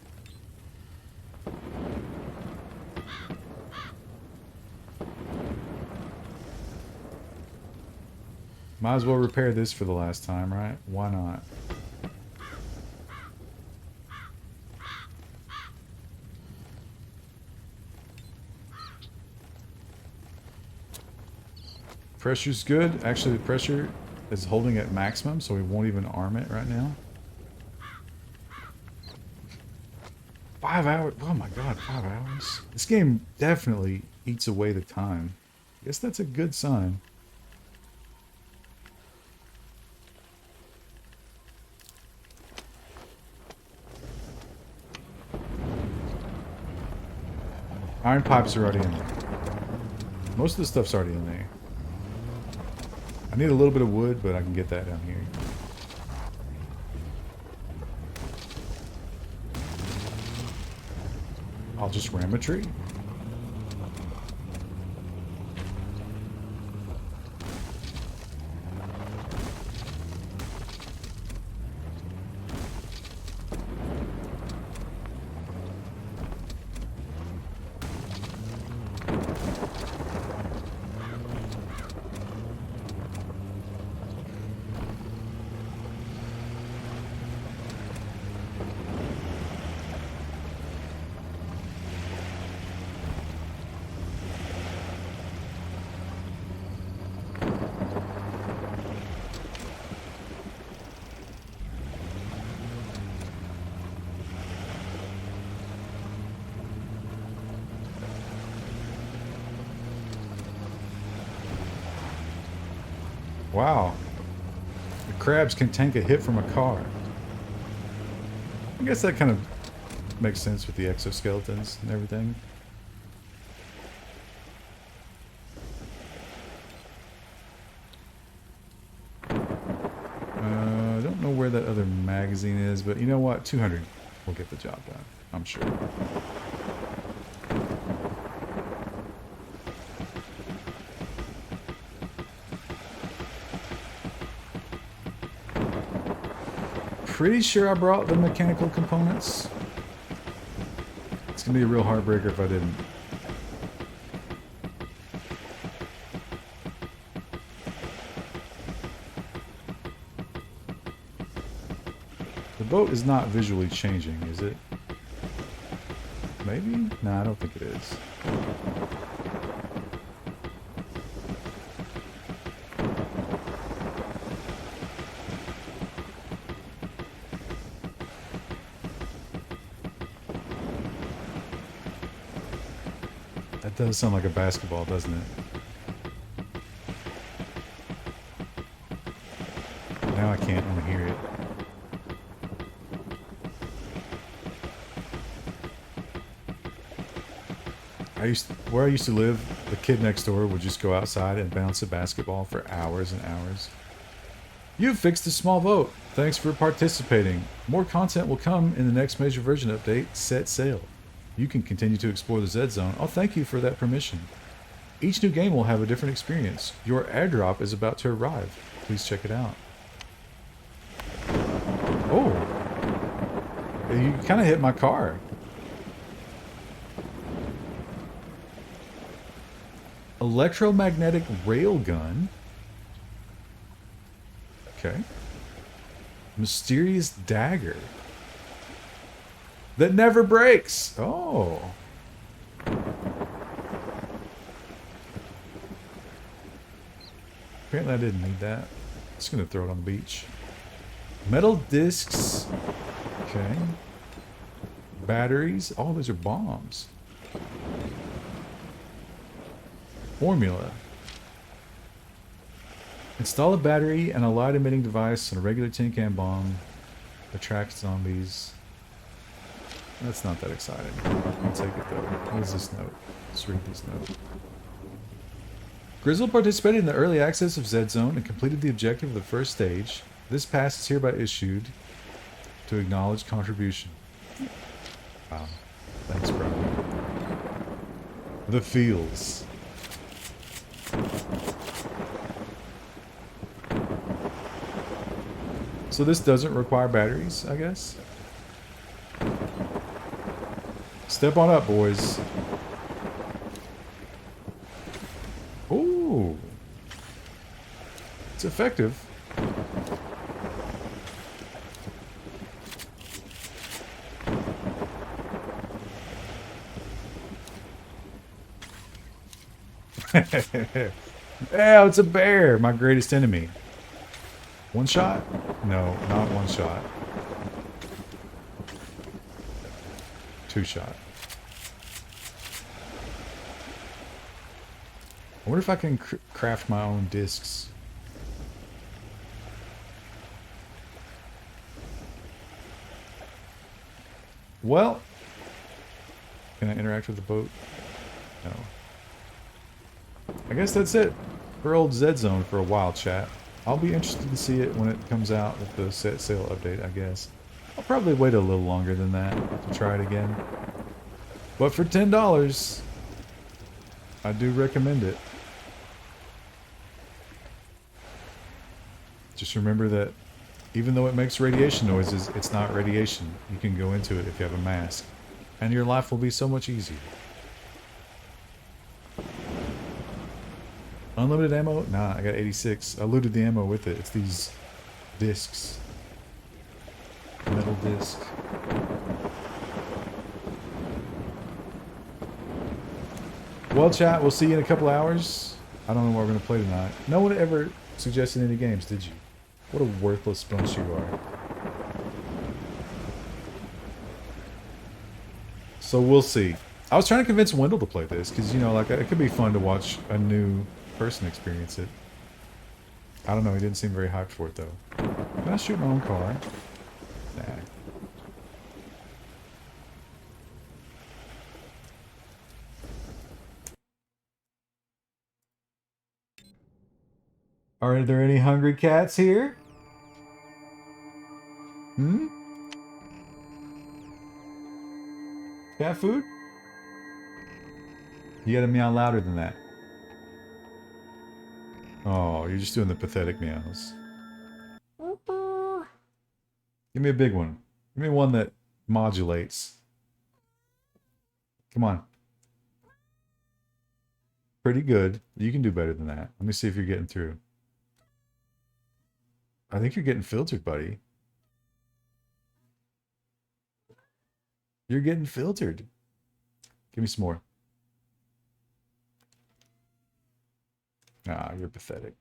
Might as well repair this for the last time, right? Why not? Pressure's good. Actually, the pressure is holding at maximum, so we won't even arm it right now. 5 hours. Oh my god, 5 hours. This game definitely eats away the time. I guess that's a good sign. Iron pipes are already in there. Most of the stuff's already in there. I need a little bit of wood, but I can get that down here. I'll just ram a tree. Wow. The crabs can tank a hit from a car. I guess that kind of makes sense with the exoskeletons and everything. I don't know where that other magazine is, but you know what? 200 will get the job done, I'm sure. Pretty sure I brought the mechanical components. It's gonna be a real heartbreaker if I didn't. The boat is not visually changing, is it? Maybe? No, I don't think it is. That does sound like a basketball, doesn't it? Now I can't unhear it. Where I used to live, the kid next door would just go outside and bounce a basketball for hours and hours. You've fixed a small boat. Thanks for participating. More content will come in the next major version update. Set sail. You can continue to explore the Zed Zone. Oh, thank you for that permission. Each new game will have a different experience. Your airdrop is about to arrive. Please check it out. Oh. You kind of hit my car. Electromagnetic railgun. Okay. Mysterious dagger. That never breaks. Oh. Apparently I didn't need that. Just gonna throw it on the beach. Metal discs. Okay. Batteries. Oh, those are bombs. Formula. Install a battery and a light emitting device on a regular tin can bomb. Attract zombies. That's not that exciting. I'll take it though. What is this note? Let's read this note. Grizzle participated in the early access of Zed Zone and completed the objective of the first stage. This pass is hereby issued to acknowledge contribution. Wow. Thanks, bro. The feels. So this doesn't require batteries, I guess? Step on up, boys. Ooh. It's effective. Yeah, it's a bear, my greatest enemy. One shot? No, not one shot. Two shot. I wonder if I can craft my own discs. Well, can I interact with the boat? No. I guess that's it for old Zed Zone for a while, chat. I'll be interested to see it when it comes out with the set sale update, I guess. I'll probably wait a little longer than that to try it again. But for $10, I do recommend it. Just remember that even though it makes radiation noises, it's not radiation. You can go into it if you have a mask. And your life will be so much easier. Unlimited ammo? Nah, I got 86. I looted the ammo with it. It's these discs. Metal disc. Well, chat, we'll see you in a couple hours. I don't know what we're going to play tonight. No one ever suggested any games, did you? What a worthless bunch you are. So we'll see. I was trying to convince Wendell to play this, because, you know, like, it could be fun to watch a new person experience it. I don't know, he didn't seem very hyped for it, though. Can I shoot my own car? Nah. Are there any hungry cats here? Hmm? Cat food? You gotta meow louder than that. Oh, you're just doing the pathetic meows. Give me a big one. Give me one that modulates. Come on. Pretty good. You can do better than that. Let me see if you're getting through. I think you're getting filtered, buddy. You're getting filtered. Give me some more. Ah, you're pathetic.